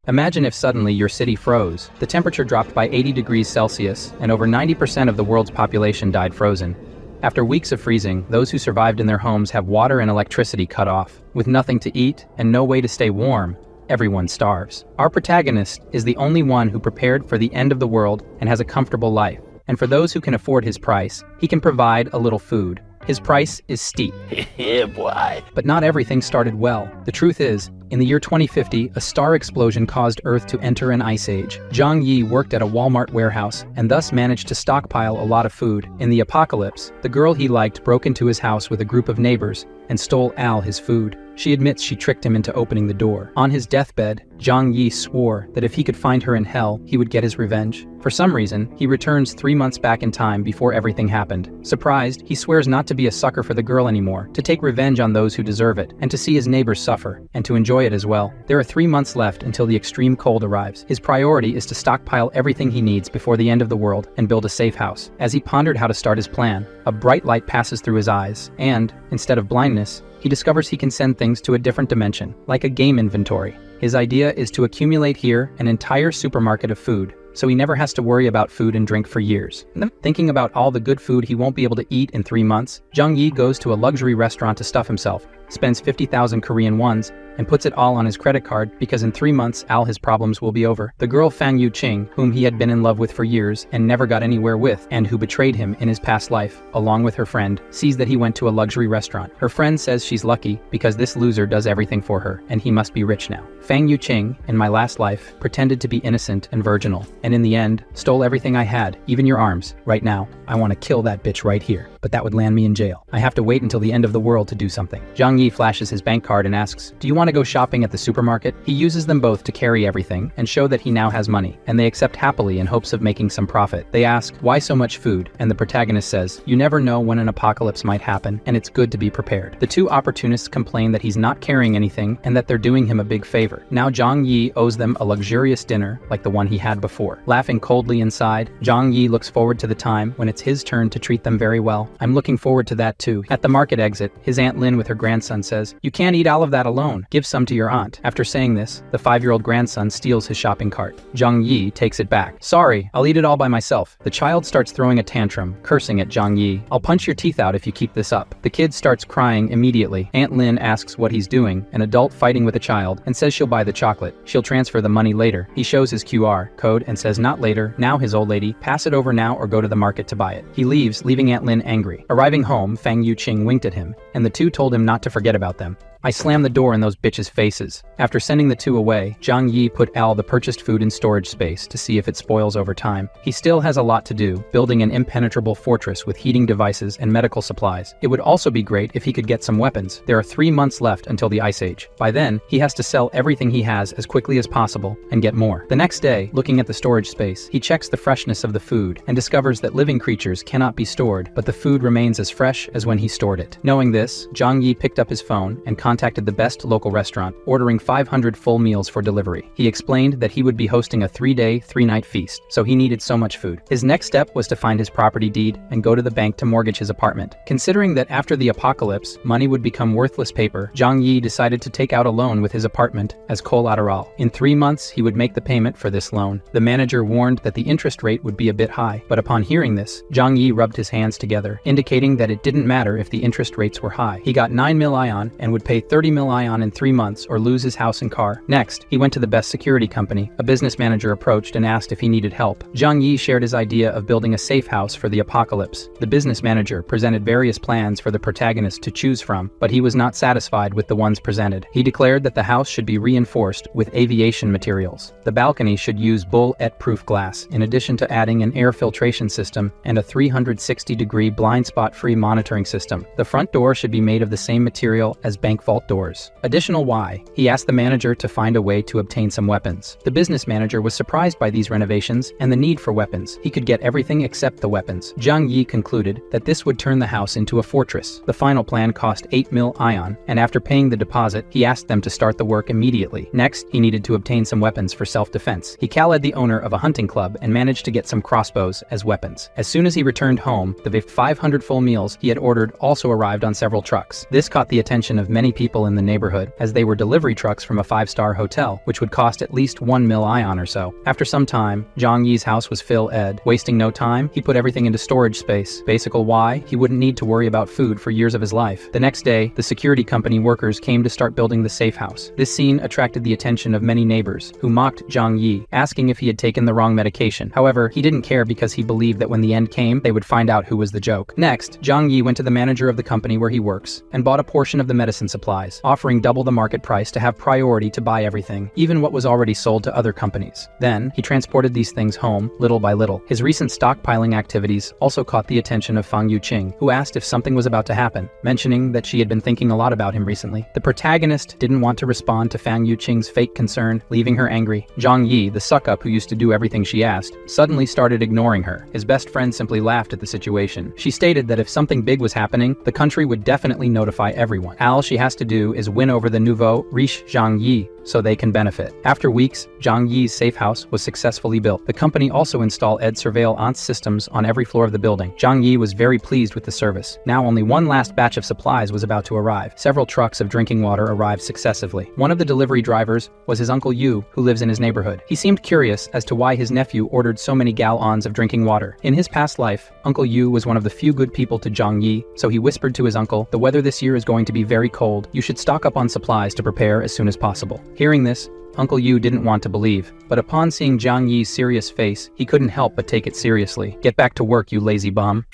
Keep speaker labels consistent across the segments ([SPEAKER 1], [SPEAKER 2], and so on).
[SPEAKER 1] Imagine if suddenly your city froze, the temperature dropped by 80 degrees Celsius, and over 90% of the world's population died frozen. After weeks of freezing, those who survived in their homes have water and electricity cut off. With nothing to eat and no way to stay warm, everyone starves. Our protagonist is the only one who prepared for the end of the world and has a comfortable life. And for those who can afford his price, he can provide a little food. His price is steep.
[SPEAKER 2] Yeah, boy.
[SPEAKER 1] But not everything started well. The truth is, in the year 2050, a star explosion caused Earth to enter an ice age. Zhang Yi worked at a Walmart warehouse and thus managed to stockpile a lot of food. In the apocalypse, the girl he liked broke into his house with a group of neighbors and stole Al his food. She admits she tricked him into opening the door. On his deathbed, Zhang Yi swore that if he could find her in hell, he would get his revenge. For some reason, he returns 3 months back in time before everything happened. Surprised, he swears not to be a sucker for the girl anymore, to take revenge on those who deserve it, and to see his neighbors suffer, and to enjoy it as well. There are 3 months left until the extreme cold arrives. His priority is to stockpile everything he needs before the end of the world and build a safe house. As he pondered how to start his plan, a bright light passes through his eyes, and, instead of blindness, he discovers he can send things to a different dimension, like a game inventory. His idea is to accumulate here an entire supermarket of food, so he never has to worry about food and drink for years. Thinking about all the good food he won't be able to eat in 3 months, Zhang Yi goes to a luxury restaurant to stuff himself, spends 50,000 Korean wons, and puts it all on his credit card because in 3 months all his problems will be over. The girl Fang Yuqing, whom he had been in love with for years and never got anywhere with, and who betrayed him in his past life, along with her friend, sees that he went to a luxury restaurant. Her friend says she's lucky because this loser does everything for her, and he must be rich now. Fang Yuqing, in my last life, pretended to be innocent and virginal, and in the end, stole everything I had, even your arms. Right now, I want to kill that bitch right here, but that would land me in jail. I have to wait until the end of the world to do something. Zhang Yi flashes his bank card and asks, "Do you want to go shopping at the supermarket?" He uses them both to carry everything and show that he now has money, and they accept happily in hopes of making some profit. They ask, "Why so much food?" And the protagonist says, "You never know when an apocalypse might happen, and it's good to be prepared." The two opportunists complain that he's not carrying anything and that they're doing him a big favor. Now Zhang Yi owes them a luxurious dinner like the one he had before. Laughing coldly inside, Zhang Yi looks forward to the time when it's his turn to treat them very well. "I'm looking forward to that too." At the market exit, his Aunt Lin with her grandson says, "You can't eat all of that alone. Give some to your aunt." After saying this, the 5-year-old grandson steals his shopping cart. Zhang Yi takes it back. "Sorry, I'll eat it all by myself." The child starts throwing a tantrum, cursing at Zhang Yi. "I'll punch your teeth out if you keep this up." The kid starts crying immediately. Aunt Lin asks what he's doing, an adult fighting with a child, and says she'll buy the chocolate. She'll transfer the money later. He shows his QR code and says not later, now his old lady, pass it over now or go to the market to buy it. He leaves, leaving Aunt Lin angry. Arriving home, Fang Yuqing winked at him, and the two told him not to forget about them. "I slammed the door in those bitches' faces." After sending the two away, Zhang Yi put Al the purchased food in storage space to see if it spoils over time. He still has a lot to do, building an impenetrable fortress with heating devices and medical supplies. It would also be great if he could get some weapons. There are 3 months left until the Ice Age. By then, he has to sell everything he has as quickly as possible and get more. The next day, looking at the storage space, he checks the freshness of the food and discovers that living creatures cannot be stored, but the food remains as fresh as when he stored it. Knowing this, Zhang Yi picked up his phone and contacted the best local restaurant, ordering 500 full meals for delivery. He explained that he would be hosting a 3-day, 3-night feast, so he needed so much food. His next step was to find his property deed and go to the bank to mortgage his apartment. Considering that after the apocalypse, money would become worthless paper, Zhang Yi decided to take out a loan with his apartment as collateral. In 3 months, he would make the payment for this loan. The manager warned that the interest rate would be a bit high, but upon hearing this, Zhang Yi rubbed his hands together, indicating that it didn't matter if the interest rates were high. He got 9 mil ion and would pay 30 mil ion in 3 months or lose his house and car. Next, he went to the best security company. A business manager approached and asked if he needed help. Zhang Yi shared his idea of building a safe house for the apocalypse. The business manager presented various plans for the protagonist to choose from, but he was not satisfied with the ones presented. He declared that the house should be reinforced with aviation materials. The balcony should use bullet-proof glass, in addition to adding an air filtration system and a 360-degree blind spot-free monitoring system. The front door should be made of the same material as bank vault doors. Additional why, he asked the manager to find a way to obtain some weapons. The business manager was surprised by these renovations and the need for weapons. He could get everything except the weapons. Zhang Yi concluded that this would turn the house into a fortress. The final plan cost 8 mil ion, and after paying the deposit, he asked them to start the work immediately. Next, he needed to obtain some weapons for self-defense. He called the owner of a hunting club and managed to get some crossbows as weapons. As soon as he returned home, the 500 full meals he had ordered also arrived on several trucks. This caught the attention of many people in the neighborhood, as they were delivery trucks from a 5-star hotel, which would cost at least 1 mil ion or so. After some time, Zhang Yi's house was Phil-ed. Wasting no time, he put everything into storage space. Basically why, he wouldn't need to worry about food for years of his life. The next day, the security company workers came to start building the safe house. This scene attracted the attention of many neighbors, who mocked Zhang Yi, asking if he had taken the wrong medication. However, he didn't care because he believed that when the end came, they would find out who was the joke. Next, Zhang Yi went to the manager of the company where he works, and bought a portion of the medicine supplies, offering double the market price to have priority to buy everything, even what was already sold to other companies. Then, he transported these things home, little by little. His recent stockpiling activities also caught the attention of Fang Yuqing, who asked if something was about to happen, mentioning that she had been thinking a lot about him recently. The protagonist didn't want to respond to Fang Yuqing's fake concern, leaving her angry. Zhang Yi, the suck-up who used to do everything she asked, suddenly started ignoring her. His best friend simply laughed at the situation. She stated that if something big was happening, the country would definitely notify everyone. All she has to do is win over the nouveau riche Zhang Yi, so they can benefit. After weeks, Zhang Yi's safe house was successfully built. The company also installed surveillance systems on every floor of the building. Zhang Yi was very pleased with the service. Now only one last batch of supplies was about to arrive. Several trucks of drinking water arrived successively. One of the delivery drivers was his uncle Yu, who lives in his neighborhood. He seemed curious as to why his nephew ordered so many gallons of drinking water. In his past life, Uncle Yu was one of the few good people to Zhang Yi, so he whispered to his uncle, "The weather this year is going to be very cold. You should stock up on supplies to prepare as soon as possible." Hearing this, Uncle Yu didn't want to believe, but upon seeing Zhang Yi's serious face, he couldn't help but take it seriously. "Get back to work, you lazy bum."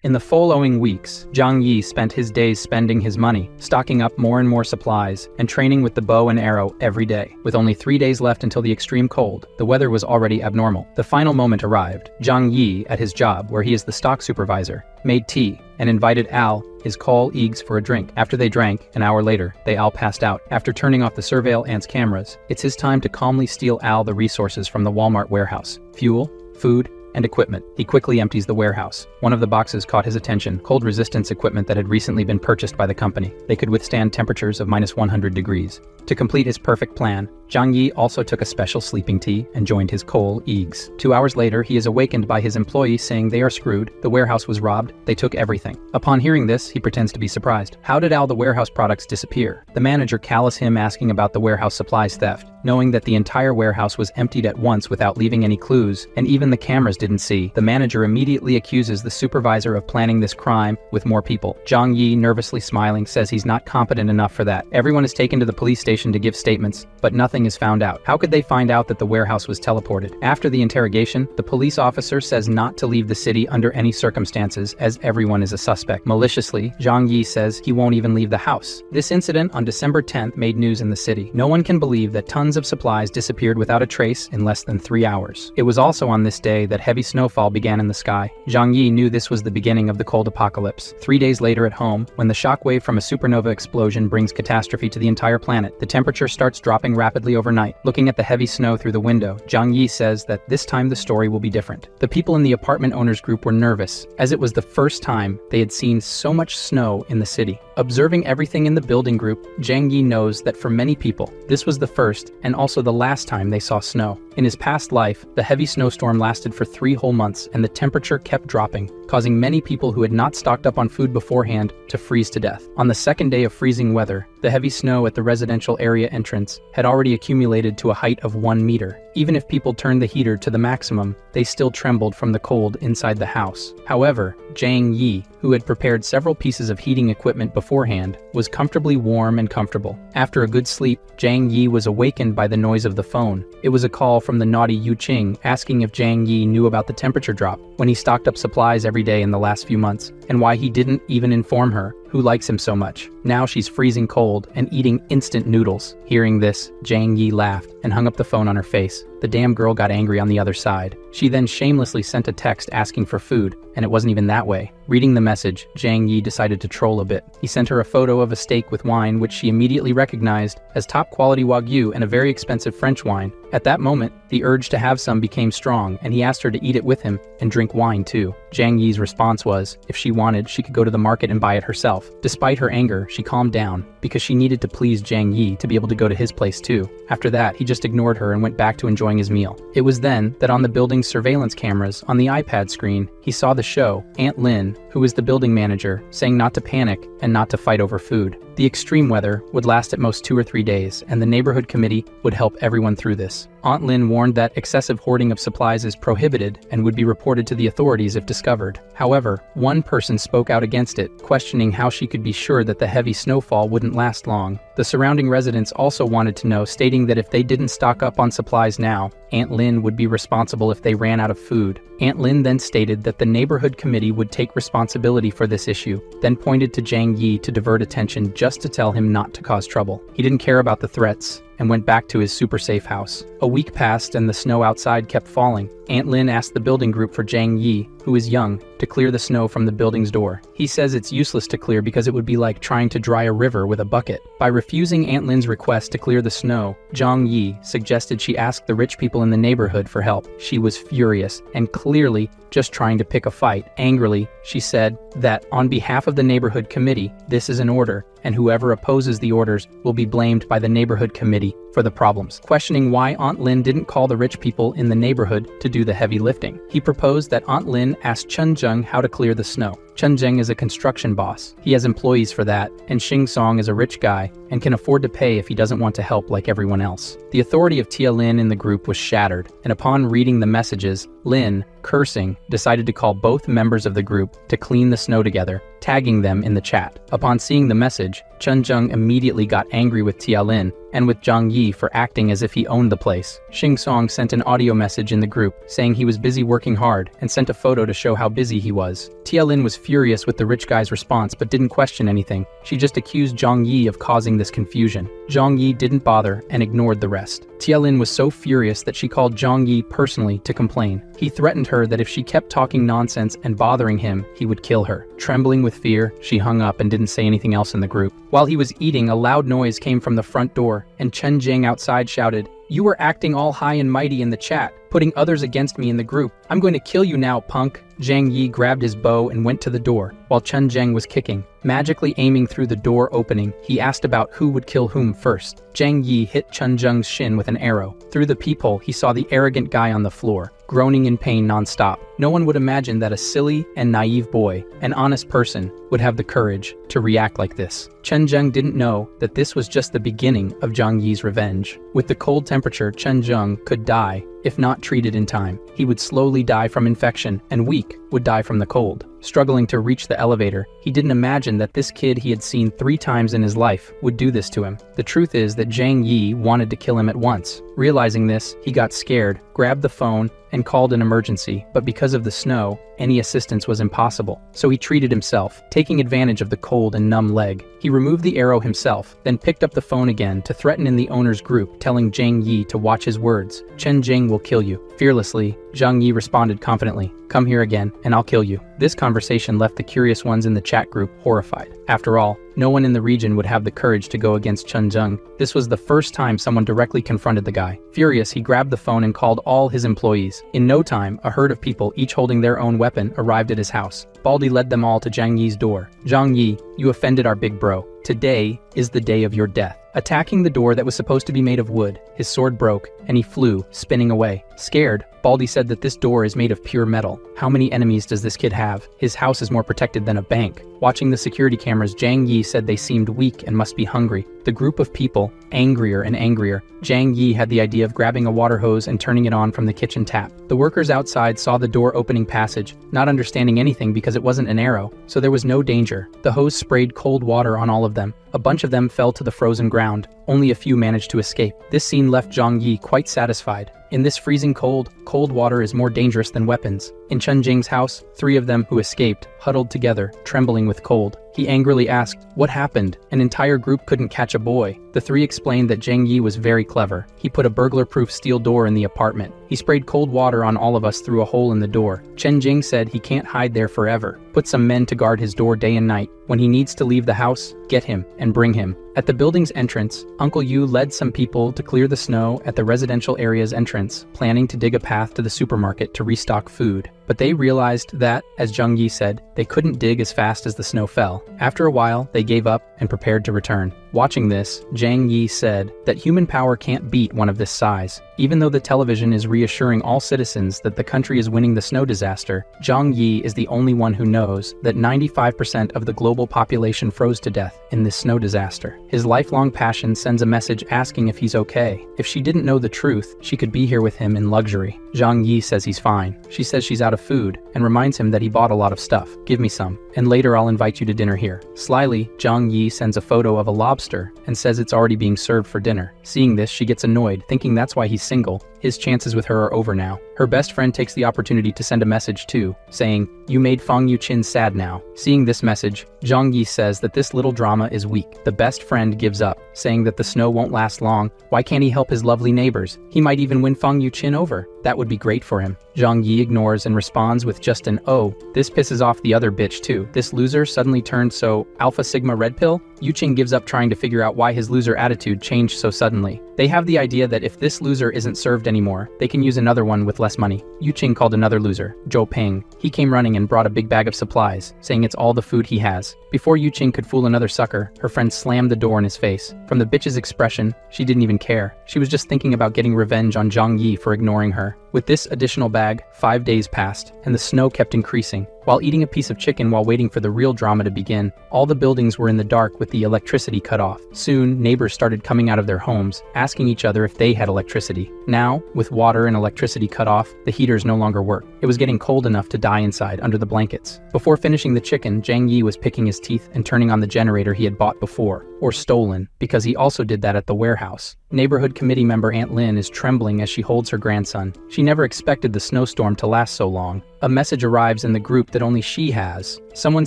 [SPEAKER 1] In the following weeks, Zhang Yi spent his days spending his money, stocking up more and more supplies, and training with the bow and arrow every day. With only 3 days left until the extreme cold, the weather was already abnormal. The final moment arrived. Zhang Yi, at his job, where he is the stock supervisor, made tea and invited Al, his colleagues, for a drink. After they drank, an hour later, they all passed out. After turning off the surveillance cameras, it's his time to calmly steal Al the resources from the Walmart warehouse: fuel, food, and equipment. He quickly empties the warehouse. One of the boxes caught his attention: cold resistance equipment that had recently been purchased by the company. They could withstand temperatures of -100 degrees. To complete his perfect plan, Zhang Yi also took a special sleeping tea and joined his colleagues. 2 hours later, he is awakened by his employees saying they are screwed, the warehouse was robbed, they took everything. Upon hearing this, he pretends to be surprised. How did all the warehouse products disappear? The manager calls him asking about the warehouse supplies theft. Knowing that the entire warehouse was emptied at once without leaving any clues, and even the cameras didn't see, the manager immediately accuses the supervisor of planning this crime with more people. Zhang Yi, nervously smiling, says he's not competent enough for that. Everyone is taken to the police station to give statements, but nothing is found out. How could they find out that the warehouse was teleported? After the interrogation, the police officer says not to leave the city under any circumstances, as everyone is a suspect. Maliciously, Zhang Yi says he won't even leave the house. This incident on December 10th made news in the city. No one can believe that tons of supplies disappeared without a trace in less than 3 hours. It was also on this day that heavy snowfall began in the sky. Zhang Yi knew this was the beginning of the cold apocalypse. 3 days later at home, when the shockwave from a supernova explosion brings catastrophe to the entire planet, the temperature starts dropping rapidly overnight. Looking at the heavy snow through the window, Zhang Yi says that this time the story will be different. The people in the apartment owners group were nervous, as it was the first time they had seen so much snow in the city. Observing everything in the building group, Zhang Yi knows that for many people, this was the first and also the last time they saw snow. In his past life, the heavy snowstorm lasted for 3 whole months and the temperature kept dropping, causing many people who had not stocked up on food beforehand to freeze to death. On the second day of freezing weather, the heavy snow at the residential area entrance had already accumulated to a height of 1 meter. Even if people turned the heater to the maximum, they still trembled from the cold inside the house. However, Zhang Yi, who had prepared several pieces of heating equipment beforehand, was comfortably warm and comfortable. After a good sleep, Zhang Yi was awakened by the noise of the phone. It was a call from the naughty Yuqing asking if Zhang Yi knew about the temperature drop when he stocked up supplies every day in the last few months, and why he didn't even inform her, who likes him so much. Now she's freezing cold and eating instant noodles. Hearing this, Zhang Yi laughed and hung up the phone on her face. The damn girl got angry on the other side. She then shamelessly sent a text asking for food, and it wasn't even that way. Reading the message, Zhang Yi decided to troll a bit. He sent her a photo of a steak with wine, which she immediately recognized as top-quality Wagyu and a very expensive French wine. At that moment, the urge to have some became strong, and he asked her to eat it with him and drink wine too. Zhang Yi's response was, if she wanted, she could go to the market and buy it herself. Despite her anger, she calmed down, because she needed to please Zhang Yi to be able to go to his place too. After that, he just ignored her and went back to enjoying his meal. It was then that on the building's surveillance cameras on the iPad screen, he saw the show, Aunt Lin, who was the building manager, saying not to panic and not to fight over food. The extreme weather would last at most 2 or 3 days, and the neighborhood committee would help everyone through this. Aunt Lin warned that excessive hoarding of supplies is prohibited and would be reported to the authorities if discovered. However, one person spoke out against it, questioning how she could be sure that the heavy snowfall wouldn't last long. The surrounding residents also wanted to know, stating that if they didn't stock up on supplies now, Aunt Lin would be responsible if they ran out of food. Aunt Lin then stated that the neighborhood committee would take responsibility for this issue, then pointed to Zhang Yi to divert attention just to tell him not to cause trouble. He didn't care about the threats and went back to his super safe house. A week passed and the snow outside kept falling. Aunt Lin asked the building group for Zhang Yi, who is young, to clear the snow from the building's door. He says it's useless to clear because it would be like trying to dry a river with a bucket. By refusing Aunt Lin's request to clear the snow, Zhang Yi suggested she ask the rich people in the neighborhood for help. She was furious and clearly just trying to pick a fight. Angrily, she said that on behalf of the neighborhood committee, this is an order, and whoever opposes the orders will be blamed by the neighborhood committee for the problems. Questioning why Aunt Lin didn't call the rich people in the neighborhood to do the heavy lifting, he proposed that Aunt Lin ask Chen Zheng how to clear the snow. Chen Zheng is a construction boss. He has employees for that, and Xing Song is a rich guy and can afford to pay if he doesn't want to help like everyone else. The authority of Tia Lin in the group was shattered, and upon reading the messages, Lin, cursing, decided to call both members of the group to clean the snow together, tagging them in the chat. Upon seeing the message, Chen Zheng immediately got angry with Tia Lin and with Zhang Yi for acting as if he owned the place. Xing Song sent an audio message in the group saying he was busy working hard and sent a photo to show how busy he was. Tia Lin was furious with the rich guy's response but didn't question anything. She just accused Zhang Yi of causing this confusion. Zhang Yi didn't bother and ignored the rest. Tia Lin was so furious that she called Zhang Yi personally to complain. He threatened her that if she kept talking nonsense and bothering him, he would kill her. Trembling with fear, she hung up and didn't say anything else in the group. While he was eating, a loud noise came from the front door, and Chen Zheng outside shouted, "You were acting all high and mighty in the chat, putting others against me in the group. I'm going to kill you now, punk." Zhang Yi grabbed his bow and went to the door, while Chen Zheng was kicking. Magically aiming through the door opening, he asked about who would kill whom first. Zhang Yi hit Chen Zheng's shin with an arrow. Through the peephole, he saw the arrogant guy on the floor, groaning in pain non-stop. No one would imagine that a silly and naive boy, an honest person, would have the courage to react like this. Chen Zheng didn't know that this was just the beginning of Zhang Yi's revenge. With the cold temperature, Chen Zheng could die if not treated in time. He would slowly die from infection, and weak would die from the cold. Struggling to reach the elevator, he didn't imagine that this kid he had seen 3 times in his life would do this to him. The truth is that Zhang Yi wanted to kill him at once. Realizing this, he got scared, grabbed the phone, and called an emergency, but because of the snow, any assistance was impossible. So he treated himself, taking advantage of the cold and numb leg. He removed the arrow himself, then picked up the phone again to threaten in the owner's group, telling Zhang Yi to watch his words. "Chen Zheng will kill you." Fearlessly, Zhang Yi responded confidently, "Come here again, and I'll kill you." This conversation left the curious ones in the chat group horrified. After all, no one in the region would have the courage to go against Chen Zheng. This was the first time someone directly confronted the guy. Furious, he grabbed the phone and called all his employees. In no time, a herd of people, each holding their own weapon, arrived at his house. Baldy led them all to Zhang Yi's door. "Zhang Yi, you offended our big bro. Today is the day of your death." Attacking the door that was supposed to be made of wood, his sword broke, and he flew, spinning away. Scared, Baldy said that this door is made of pure metal. How many enemies does this kid have? His house is more protected than a bank. Watching the security cameras, Zhang Yi said they seemed weak and must be hungry. The group of people, angrier and angrier. Zhang Yi had the idea of grabbing a water hose and turning it on from the kitchen tap. The workers outside saw the door opening passage, not understanding anything because it wasn't an arrow, so there was no danger. The hose sprayed cold water on all of them. A bunch of them fell to the frozen ground. Only a few managed to escape. This scene left Zhang Yi quite satisfied. In this freezing cold, cold water is more dangerous than weapons. In Chen Zheng's house, 3 of them who escaped huddled together, trembling with cold. He angrily asked, "What happened? An entire group couldn't catch a boy." The 3 explained that Zhang Yi was very clever. He put a burglar-proof steel door in the apartment. He sprayed cold water on all of us through a hole in the door. Chen Jing said he can't hide there forever. Put some men to guard his door day and night. When he needs to leave the house, get him and bring him. At the building's entrance, Uncle Yu led some people to clear the snow at the residential area's entrance, planning to dig a path to the supermarket to restock food. But they realized that, as Zhang Yi said, they couldn't dig as fast as the snow fell. After a while, they gave up and prepared to return. Watching this, Zhang Yi said that human power can't beat one of this size. Even though the television is reassuring all citizens that the country is winning the snow disaster, Zhang Yi is the only one who knows that 95% of the global population froze to death in this snow disaster. His lifelong passion sends a message asking if he's okay. If she didn't know the truth, she could be here with him in luxury. Zhang Yi says he's fine. She says she's out of food and reminds him that he bought a lot of stuff. Give me some, and later I'll invite you to dinner here. Slyly, Zhang Yi sends a photo of a lobster and says it's already being served for dinner. Seeing this, she gets annoyed, thinking that's why he's single. His chances with her are over now. Her best friend takes the opportunity to send a message too, saying, "You made Fang Yuqin sad now." Seeing this message, Zhang Yi says that this little drama is weak. The best friend gives up, saying that the snow won't last long. Why can't he help his lovely neighbors? He might even win Fang Yuqin over. That would be great for him. Zhang Yi ignores and responds with just an "oh." This pisses off the other bitch too. This loser suddenly turned so Alpha Sigma Red Pill? Yuqin gives up trying to figure out why his loser attitude changed so suddenly. They have the idea that if this loser isn't served anymore, they can use another one with less money. Yuqin called another loser, Zhou Ping. He came running and brought a big bag of supplies, saying it's all the food he has. Before Yuqin could fool another sucker, her friend slammed the door in his face. From the bitch's expression, she didn't even care. She was just thinking about getting revenge on Zhang Yi for ignoring her. With this additional bag, 5 days passed, and the snow kept increasing. While eating a piece of chicken while waiting for the real drama to begin, all the buildings were in the dark with the electricity cut off. Soon, neighbors started coming out of their homes, asking each other if they had electricity. Now, with water and electricity cut off, the heaters no longer worked. It was getting cold enough to die inside under the blankets. Before finishing the chicken, Zhang Yi was picking his teeth and turning on the generator he had bought before, or stolen, because he also did that at the warehouse. Neighborhood committee member Aunt Lin is trembling as she holds her grandson. She never expected the snowstorm to last so long. A message arrives in the group that only she has. Someone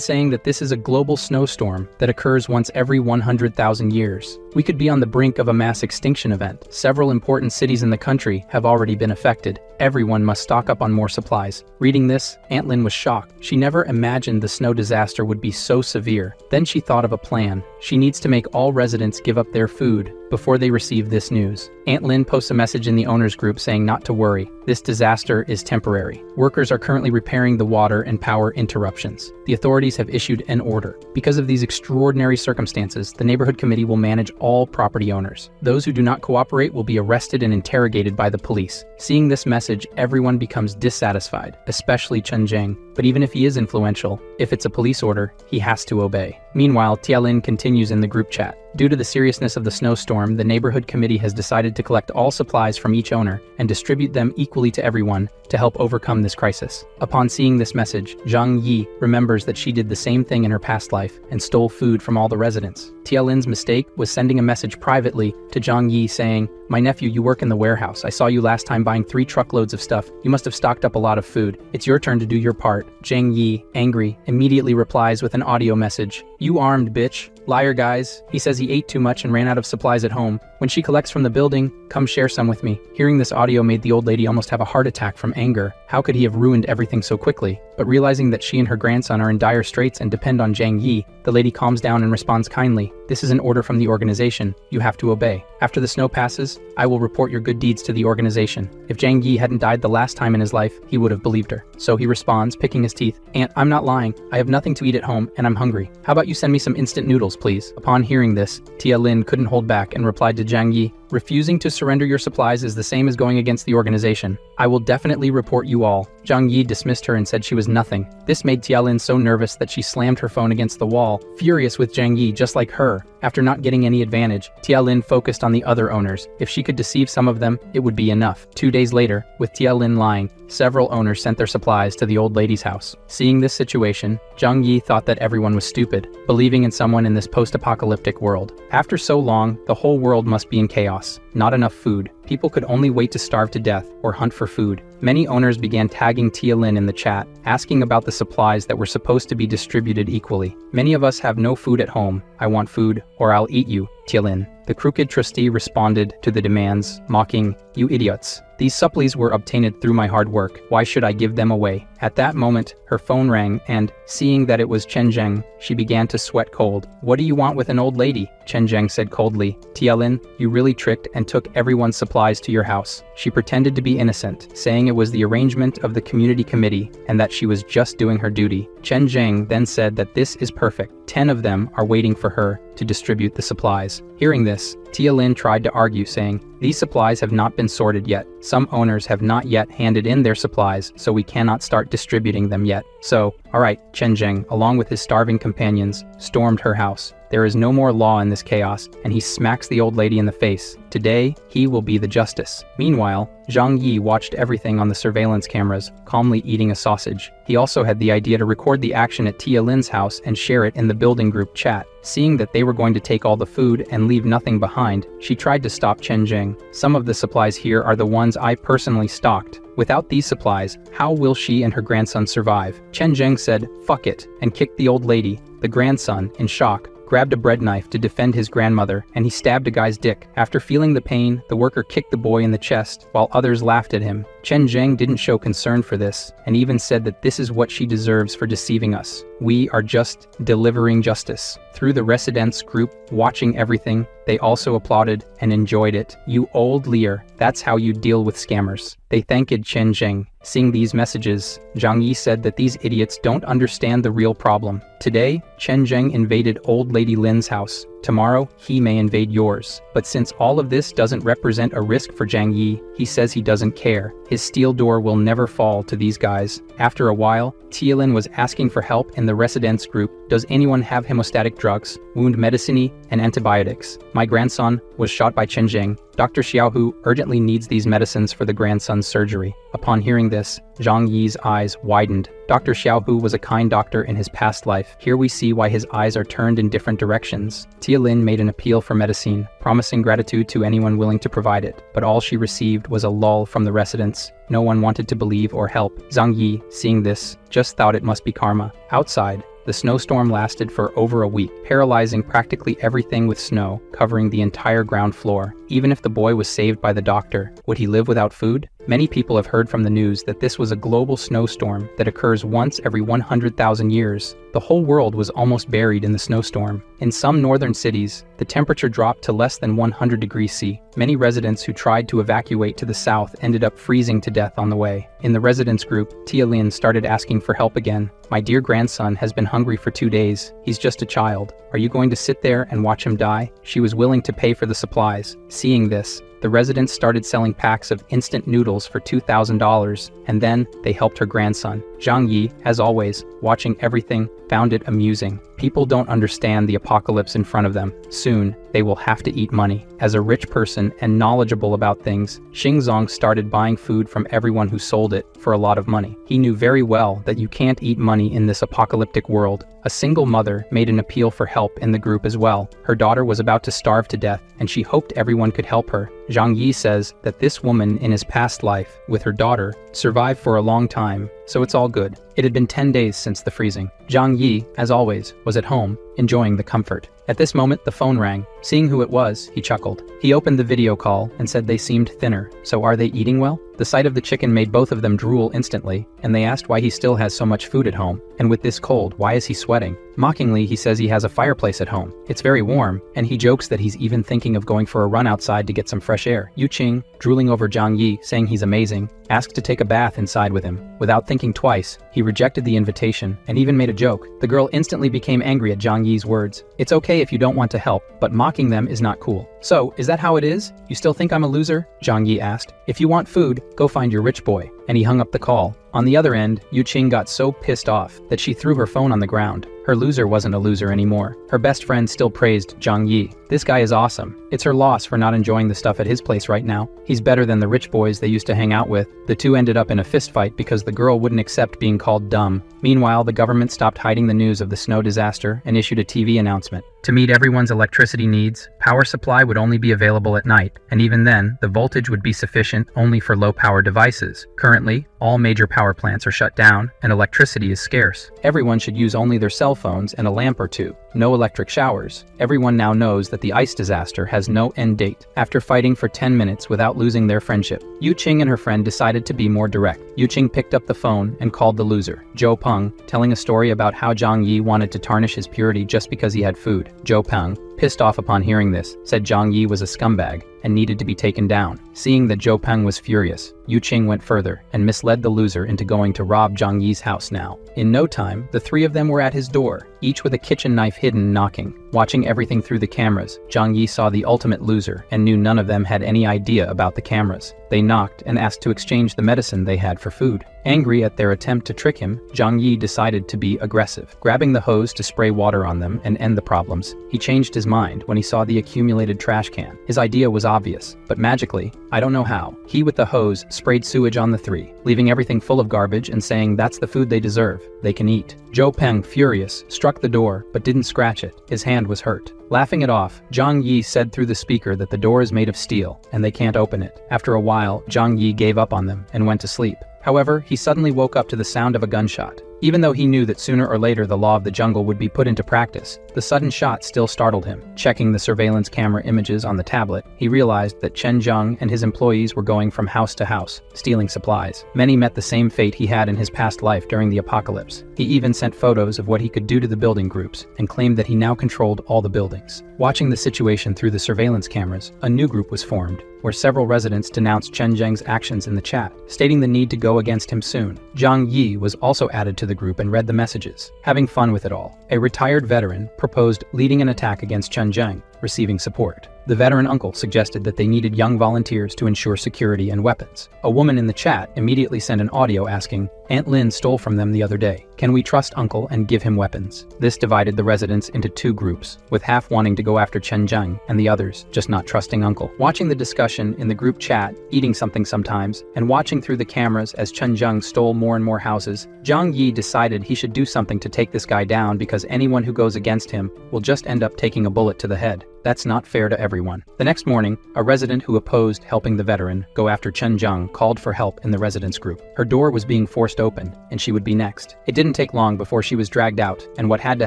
[SPEAKER 1] saying that this is a global snowstorm that occurs once every 100,000 years. We could be on the brink of a mass extinction event. Several important cities in the country have already been affected. Everyone must stock up on more supplies. Reading this, Aunt Lin was shocked. She never imagined the snow disaster would be so severe. Then she thought of a plan. She needs to make all residents give up their food before they receive this news. Aunt Lin posts a message in the owners group saying not to worry. This disaster is temporary. Workers are currently repairing the water and power interruptions. The authorities have issued an order. Because of these extraordinary circumstances, the neighborhood committee will manage all property owners. Those who do not cooperate will be arrested and interrogated by the police. Seeing this message, everyone becomes dissatisfied, especially Chen Zheng. But even if he is influential, if it's a police order, he has to obey. Meanwhile, Tialin continues in the group chat. Due to the seriousness of the snowstorm, the neighborhood committee has decided to collect all supplies from each owner and distribute them equally to everyone to help overcome this crisis. Upon seeing this message, Zhang Yi remembers that she did the same thing in her past life and stole food from all the residents. Tialin's mistake was sending a message privately to Zhang Yi saying, "My nephew, you work in the warehouse. I saw you last time buying 3 truckloads of stuff. You must have stocked up a lot of food. It's your turn to do your part." Zhang Yi, angry, immediately replies with an audio message. "You armed bitch. Liar, guys." He says he ate too much and ran out of supplies at home. When she collects from the building, "Come share some with me." Hearing this audio made the old lady almost have a heart attack from anger. How could he have ruined everything so quickly? But realizing that she and her grandson are in dire straits and depend on Zhang Yi, the lady calms down and responds kindly. "This is an order from the organization. You have to obey. After the snow passes, I will report your good deeds to the organization." If Zhang Yi hadn't died the last time in his life, he would have believed her. So he responds, picking his teeth, "Aunt, I'm not lying. I have nothing to eat at home and I'm hungry. How about you send me some instant noodles, please?" Upon hearing this, Tia Lin couldn't hold back and replied to Zhang Yi, "Refusing to surrender your supplies is the same as going against the organization. I will definitely report you all." Zhang Yi dismissed her and said she was nothing. This made Tia Lin so nervous that she slammed her phone against the wall, furious with Zhang Yi just like her. After not getting any advantage, Tia Lin focused on the other owners. If she could deceive some of them, it would be enough. 2 days later, with Tia Lin lying, several owners sent their supplies to the old lady's house. Seeing this situation, Zhang Yi thought that everyone was stupid, believing in someone in this post-apocalyptic world. After so long, the whole world must be in chaos. Not enough food. People could only wait to starve to death or hunt for food. Many owners began tagging Tia Lin in the chat, asking about the supplies that were supposed to be distributed equally. "Many of us have no food at home. I want food, or I'll eat you, Tia Lin." The crooked trustee responded to the demands, mocking, "You idiots. These supplies were obtained through my hard work. Why should I give them away?" At that moment, her phone rang and, seeing that it was Chen Zheng, she began to sweat cold. "What do you want with an old lady?" Chen Zheng said coldly. "Tia Lin, you really tricked and took everyone's supplies to your house." She pretended to be innocent, saying it was the arrangement of the community committee and that she was just doing her duty. Chen Zheng then said that this is perfect. 10 of them are waiting for her to distribute the supplies. Hearing this, Tia Lin tried to argue, saying, "These supplies have not been sorted yet. Some owners have not yet handed in their supplies, so we cannot start distributing them yet." So, alright, Chen Zheng, along with his starving companions, stormed her house. There is no more law in this chaos, and he smacks the old lady in the face. Today, he will be the justice. Meanwhile, Zhang Yi watched everything on the surveillance cameras, calmly eating a sausage. He also had the idea to record the action at Tia Lin's house and share it in the building group chat. Seeing that they were going to take all the food and leave nothing behind, she tried to stop Chen Zheng. "Some of the supplies here are the ones I personally stocked. Without these supplies, how will she and her grandson survive?" Chen Zheng said, "Fuck it," and kicked the old lady. The grandson, in shock, grabbed a bread knife to defend his grandmother, and he stabbed a guy's dick. After feeling the pain, the worker kicked the boy in the chest, while others laughed at him. Chen Zheng didn't show concern for this, and even said that this is what she deserves for deceiving us. "We are just delivering justice." Through the residents group, watching everything, they also applauded and enjoyed it. "You old liar, that's how you deal with scammers." They thanked Chen Zheng. Seeing these messages, Zhang Yi said that these idiots don't understand the real problem. Today, Chen Zheng invaded old lady Lin's house. Tomorrow, he may invade yours. But since all of this doesn't represent a risk for Zhang Yi, he says he doesn't care. His steel door will never fall to these guys. After a while, Tialin was asking for help in the residents group. "Does anyone have hemostatic drugs, wound medicine, and antibiotics? My grandson was shot by Chen Zheng. Dr. Xiaohu urgently needs these medicines for the grandson's surgery." Upon hearing this, Zhang Yi's eyes widened. Dr. Xiaohu was a kind doctor in his past life. Here we see why his eyes are turned in different directions. Tialin made an appeal for medicine, promising gratitude to anyone willing to provide it, but all she received was a lull from the residents. No one wanted to believe or help. Zhang Yi, seeing this, just thought it must be karma. Outside, the snowstorm lasted for over a week, paralyzing practically everything with snow, covering the entire ground floor. Even if the boy was saved by the doctor, would he live without food? Many people have heard from the news that this was a global snowstorm that occurs once every 100,000 years. The whole world was almost buried in the snowstorm. In some northern cities, the temperature dropped to less than 100 degrees C. Many residents who tried to evacuate to the south ended up freezing to death on the way. In the residents group, Tialin started asking for help again. "My dear grandson has been hungry for 2 days. He's just a child. Are you going to sit there and watch him die?" She was willing to pay for the supplies. Seeing this, the residents started selling packs of instant noodles for $2,000, and then they helped her grandson. Zhang Yi, as always, watching everything, found it amusing. People don't understand the apocalypse in front of them. Soon, they will have to eat money. As a rich person and knowledgeable about things, Xingzong started buying food from everyone who sold it for a lot of money. He knew very well that you can't eat money in this apocalyptic world. A single mother made an appeal for help in the group as well. Her daughter was about to starve to death, and she hoped everyone could help her. Zhang Yi says that this woman in his past life, with her daughter, survived for a long time, so it's all good. It had been 10 days since the freezing. Zhang Yi, as always, was at home, enjoying the comfort. At this moment, the phone rang. Seeing who it was, he chuckled. He opened the video call and said they seemed thinner. So are they eating well? The sight of the chicken made both of them drool instantly, and they asked why he still has so much food at home. And with this cold, why is he sweating? Mockingly, he says he has a fireplace at home. It's very warm, and he jokes that he's even thinking of going for a run outside to get some fresh air. Yu Qing, drooling over Zhang Yi, saying he's amazing, asked to take a bath inside with him. Without thinking twice, he rejected the invitation and even made a joke. The girl instantly became angry at Zhang Yi's words. "It's okay if you don't want to help, but mocking them is not cool." "So, is that how it is? You still think I'm a loser?" Zhang Yi asked. "If you want food, go find your rich boy." And he hung up the call. On the other end, Yu Qing got so pissed off that she threw her phone on the ground. Her loser wasn't a loser anymore. Her best friend still praised Zhang Yi. "This guy is awesome. It's her loss for not enjoying the stuff at his place right now. He's better than the rich boys they used to hang out with." The two ended up in a fistfight because the girl wouldn't accept being called dumb. Meanwhile, the government stopped hiding the news of the snow disaster and issued a TV announcement. To meet everyone's electricity needs, power supply would only be available at night, and even then, the voltage would be sufficient only for low-power devices. Currently, all major power plants are shut down, and electricity is scarce. Everyone should use only their cell phones and a lamp or two. No electric showers. Everyone now knows that the ice disaster has no end date. After fighting for 10 minutes without losing their friendship, Yu Qing and her friend decided to be more direct. Yu Qing picked up the phone and called the loser, Zhou Peng, telling a story about how Zhang Yi wanted to tarnish his purity just because he had food. Zhou Peng, pissed off upon hearing this, said Zhang Yi was a scumbag and needed to be taken down. Seeing that Zhou Peng was furious, Yu Qing went further and misled led the loser into going to rob Zhang Yi's house now. In no time, the three of them were at his door, each with a kitchen knife hidden, knocking. Watching everything through the cameras, Zhang Yi saw the ultimate loser and knew none of them had any idea about the cameras. They knocked and asked to exchange the medicine they had for food. Angry at their attempt to trick him, Zhang Yi decided to be aggressive. Grabbing the hose to spray water on them and end the problems, he changed his mind when he saw the accumulated trash can. His idea was obvious, but magically, I don't know how, he with the hose sprayed sewage on the three, leaving everything full of garbage and saying that's the food they deserve, they can eat. Zhou Peng, furious, struck the door but didn't scratch it. His hand was hurt. Laughing it off, Zhang Yi said through the speaker that the door is made of steel and they can't open it. After a while, Zhang Yi gave up on them and went to sleep. However, he suddenly woke up to the sound of a gunshot. Even though he knew that sooner or later the law of the jungle would be put into practice, the sudden shot still startled him. Checking the surveillance camera images on the tablet, he realized that Chen Zheng and his employees were going from house to house, stealing supplies. Many met the same fate he had in his past life during the apocalypse. He even sent photos of what he could do to the building groups, and claimed that he now controlled all the buildings. Watching the situation through the surveillance cameras, a new group was formed, where several residents denounced Chen Zheng's actions in the chat, stating the need to go against him soon. Zhang Yi was also added to the group and read the messages. Having fun with it all, a retired veteran proposed leading an attack against Chen Zheng, receiving support. The veteran uncle suggested that they needed young volunteers to ensure security and weapons. A woman in the chat immediately sent an audio asking, "Aunt Lin stole from them the other day. Can we trust uncle and give him weapons?" This divided the residents into two groups, with half wanting to go after Chen Zheng and the others just not trusting uncle. Watching the discussion in the group chat, eating something sometimes, and watching through the cameras as Chen Zheng stole more and more houses, Zhang Yi decided he should do something to take this guy down because anyone who goes against him will just end up taking a bullet to the head. That's not fair to everyone. The next morning, a resident who opposed helping the veteran go after Chen Zheng called for help in the residents group. Her door was being forced open, and she would be next. It didn't take long before she was dragged out, and what had to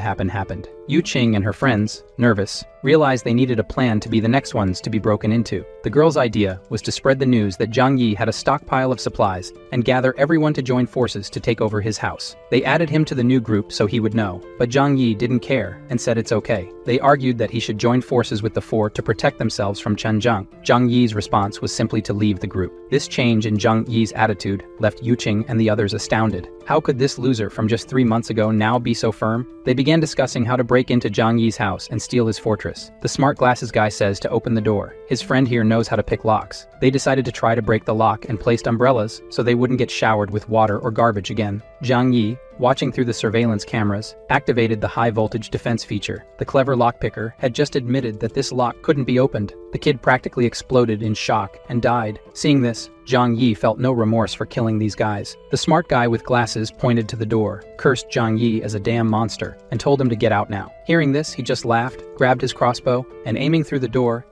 [SPEAKER 1] happen happened. Yu Qing and her friends, nervous, realized they needed a plan to be the next ones to be broken into. The girl's idea was to spread the news that Zhang Yi had a stockpile of supplies and gather everyone to join forces to take over his house. They added him to the new group so he would know, but Zhang Yi didn't care and said it's okay. They argued that he should join forces with the four to protect themselves from Chen Zheng. Zhang Yi's response was simply to leave the group. This change in Zhang Yi's attitude left Yu Qing and the others astounded. How could this loser from just 3 months ago now be so firm? They began discussing how to break into Zhang Yi's house and steal his fortress. The smart glasses guy says to open the door. His friend here knows how to pick locks. They decided to try to break the lock and placed umbrellas so they wouldn't get showered with water or garbage again. Zhang Yi, watching through the surveillance cameras, activated the high-voltage defense feature. The clever lockpicker had just admitted that this lock couldn't be opened. The kid practically exploded in shock and died. Seeing this, Zhang Yi felt no remorse for killing these guys. The smart guy with glasses pointed to the door, cursed Zhang Yi as a damn monster, and told him to get out now. Hearing this, he just laughed, grabbed his crossbow, and aiming through the door,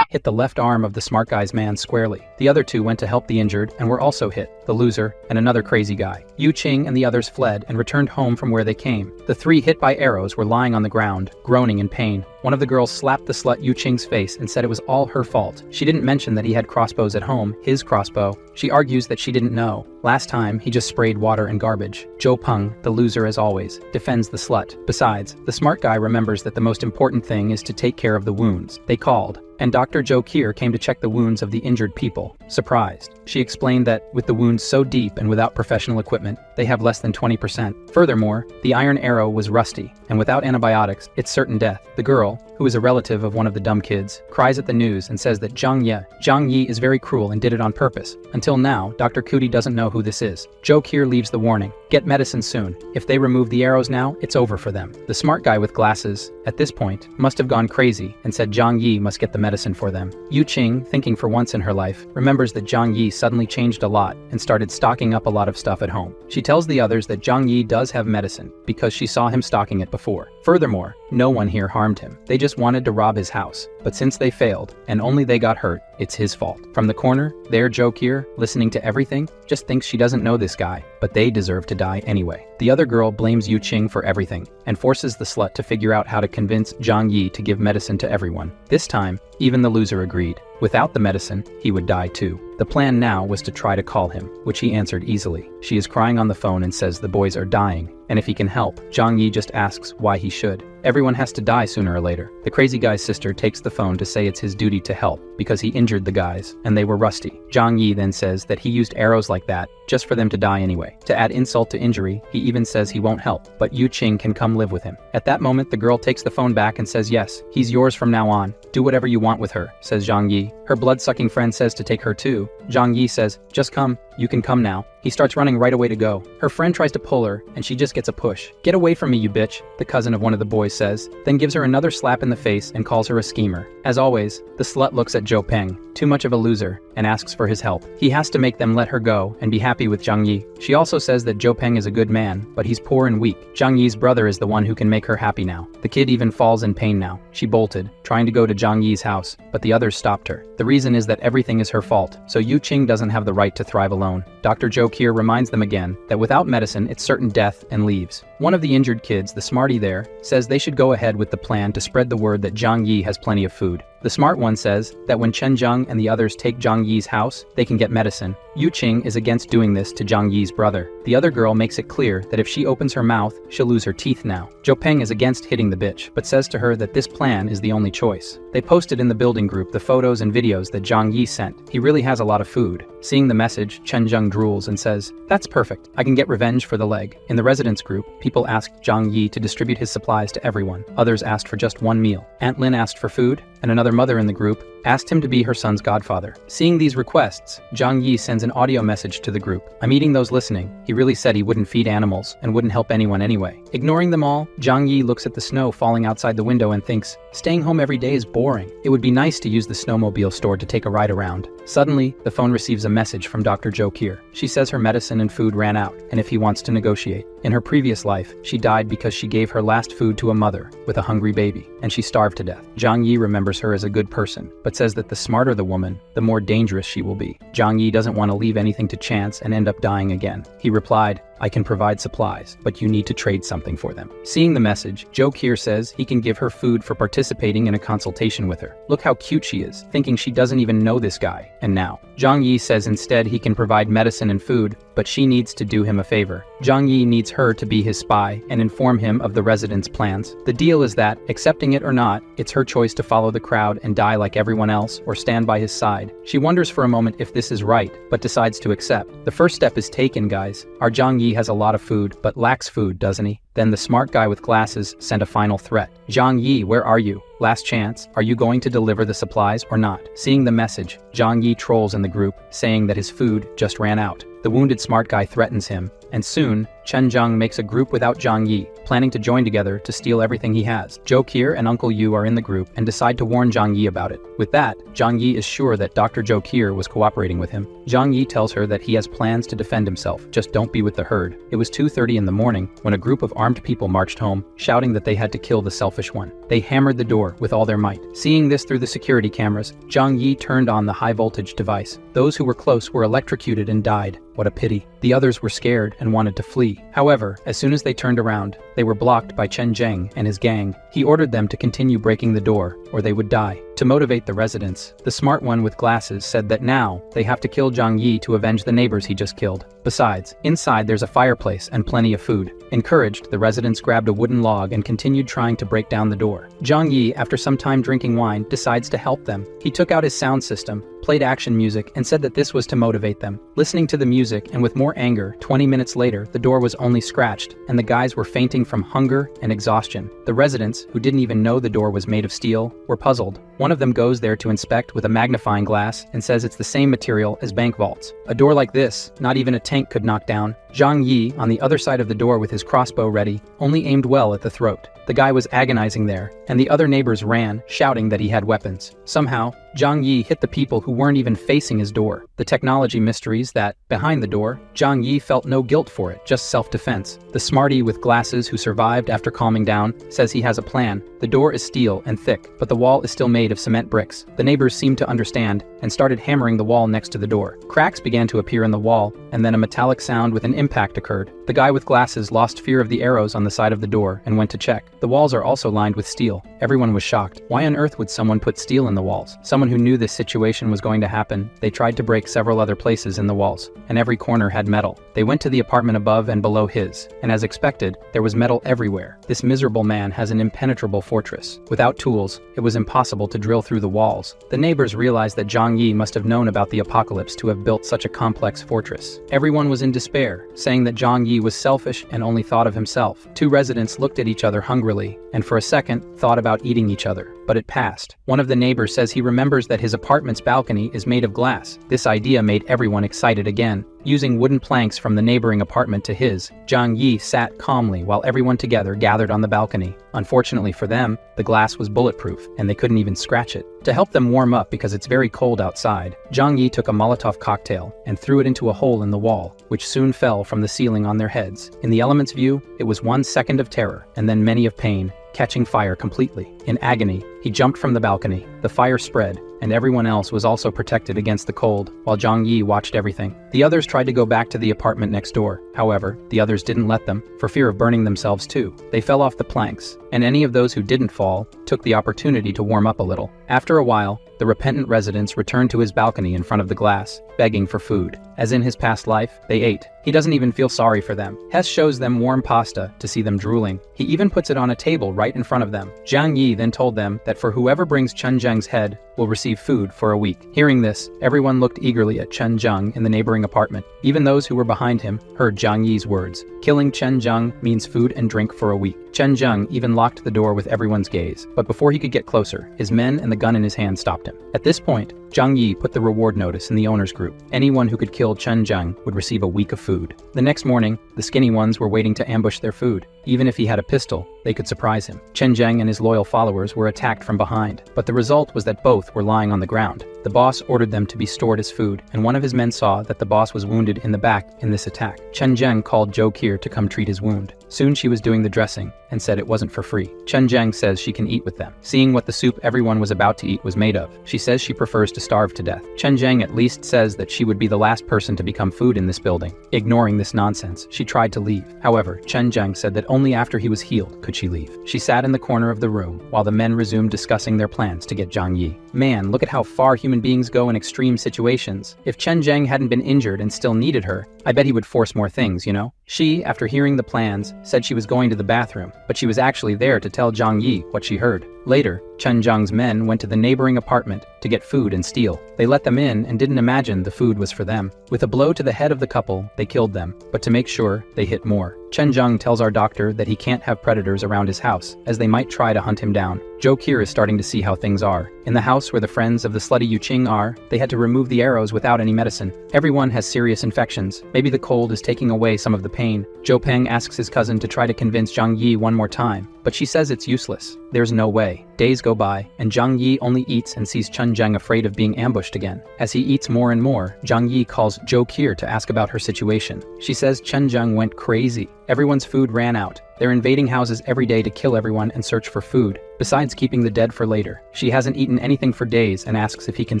[SPEAKER 1] hit the left arm of the smart guy's man squarely. The other two went to help the injured and were also hit, the loser and another crazy guy. Yu Qing and the others fled and returned home from where they came. The three hit by arrows were lying on the ground, groaning in pain. One of the girls slapped the slut Yu Qing's face and said it was all her fault. She didn't mention that he had crossbows at home, his crossbow. She argues that she didn't know. Last time, he just sprayed water and garbage. Zhou Peng, the loser as always, defends the slut. Besides, the smart guy remembers that the most important thing is to take care of the wounds. They called, and Dr. Zhou Kier came to check the wounds of the injured people. Surprised, she explained that, with the wounds so deep and without professional equipment, they have less than 20%. Furthermore, the iron arrow was rusty, and without antibiotics, it's certain death. The girl, who is a relative of one of the dumb kids, cries at the news and says that Zhang Yi is very cruel and did it on purpose. Until now, Dr. Cootie doesn't know who this is. Zhou Kier leaves the warning. Get medicine soon. If they remove the arrows now, it's over for them. The smart guy with glasses, at this point, must have gone crazy and said Zhang Yi must get the medicine for them. Yu Qing, thinking for once in her life, remembers that Zhang Yi suddenly changed a lot and started stocking up a lot of stuff at home. She tells the others that Zhang Yi does have medicine because she saw him stocking it before. Furthermore, no one here harmed him. They just wanted to rob his house. But since they failed, and only they got hurt, it's his fault. From the corner, there Zhou Kier, listening to everything, just thinks she doesn't know this guy, but they deserve to die anyway. The other girl blames Yu Qing for everything, and forces the slut to figure out how to convince Zhang Yi to give medicine to everyone. This time, even the loser agreed. Without the medicine, he would die too. The plan now was to try to call him, which he answered easily. She is crying on the phone and says the boys are dying, and if he can help, Zhang Yi just asks why he should. Everyone has to die sooner or later. The crazy guy's sister takes the phone to say it's his duty to help because he injured the guys and they were rusty. Zhang Yi then says that he used arrows like that just for them to die anyway. To add insult to injury, he even says he won't help, but Yu Qing can come live with him. At that moment, the girl takes the phone back and says yes, he's yours from now on. Do whatever you want with her, says Zhang Yi. Her blood-sucking friend says to take her too. Zhang Yi says, just come, you can come now. He starts running right away to go. Her friend tries to pull her, and she just gets a push. Get away from me, you bitch, the cousin of one of the boys says, then gives her another slap in the face and calls her a schemer. As always, the slut looks at Zhou Peng, too much of a loser, and asks for his help. He has to make them let her go and be happy with Zhang Yi. She also says that Zhou Peng is a good man, but he's poor and weak. Zhang Yi's brother is the one who can make her happy now. The kid even falls in pain now. She bolted, trying to go to Zhang Yi's house, but the others stopped her. The reason is that everything is her fault, so Yu Qing doesn't have the right to thrive alone. Dr. Zhou Kier reminds them again that without medicine, it's certain death, and leaves. One of the injured kids, the smarty there, says they should go ahead with the plan to spread the word that Zhang Yi has plenty of food. The smart one says that when Chen Zheng and the others take Zhang Yi's house, they can get medicine. Yu Qing is against doing this to Zhang Yi's brother. The other girl makes it clear that if she opens her mouth, she'll lose her teeth now. Zhou Peng is against hitting the bitch, but says to her that this plan is the only choice. They posted in the building group the photos and videos that Zhang Yi sent. He really has a lot of food. Seeing the message, Chen Zheng drools and says, that's perfect. I can get revenge for the leg. In the residence group, people asked Zhang Yi to distribute his supplies to everyone. Others asked for just one meal. Aunt Lin asked for food, and another mother in the group asked him to be her son's godfather. Seeing these requests, Zhang Yi sends an audio message to the group. I'm eating those listening. He really said he wouldn't feed animals and wouldn't help anyone anyway. Ignoring them all, Zhang Yi looks at the snow falling outside the window and thinks, staying home every day is boring. It would be nice to use the snowmobile store to take a ride around. Suddenly, the phone receives a message from Dr. Zhou Kier. She says her medicine and food ran out, and if he wants to negotiate. In her previous life, she died because she gave her last food to a mother with a hungry baby, and she starved to death. Zhang Yi remembers her as a good person, but says that the smarter the woman, the more dangerous she will be. Zhang Yi doesn't want to leave anything to chance and end up dying again. He replied, I can provide supplies, but you need to trade something for them. Seeing the message, Zhou Kier says he can give her food for participating in a consultation with her. Look how cute she is, thinking she doesn't even know this guy. And now, Zhang Yi says instead he can provide medicine and food, but she needs to do him a favor. Zhang Yi needs her to be his spy and inform him of the residents' plans. The deal is that, accepting it or not, it's her choice to follow the crowd and die like everyone else or stand by his side. She wonders for a moment if this is right, but decides to accept. The first step is taken, guys. Our Zhang Yi has a lot of food, but lacks food, doesn't he? Then the smart guy with glasses sent a final threat. Zhang Yi, where are you? Last chance, are you going to deliver the supplies or not? Seeing the message, Zhang Yi trolls in the group, saying that his food just ran out. The wounded smart guy threatens him, and soon, Chen Zheng makes a group without Zhang Yi, planning to join together to steal everything he has. Zhou Kier and Uncle Yu are in the group and decide to warn Zhang Yi about it. With that, Zhang Yi is sure that Dr. Zhou Kier was cooperating with him. Zhang Yi tells her that he has plans to defend himself, just don't be with the herd. It was 2:30 in the morning when a group of armed people marched home, shouting that they had to kill the selfish one. They hammered the door with all their might. Seeing this through the security cameras, Zhang Yi turned on the high-voltage device. Those who were close were electrocuted and died. What a pity. The others were scared and wanted to flee. However, as soon as they turned around, they were blocked by Chen Zheng and his gang. He ordered them to continue breaking the door, or they would die. To motivate the residents, the smart one with glasses said that now they have to kill Zhang Yi to avenge the neighbors he just killed. Besides, inside there's a fireplace and plenty of food. Encouraged, the residents grabbed a wooden log and continued trying to break down the door. Zhang Yi, after some time drinking wine, decides to help them. He took out his sound system, played action music, and said that this was to motivate them. Listening to the music and with more anger, 20 minutes later, the door was only scratched, and the guys were fainting from hunger and exhaustion. The residents, who didn't even know the door was made of steel, were puzzled. One of them goes there to inspect with a magnifying glass and says it's the same material as bank vaults. A door like this, not even a tank could knock down. Zhang Yi, on the other side of the door with his crossbow ready, only aimed well at the throat. The guy was agonizing there, and the other neighbors ran, shouting that he had weapons. Somehow, Zhang Yi hit the people who weren't even facing his door. The technology mysteries that, behind the door, Zhang Yi felt no guilt for it, just self-defense. The smarty with glasses who survived after calming down says he has a plan. The door is steel and thick, but the wall is still made of cement bricks. The neighbors seemed to understand and started hammering the wall next to the door. Cracks began to appear in the wall, and then a metallic sound with an impact occurred. The guy with glasses lost fear of the arrows on the side of the door and went to check. The walls are also lined with steel. Everyone was shocked. Why on earth would someone put steel in the walls? Someone someone who knew this situation was going to happen, they tried to break several other places in the walls, and every corner had metal. They went to the apartment above and below his, and as expected, there was metal everywhere. This miserable man has an impenetrable fortress. Without tools, it was impossible to drill through the walls. The neighbors realized that Zhang Yi must have known about the apocalypse to have built such a complex fortress. Everyone was in despair, saying that Zhang Yi was selfish and only thought of himself. Two residents looked at each other hungrily, and for a second, thought about eating each other. But it passed. One of the neighbors says he remembers that his apartment's balcony is made of glass. This idea made everyone excited again. Using wooden planks from the neighboring apartment to his, Zhang Yi sat calmly while everyone together gathered on the balcony. Unfortunately for them, the glass was bulletproof, and they couldn't even scratch it. To help them warm up because it's very cold outside, Zhang Yi took a Molotov cocktail and threw it into a hole in the wall, which soon fell from the ceiling on their heads. In the element's view, it was 1 second of terror, and then many of pain, catching fire completely. In agony, he jumped from the balcony. The fire spread, and everyone else was also protected against the cold, while Zhang Yi watched everything. The others tried to go back to the apartment next door. However, the others didn't let them, for fear of burning themselves too. They fell off the planks, and any of those who didn't fall took the opportunity to warm up a little. After a while, the repentant residents returned to his balcony in front of the glass, begging for food. As in his past life, they ate. He doesn't even feel sorry for them. Hess shows them warm pasta to see them drooling. He even puts it on a table right in front of them. Zhang Yi then told them that for whoever brings Chen Zheng's head will receive food for a week. Hearing this, everyone looked eagerly at Chen Zheng in the neighboring apartment. Even those who were behind him heard Zhang Yi's words. Killing Chen Zheng means food and drink for a week. Chen Zheng even locked the door with everyone's gaze, but before he could get closer, his men and the gun in his hand stopped him. At this point, Zhang Yi put the reward notice in the owner's group. Anyone who could kill Chen Zheng would receive a week of food. The next morning, the skinny ones were waiting to ambush their food. Even if he had a pistol, they could surprise him. Chen Zheng and his loyal followers were attacked from behind, but the result was that both were lying on the ground. The boss ordered them to be stored as food, and one of his men saw that the boss was wounded in the back in this attack. Chen Zheng called Zhou Qir to come treat his wound. Soon she was doing the dressing, and said it wasn't for free. Chen Zheng says she can eat with them. Seeing what the soup everyone was about to eat was made of, she says she prefers to starve to death. Chen Zheng at least says that she would be the last person to become food in this building. Ignoring this nonsense, she tried to leave. However, Chen Zheng said that only after he was healed could she leave. She sat in the corner of the room, while the men resumed discussing their plans to get Zhang Yi. Man, look at how far human beings go in extreme situations. If Chen Zheng hadn't been injured and still needed her, I bet he would force more things, you know? She, after hearing the plans, said she was going to the bathroom, but she was actually there to tell Zhang Yi what she heard. Later, Chen Zheng's men went to the neighboring apartment to get food and steal. They let them in and didn't imagine the food was for them. With a blow to the head of the couple, they killed them, but to make sure, they hit more. Chen Zheng tells our doctor that he can't have predators around his house, as they might try to hunt him down. Zhou Qir is starting to see how things are. In the house where the friends of the slutty Yuqing are, they had to remove the arrows without any medicine. Everyone has serious infections. Maybe the cold is taking away some of the pain. Zhou Peng asks his cousin to try to convince Zhang Yi one more time, but she says it's useless. There's no way. Days go by, and Zhang Yi only eats and sees Chen Zheng afraid of being ambushed again. As he eats more and more, Zhang Yi calls Zhou Qir to ask about her situation. She says Chen Zheng went crazy. Everyone's food ran out. They're invading houses every day to kill everyone and search for food, besides keeping the dead for later. She hasn't eaten anything for days and asks if he can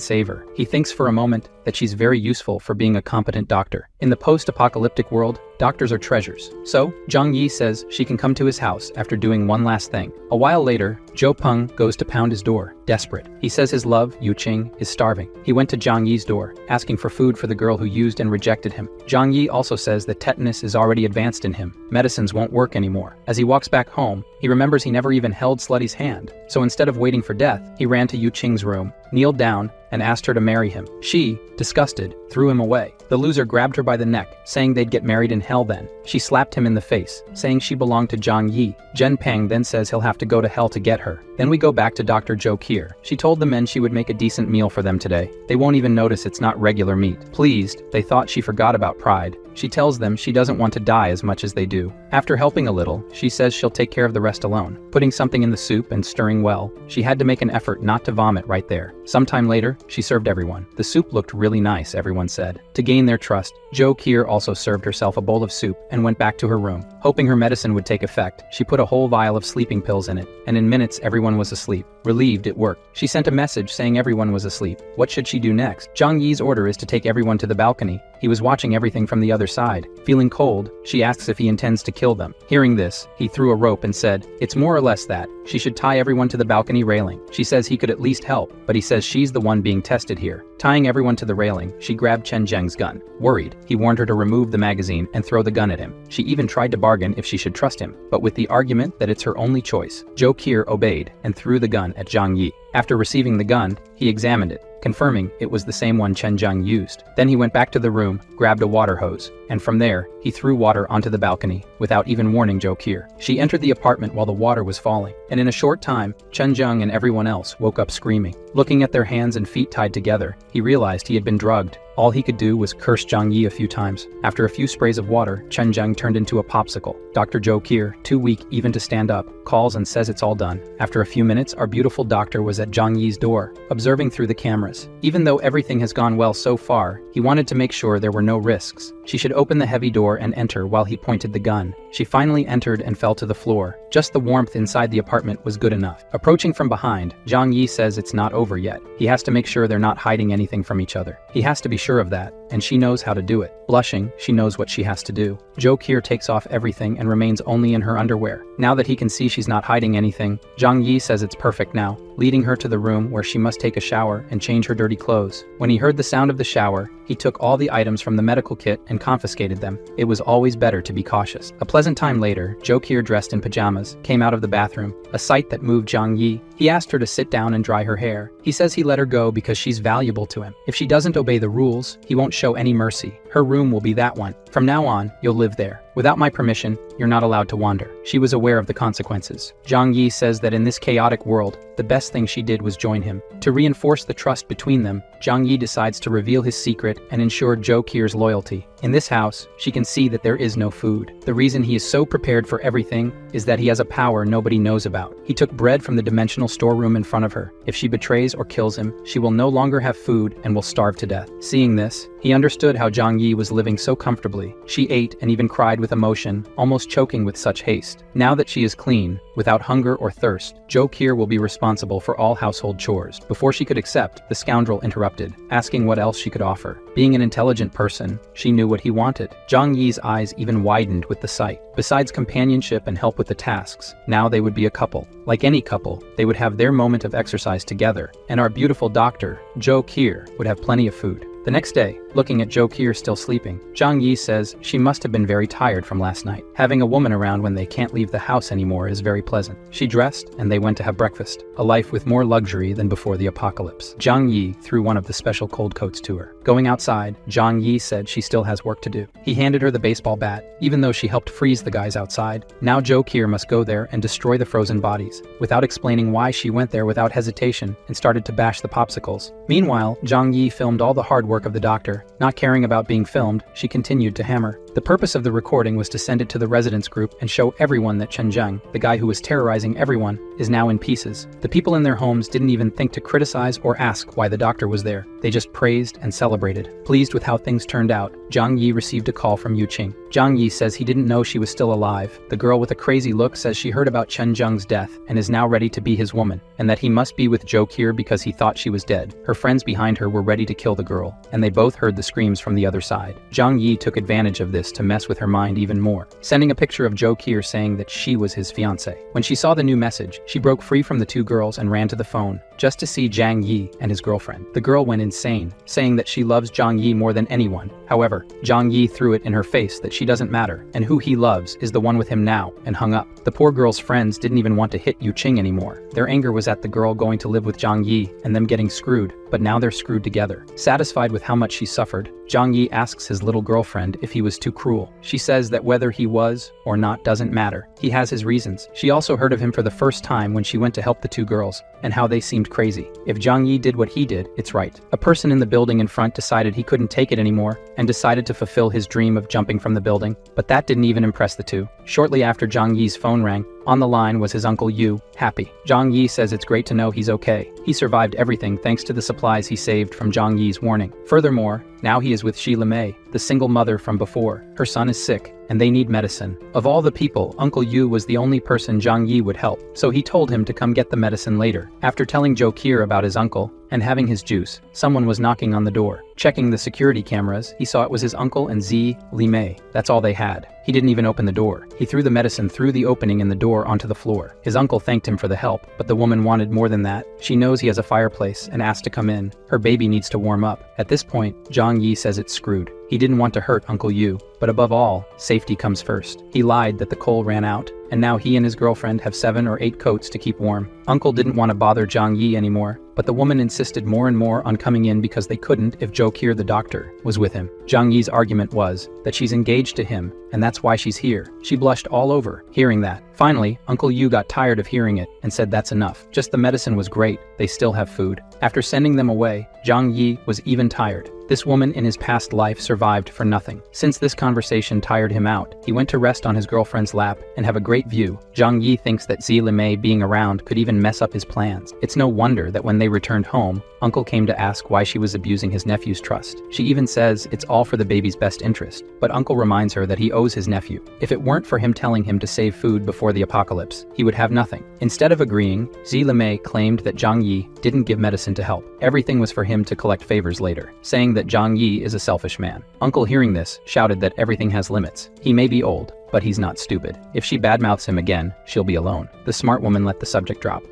[SPEAKER 1] save her. He thinks for a moment that she's very useful for being a competent doctor. In the post-apocalyptic world, doctors are treasures. So, Zhang Yi says she can come to his house after doing one last thing. A while later, Zhou Peng goes to pound his door, desperate. He says his love, Yuqing, is starving. He went to Zhang Yi's door, asking for food for the girl who used and rejected him. Zhang Yi also says that tetanus is already advanced in him. Medicines won't work anymore. As he walks back home, he remembers he never even held Slutty's hand. So instead of waiting for death, he ran to Yuqing's room, kneeled down, and asked her to marry him. She, disgusted, threw him away. The loser grabbed her by the neck, saying they'd get married in hell then. She slapped him in the face, saying she belonged to Zhang Yi. Zhen Peng then says he'll have to go to hell to get her. Then we go back to Dr. Zhou Qir. She told the men she would make a decent meal for them today. They won't even notice it's not regular meat. Pleased, they thought she forgot about pride. She tells them she doesn't want to die as much as they do. After helping a little, she says she'll take care of the rest alone. Putting something in the soup and stirring well, she had to make an effort not to vomit right there. Sometime later, she served everyone. The soup looked really nice, everyone said. To gain their trust, Zhou Qir also served herself a bowl of soup and went back to her room. Hoping her medicine would take effect, she put a whole vial of sleeping pills in it, and in minutes everyone was asleep. Relieved it worked. She sent a message saying everyone was asleep. What should she do next? Zhang Yi's order is to take everyone to the balcony. He was watching everything from the other side. Feeling cold, she asks if he intends to kill them. Hearing this, he threw a rope and said, "It's more or less that. She should tie everyone to the balcony railing." She says he could at least help, but he says she's the one being tested here. Tying everyone to the railing, she grabbed Chen Zheng's gun. Worried, he warned her to remove the magazine and throw the gun at him. She even tried to bargain if she should trust him, but with the argument that it's her only choice. Zhou Qiu obeyed and threw the gun at Zhang Yi. After receiving the gun, he examined it, confirming it was the same one Chen Zheng used. Then he went back to the room, grabbed a water hose, and from there, he threw water onto the balcony, without even warning Zhou Qiu. She entered the apartment while the water was falling, and in a short time, Chen Zheng and everyone else woke up screaming. Looking at their hands and feet tied together, he realized he had been drugged. All he could do was curse Zhang Yi a few times. After a few sprays of water, Chen Zheng turned into a popsicle. Dr. Zhou Qiu, too weak even to stand up, calls and says it's all done. After a few minutes, our beautiful doctor was at Zhang Yi's door, observing through the cameras. Even though everything has gone well so far, he wanted to make sure there were no risks. She should open the heavy door and enter while he pointed the gun. She finally entered and fell to the floor. Just the warmth inside the apartment was good enough. Approaching from behind, Zhang Yi says it's not over yet. He has to make sure they're not hiding anything from each other. He has to be sure of that, and she knows how to do it. Blushing, she knows what she has to do. Zhou Qiu takes off everything and remains only in her underwear. Now that he can see she's not hiding anything, Zhang Yi says it's perfect now, leading her to the room where she must take a shower and change her dirty clothes. When he heard the sound of the shower, he took all the items from the medical kit and confiscated them. It was always better to be cautious. A pleasant time later, Zhou Qiu, dressed in pajamas, came out of the bathroom, a sight that moved Zhang Yi. He asked her to sit down and dry her hair. He says he let her go because she's valuable to him. If she doesn't obey the rules, he won't show any mercy. Her room will be that one. From now on, you'll live there. Without my permission, you're not allowed to wander. She was aware of the consequences. Zhang Yi says that in this chaotic world, the best thing she did was join him. To reinforce the trust between them, Zhang Yi decides to reveal his secret and ensure Zhou Qiu's loyalty. In this house, she can see that there is no food. The reason he is so prepared for everything is that he has a power nobody knows about. He took bread from the dimensional storeroom in front of her. If she betrays or kills him, she will no longer have food and will starve to death. Seeing this, he understood how Zhang Yi was living so comfortably. She ate and even cried with emotion, almost choking with such haste. Now that she is clean, without hunger or thirst, Zhou Qiu will be responsible for all household chores. Before she could accept, the scoundrel interrupted, asking what else she could offer. Being an intelligent person, she knew what he wanted. Zhang Yi's eyes even widened with the sight. Besides companionship and help with the tasks, now they would be a couple. Like any couple, they would have their moment of exercise together, and our beautiful doctor, Zhou Qiu, would have plenty of food. The next day, looking at Zhou Qiu still sleeping, Zhang Yi says she must have been very tired from last night. Having a woman around when they can't leave the house anymore is very pleasant. She dressed, and they went to have breakfast, a life with more luxury than before the apocalypse. Zhang Yi threw one of the special cold coats to her. Going outside, Zhang Yi said she still has work to do. He handed her the baseball bat, even though she helped freeze the guys outside. Now Zhou Qiu must go there and destroy the frozen bodies. Without explaining why, she went there without hesitation and started to bash the popsicles. Meanwhile, Zhang Yi filmed all the hard work of the doctor. Not caring about being filmed, she continued to hammer. The purpose of the recording was to send it to the residence group and show everyone that Chen Zheng, the guy who was terrorizing everyone, is now in pieces. The people in their homes didn't even think to criticize or ask why the doctor was there. They just praised and celebrated. Pleased with how things turned out, Zhang Yi received a call from Yu Qing. Zhang Yi says he didn't know she was still alive. The girl with a crazy look says she heard about Chen Zheng's death and is now ready to be his woman, and that he must be with Zhou Qiu because he thought she was dead. Her friends behind her were ready to kill the girl, and they both heard the screams from the other side. Zhang Yi took advantage of this to mess with her mind even more, sending a picture of Zhou Qiu saying that she was his fiancée. When she saw the new message, she broke free from the two girls and ran to the phone, just to see Zhang Yi and his girlfriend. The girl went insane, saying that she loves Zhang Yi more than anyone. However, Zhang Yi threw it in her face that she doesn't matter, and who he loves is the one with him now, and hung up. The poor girl's friends didn't even want to hit Yu Qing anymore. Their anger was at the girl going to live with Zhang Yi and them getting screwed, but now they're screwed together. Satisfied with how much she suffered, Zhang Yi asks his little girlfriend if he was too cruel. She says that whether he was or not doesn't matter. He has his reasons. She also heard of him for the first time when she went to help the two girls, and how they seemed crazy. If Zhang Yi did what he did, it's right. A person in the building in front decided he couldn't take it anymore and decided to fulfill his dream of jumping from the building, but that didn't even impress the two. Shortly after Zhang Yi's phone rang, on the line was his uncle Yu, happy. Zhang Yi says it's great to know he's okay. He survived everything thanks to the supplies he saved from Zhang Yi's warning. Furthermore, now he is with Shi Lemei, the single mother from before. Her son is sick, and they need medicine. Of all the people, Uncle Yu was the only person Zhang Yi would help, so he told him to come get the medicine later. After telling Zhou Qiu about his uncle, and having his juice. Someone was knocking on the door. Checking the security cameras, he saw it was his uncle and Z. Li Mei. That's all they had. He didn't even open the door. He threw the medicine through the opening in the door onto the floor. His uncle thanked him for the help, but the woman wanted more than that. She knows he has a fireplace and asked to come in. Her baby needs to warm up. At this point, Zhang Yi says it's screwed. He didn't want to hurt Uncle Yu, but above all, safety comes first. He lied that the coal ran out, and now he and his girlfriend have 7 or 8 coats to keep warm. Uncle didn't want to bother Zhang Yi anymore, but the woman insisted more and more on coming in because they couldn't if Zhou Qir the doctor was with him. Zhang Yi's argument was that she's engaged to him, and that's why she's here. She blushed all over, hearing that. Finally, Uncle Yu got tired of hearing it and said that's enough. Just the medicine was great, they still have food. After sending them away, Zhang Yi was even tired. This woman in his past life survived for nothing. Since this conversation tired him out, he went to rest on his girlfriend's lap and have a great view. Zhang Yi thinks that Zi Limei being around could even mess up his plans. It's no wonder that when they returned home, Uncle came to ask why she was abusing his nephew's trust. She even says it's all for the baby's best interest, but Uncle reminds her that he owes his nephew. If it weren't for him telling him to save food before the apocalypse, he would have nothing. Instead of agreeing, Zi Limei claimed that Zhang Yi didn't give medicine to help. Everything was for him to collect favors later, saying that Zhang Yi is a selfish man. Uncle, hearing this, shouted that everything has limits. He may be old, but he's not stupid. If she badmouths him again, she'll be alone. The smart woman let the subject drop.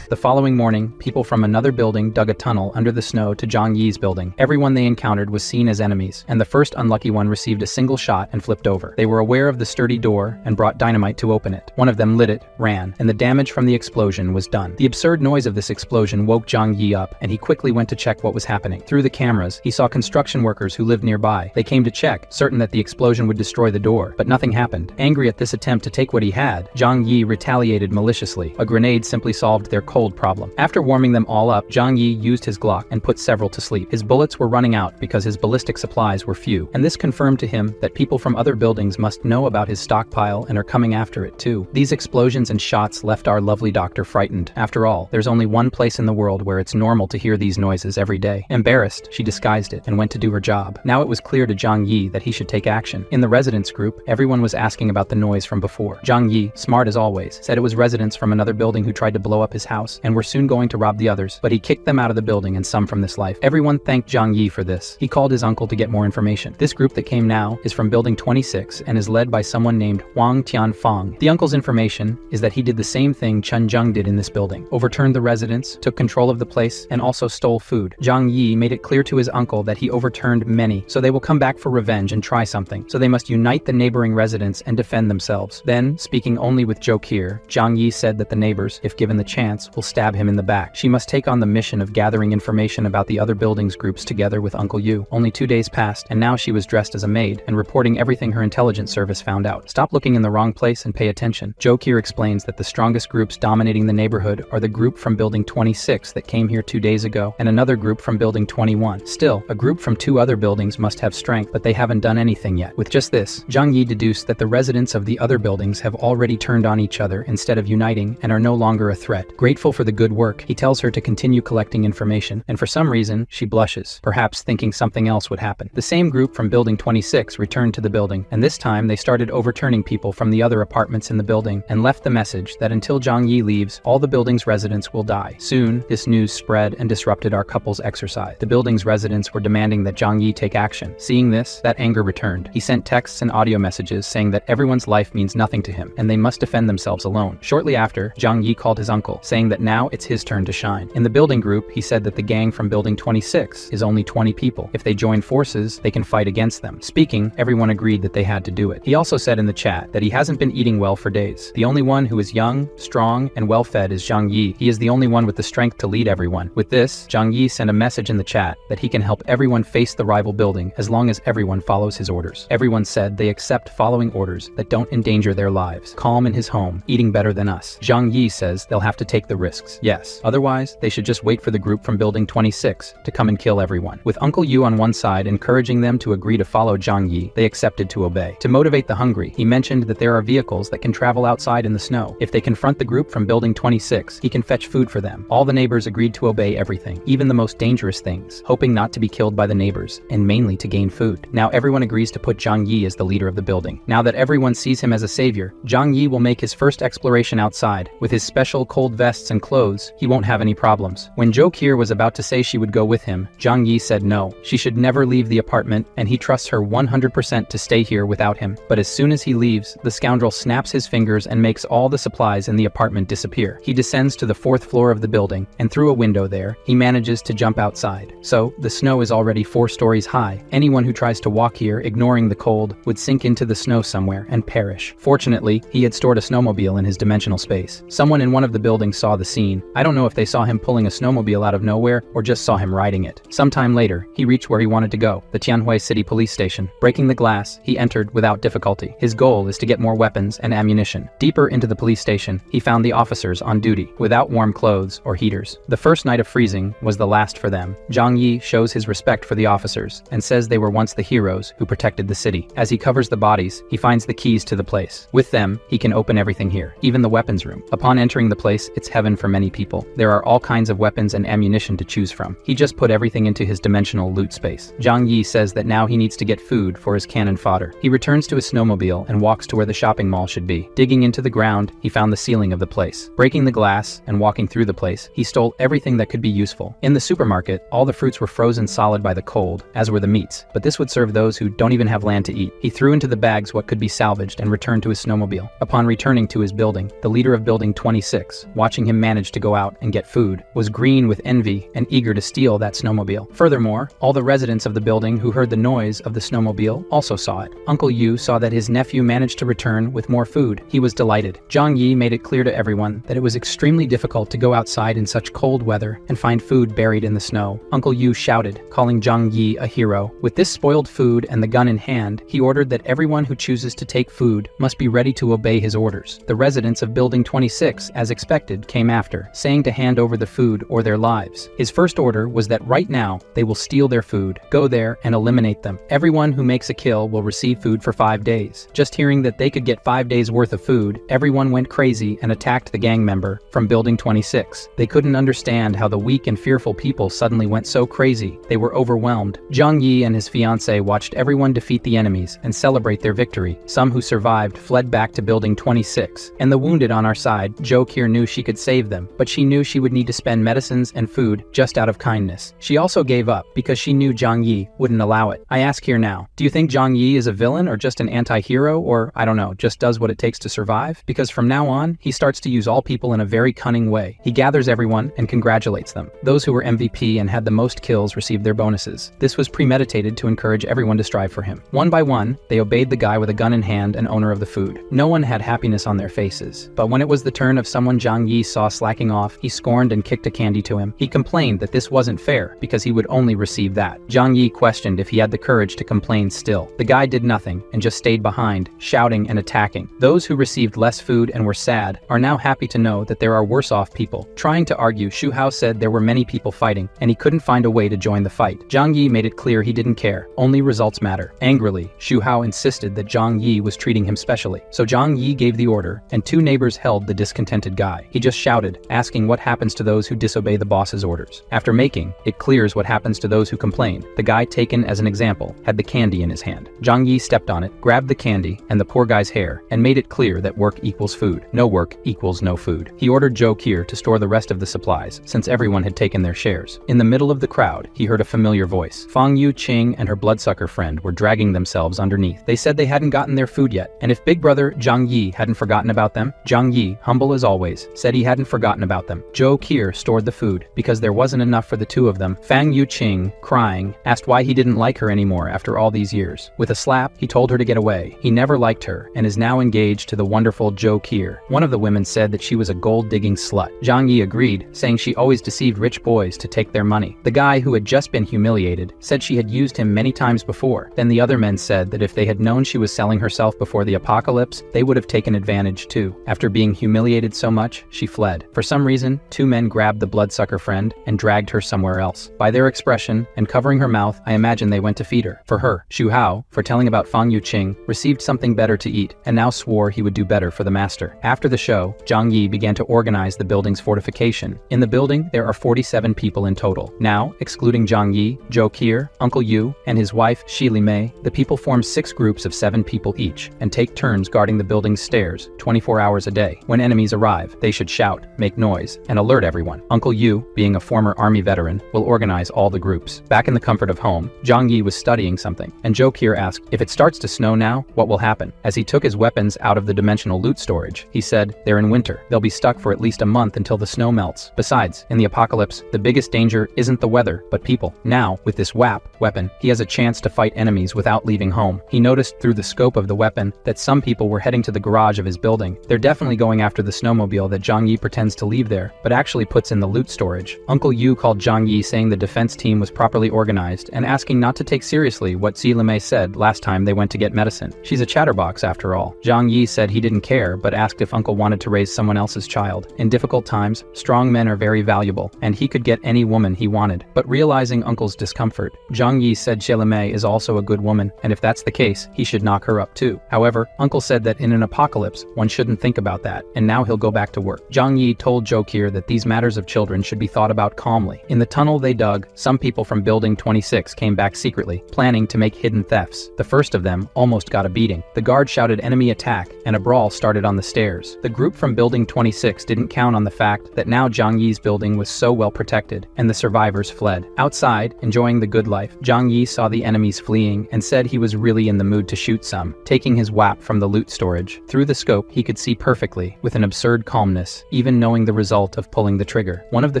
[SPEAKER 1] The following morning, people from another building dug a tunnel under the snow to Zhang Yi's building. Everyone they encountered was seen as enemies, and the first unlucky one received a single shot and flipped over. They were aware of the sturdy door and brought dynamite to open it. One of them lit it, ran, and the damage from the explosion was done. The absurd noise of this explosion woke Zhang Yi up, and he quickly went to check what was happening. Through the cameras, he saw construction workers who lived nearby. They came to check, certain that the explosion would destroy the door, but nothing happened. Angry at this attempt to take what he had, Zhang Yi retaliated maliciously. A grenade simply solved their cold problem. After warming them all up, Zhang Yi used his Glock and put several to sleep. His bullets were running out because his ballistic supplies were few, and this confirmed to him that people from other buildings must know about his stockpile and are coming after it too. These explosions and shots left our lovely doctor frightened. After all, there's only one place in the world where it's normal to hear these noises every day. Embarrassed, she disguised it and went to do her job. Now it was clear to Zhang Yi that he should take action. In the residence group, everyone was asking about the noise from before. Zhang Yi, smart as always, said it was residents from another building who tried to blow up his house and were soon going to rob the others, but he kicked them out of the building and some from this life. Everyone thanked Zhang Yi for this. He called his uncle to get more information. This group that came now is from building 26 and is led by someone named Huang Tianfang. The uncle's information is that he did the same thing Chen Zheng did in this building, overturned the residents, took control of the place, and also stole food. Zhang Yi made it clear to his uncle that he overturned many, so they will come back for revenge and try something. So they must unite the neighboring residents and defend themselves. Then, speaking only with Zhou Qir, Zhang Yi said that the neighbors, if given the chance, will stab him in the back. She must take on the mission of gathering information about the other buildings groups together with Uncle Yu. Only 2 days passed, and now she was dressed as a maid and reporting everything her intelligence service found out. Stop looking in the wrong place and pay attention. Zhou Qir explains that the strongest groups dominating the neighborhood are the group from building 26 that came here 2 days ago, and another group from building 21. Still, a group from 2 other buildings must have strength, but they haven't done anything yet. With just this, Zhang Yi deduced that the residents of the other buildings have already turned on each other instead of uniting and are no longer a threat. Grateful for the good work, he tells her to continue collecting information, and for some reason, she blushes, perhaps thinking something else would happen. The same group from building 26 returned to the building, and this time they started overturning people from the other apartments in the building and left the message that until Zhang Yi leaves, all the building's residents will die. Soon, this news spread and disrupted our couple's exercise. The building's residents were demanding that Zhang Yi take action. Seeing this, that anger returned. He sent texts and audio messages saying that everyone's life means nothing to him, and they must defend themselves alone. Shortly after, Zhang Yi called his uncle, saying that now it's his turn to shine. In the building group, he said that the gang from building 26 is only 20 people. If they join forces, they can fight against them. Speaking, everyone agreed that they had to do it. He also said in the chat that he hasn't been eating well for days. The only one who is young, strong, and well-fed is Zhang Yi. He is the only one with the strength to lead everyone. With this, Zhang Yi sent a message in the chat that he can help everyone face the rival building as long as everyone follows his orders. Everyone said they accept following orders that don't endanger their lives. Calm in his home, eating better than us. Zhang Yi says they'll have to take the risks. Yes. Otherwise, they should just wait for the group from building 26 to come and kill everyone. With Uncle Yu on one side encouraging them to agree to follow Zhang Yi, they accepted to obey. To motivate the hungry, he mentioned that there are vehicles that can travel outside in the snow. If they confront the group from building 26, he can fetch food for them. All the neighbors agreed to obey everything, even the most dangerous things, hoping not to be killed by the neighbors, and mainly to gain food. Now everyone agrees to put Zhang Yi as the leader of the building. Now that everyone sees him as a savior, Zhang Yi will make his first exploration outside. With his special cold vests and and clothes, he won't have any problems. When Jo Kier was about to say she would go with him, Zhang Yi said no. She should never leave the apartment, and he trusts her 100% to stay here without him. But as soon as he leaves, the scoundrel snaps his fingers and makes all the supplies in the apartment disappear. He descends to the 4th floor of the building, and through a window there, he manages to jump outside. So, the snow is already 4 stories high. Anyone who tries to walk here, ignoring the cold, would sink into the snow somewhere and perish. Fortunately, he had stored a snowmobile in his dimensional space. Someone in one of the buildings saw the scene. I don't know if they saw him pulling a snowmobile out of nowhere or just saw him riding it. Sometime later, he reached where he wanted to go, the Tianhui City Police Station. Breaking the glass, he entered without difficulty. His goal is to get more weapons and ammunition. Deeper into the police station, he found the officers on duty, without warm clothes or heaters. The first night of freezing was the last for them. Zhang Yi shows his respect for the officers and says they were once the heroes who protected the city. As he covers the bodies, he finds the keys to the place. With them, he can open everything here, even the weapons room. Upon entering the place, it's heaven for many people. There are all kinds of weapons and ammunition to choose from. He just put everything into his dimensional loot space. Zhang Yi says that now he needs to get food for his cannon fodder. He returns to his snowmobile and walks to where the shopping mall should be. Digging into the ground, he found the ceiling of the place. Breaking the glass and walking through the place, he stole everything that could be useful. In the supermarket, all the fruits were frozen solid by the cold, as were the meats, but this would serve those who don't even have land to eat. He threw into the bags what could be salvaged and returned to his snowmobile. Upon returning to his building, the leader of Building 26, watching him manage to go out and get food, was green with envy and eager to steal that snowmobile. Furthermore, all the residents of the building who heard the noise of the snowmobile also saw it. Uncle Yu saw that his nephew managed to return with more food. He was delighted. Zhang Yi made it clear to everyone that it was extremely difficult to go outside in such cold weather and find food buried in the snow. Uncle Yu shouted, calling Zhang Yi a hero. With this spoiled food and the gun in hand, he ordered that everyone who chooses to take food must be ready to obey his orders. The residents of Building 26, as expected, came after, saying to hand over the food or their lives. His first order was that right now, they will steal their food, go there and eliminate them. Everyone who makes a kill will receive food for 5 days. Just hearing that they could get 5 days worth of food, everyone went crazy and attacked the gang member from Building 26. They couldn't understand how the weak and fearful people suddenly went so crazy. They were overwhelmed. Zhang Yi and his fiancée watched everyone defeat the enemies and celebrate their victory. Some who survived fled back to Building 26. And the wounded on our side, Jo Kier knew she could save them, but she knew she would need to spend medicines and food just out of kindness. She also gave up because she knew Zhang Yi wouldn't allow it. I ask here now, do you think Zhang Yi is a villain or just an anti-hero or, I don't know, just does what it takes to survive? Because from now on, he starts to use all people in a very cunning way. He gathers everyone and congratulates them. Those who were MVP and had the most kills received their bonuses. This was premeditated to encourage everyone to strive for him. One by one, they obeyed the guy with a gun in hand and owner of the food. No one had happiness on their faces. But when it was the turn of someone Zhang Yi saw slacking off, he scorned and kicked a candy to him. He complained that this wasn't fair because he would only receive that. Zhang Yi questioned if he had the courage to complain still. The guy did nothing and just stayed behind, shouting and attacking. Those who received less food and were sad are now happy to know that there are worse off people. Trying to argue, Xu Hao said there were many people fighting and he couldn't find a way to join the fight. Zhang Yi made it clear he didn't care. Only results matter. Angrily, Xu Hao insisted that Zhang Yi was treating him specially. So Zhang Yi gave the order and 2 neighbors held the discontented guy. He just shouted, asking what happens to those who disobey the boss's orders. After making it clears what happens to those who complain, the guy taken as an example had the candy in his hand. Zhang Yi stepped on it, grabbed the candy and the poor guy's hair, and made it clear that work equals food. No work equals no food. He ordered Jo Kier to store the rest of the supplies, since everyone had taken their shares. In the middle of the crowd, he heard a familiar voice. Fang Yu Qing and her bloodsucker friend were dragging themselves underneath. They said they hadn't gotten their food yet, and if Big Brother Zhang Yi hadn't forgotten about them, Zhang Yi, humble as always, said he hadn't forgotten about them. Jo Kier stored the food, because there wasn't enough for the 2 of them. Fang Yu Qing, crying, asked why he didn't like her anymore after all these years. With a slap, he told her to get away. He never liked her, and is now engaged to the wonderful Jo Kier. One of the women said that she was a gold-digging slut. Zhang Yi agreed, saying she always deceived rich boys to take their money. The guy who had just been humiliated said she had used him many times before. Then the other men said that if they had known she was selling herself before the apocalypse, they would have taken advantage too. After being humiliated so much, she fled. For some reason, 2 men grabbed the bloodsucker friend and dragged her somewhere else. By their expression and covering her mouth, I imagine they went to feed her. For her, Xu Hao, for telling about Fang Yu Qing, received something better to eat and now swore he would do better for the master. After the show, Zhang Yi began to organize the building's fortification. In the building, there are 47 people in total. Now, excluding Zhang Yi, Jo Kier, Uncle Yu, and his wife, Shi Li Mei, the people form 6 groups of 7 people each and take turns guarding the building's stairs 24 hours a day. When enemies arrive, they should shout, loud, make noise, and alert everyone. Uncle Yu, being a former army veteran, will organize all the groups. Back in the comfort of home, Zhang Yi was studying something, and Zhou Qi asked, if it starts to snow now, what will happen? As he took his weapons out of the dimensional loot storage, he said, they're in winter. They'll be stuck for at least a month until the snow melts. Besides, in the apocalypse, the biggest danger isn't the weather, but people. Now, with this weapon, he has a chance to fight enemies without leaving home. He noticed through the scope of the weapon that some people were heading to the garage of his building. They're definitely going after the snowmobile that Zhang Yi pretends to leave there, but actually puts in the loot storage. Uncle Yu called Zhang Yi saying the defense team was properly organized and asking not to take seriously what Zilemei said last time they went to get medicine. She's a chatterbox after all. Zhang Yi said he didn't care, but asked if Uncle wanted to raise someone else's child. In difficult times, strong men are very valuable, and he could get any woman he wanted. But realizing Uncle's discomfort, Zhang Yi said Zilemei is also a good woman, and if that's the case, he should knock her up too. However, Uncle said that in an apocalypse, one shouldn't think about that, and now he'll go back to work. Zhang Yi told Zhou Qi that these matters of children should be thought about calmly. In the tunnel they dug, some people from Building 26 came back secretly, planning to make hidden thefts. The first of them almost got a beating. The guard shouted enemy attack, and a brawl started on the stairs. The group from Building 26 didn't count on the fact that now Zhang Yi's building was so well protected, and the survivors fled. Outside, enjoying the good life, Zhang Yi saw the enemies fleeing and said he was really in the mood to shoot some, taking his WAP from the loot storage. Through the scope, he could see perfectly, with an absurd calmness, even knowing the result of pulling the trigger. One of the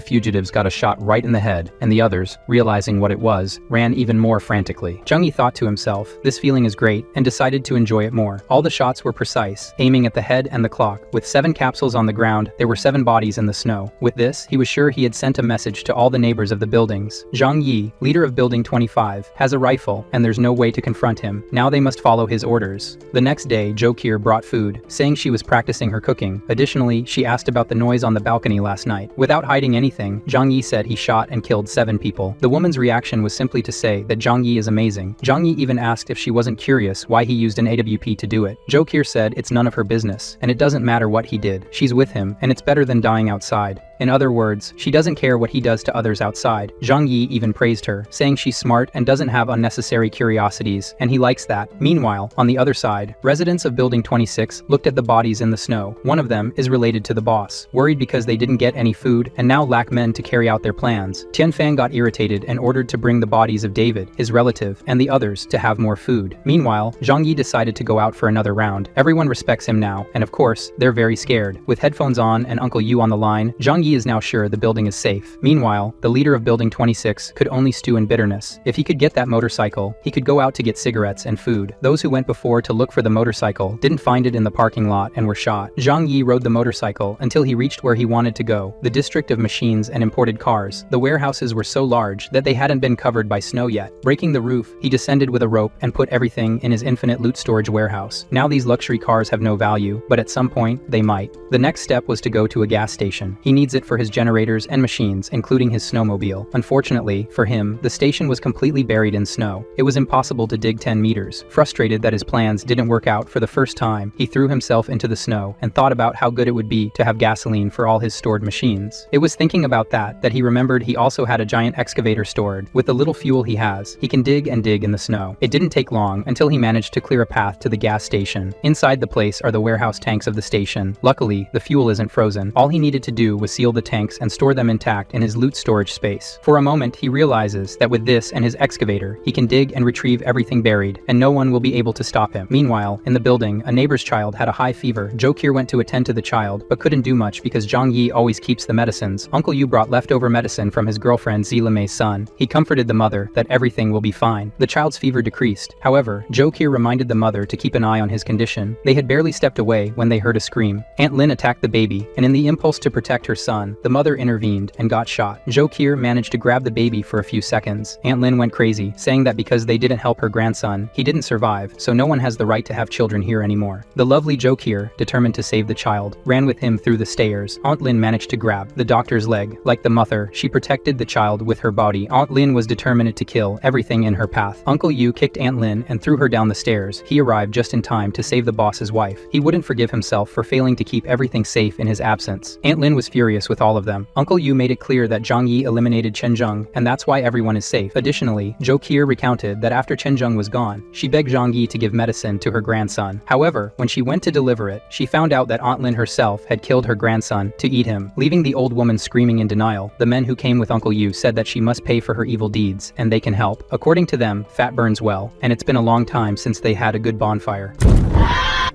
[SPEAKER 1] fugitives got a shot right in the head, and the others, realizing what it was, ran even more frantically. Zhang Yi thought to himself, this feeling is great, and decided to enjoy it more. All the shots were precise, aiming at the head and the clock. With 7 capsules on the ground, there were 7 bodies in the snow. With this, he was sure he had sent a message to all the neighbors of the buildings. Zhang Yi, leader of Building 25, has a rifle, and there's no way to confront him. Now they must follow his orders. The next day, Zhou Qi brought food, saying she was practicing her cooking. Additionally, she asked about the noise on the balcony last night. Without hiding anything, Zhang Yi said he shot and killed 7 people. The woman's reaction was simply to say that Zhang Yi is amazing. Zhang Yi even asked if she wasn't curious why he used an AWP to do it. Zhou Qi said it's none of her business, and it doesn't matter what he did. She's with him, and it's better than dying outside. In other words, she doesn't care what he does to others outside. Zhang Yi even praised her, saying she's smart and doesn't have unnecessary curiosities, and he likes that. Meanwhile, on the other side, residents of Building 26 looked at the bodies in the snow. One of them is related to the boss, worried because they didn't get any food and now lack men to carry out their plans. Tianfang got irritated and ordered to bring the bodies of David, his relative, and the others to have more food. Meanwhile, Zhang Yi decided to go out for another round. Everyone respects him now, and of course, they're very scared. With headphones on and Uncle Yu on the line, Zhang Yi is now sure the building is safe. Meanwhile, the leader of Building 26 could only stew in bitterness. If he could get that motorcycle, he could go out to get cigarettes and food. Those who went before to look for the motorcycle didn't find it in the parking lot and were shot. Zhang Yi rode the motorcycle until he reached where he wanted to go, the district of machines and imported cars. The warehouses were so large that they hadn't been covered by snow yet. Breaking the roof, he descended with a rope and put everything in his infinite loot storage warehouse. Now these luxury cars have no value, but at some point, they might. The next step was to go to a gas station. He needs it for his generators and machines, including his snowmobile. Unfortunately, for him, the station was completely buried in snow. It was impossible to dig 10 meters. Frustrated that his plans didn't work out for the first time, he threw himself into the snow and thought about how good it would be to have gasoline for all his stored machines. It was thinking about that he remembered he also had a giant excavator stored. With the little fuel he has, he can dig and dig in the snow. It didn't take long until he managed to clear a path to the gas station. Inside the place are the warehouse tanks of the station. Luckily, the fuel isn't frozen. All he needed to do was seal the tanks and store them intact in his loot storage space. For a moment, he realizes that with this and his excavator, he can dig and retrieve everything buried, and no one will be able to stop him. Meanwhile, in the building, a neighbor's child had a high fever. Zhou Qi went to attend to the child, but couldn't do much because Zhang Yi always keeps the medicines. Uncle Yu brought leftover medicine from his girlfriend Zilemei's son. He comforted the mother that everything will be fine. The child's fever decreased. However, Zhou Qi reminded the mother to keep an eye on his condition. They had barely stepped away when they heard a scream. Aunt Lin attacked the baby, and in the impulse to protect her son, the mother intervened and got shot. Zhou Qi managed to grab the baby for a few seconds. Aunt Lin went crazy, saying that because they didn't help her grandson, he didn't survive, so no one has the right to have children here anymore. The lovely Zhou Qi, determined to save the child, ran with him through the stairs. Aunt Lin managed to grab the doctor's leg. Like the mother, she protected the child with her body. Aunt Lin was determined to kill everything in her path. Uncle Yu kicked Aunt Lin and threw her down the stairs. He arrived just in time to save the boss's wife. He wouldn't forgive himself for failing to keep everything safe in his absence. Aunt Lin was furious serious with all of them. Uncle Yu made it clear that Zhang Yi eliminated Chen Zheng, and that's why everyone is safe. Additionally, Zhou Qier recounted that after Chen Zheng was gone, she begged Zhang Yi to give medicine to her grandson. However, when she went to deliver it, she found out that Aunt Lin herself had killed her grandson to eat him, leaving the old woman screaming in denial. The men who came with Uncle Yu said that she must pay for her evil deeds, and they can help. According to them, fat burns well, and it's been a long time since they had a good bonfire.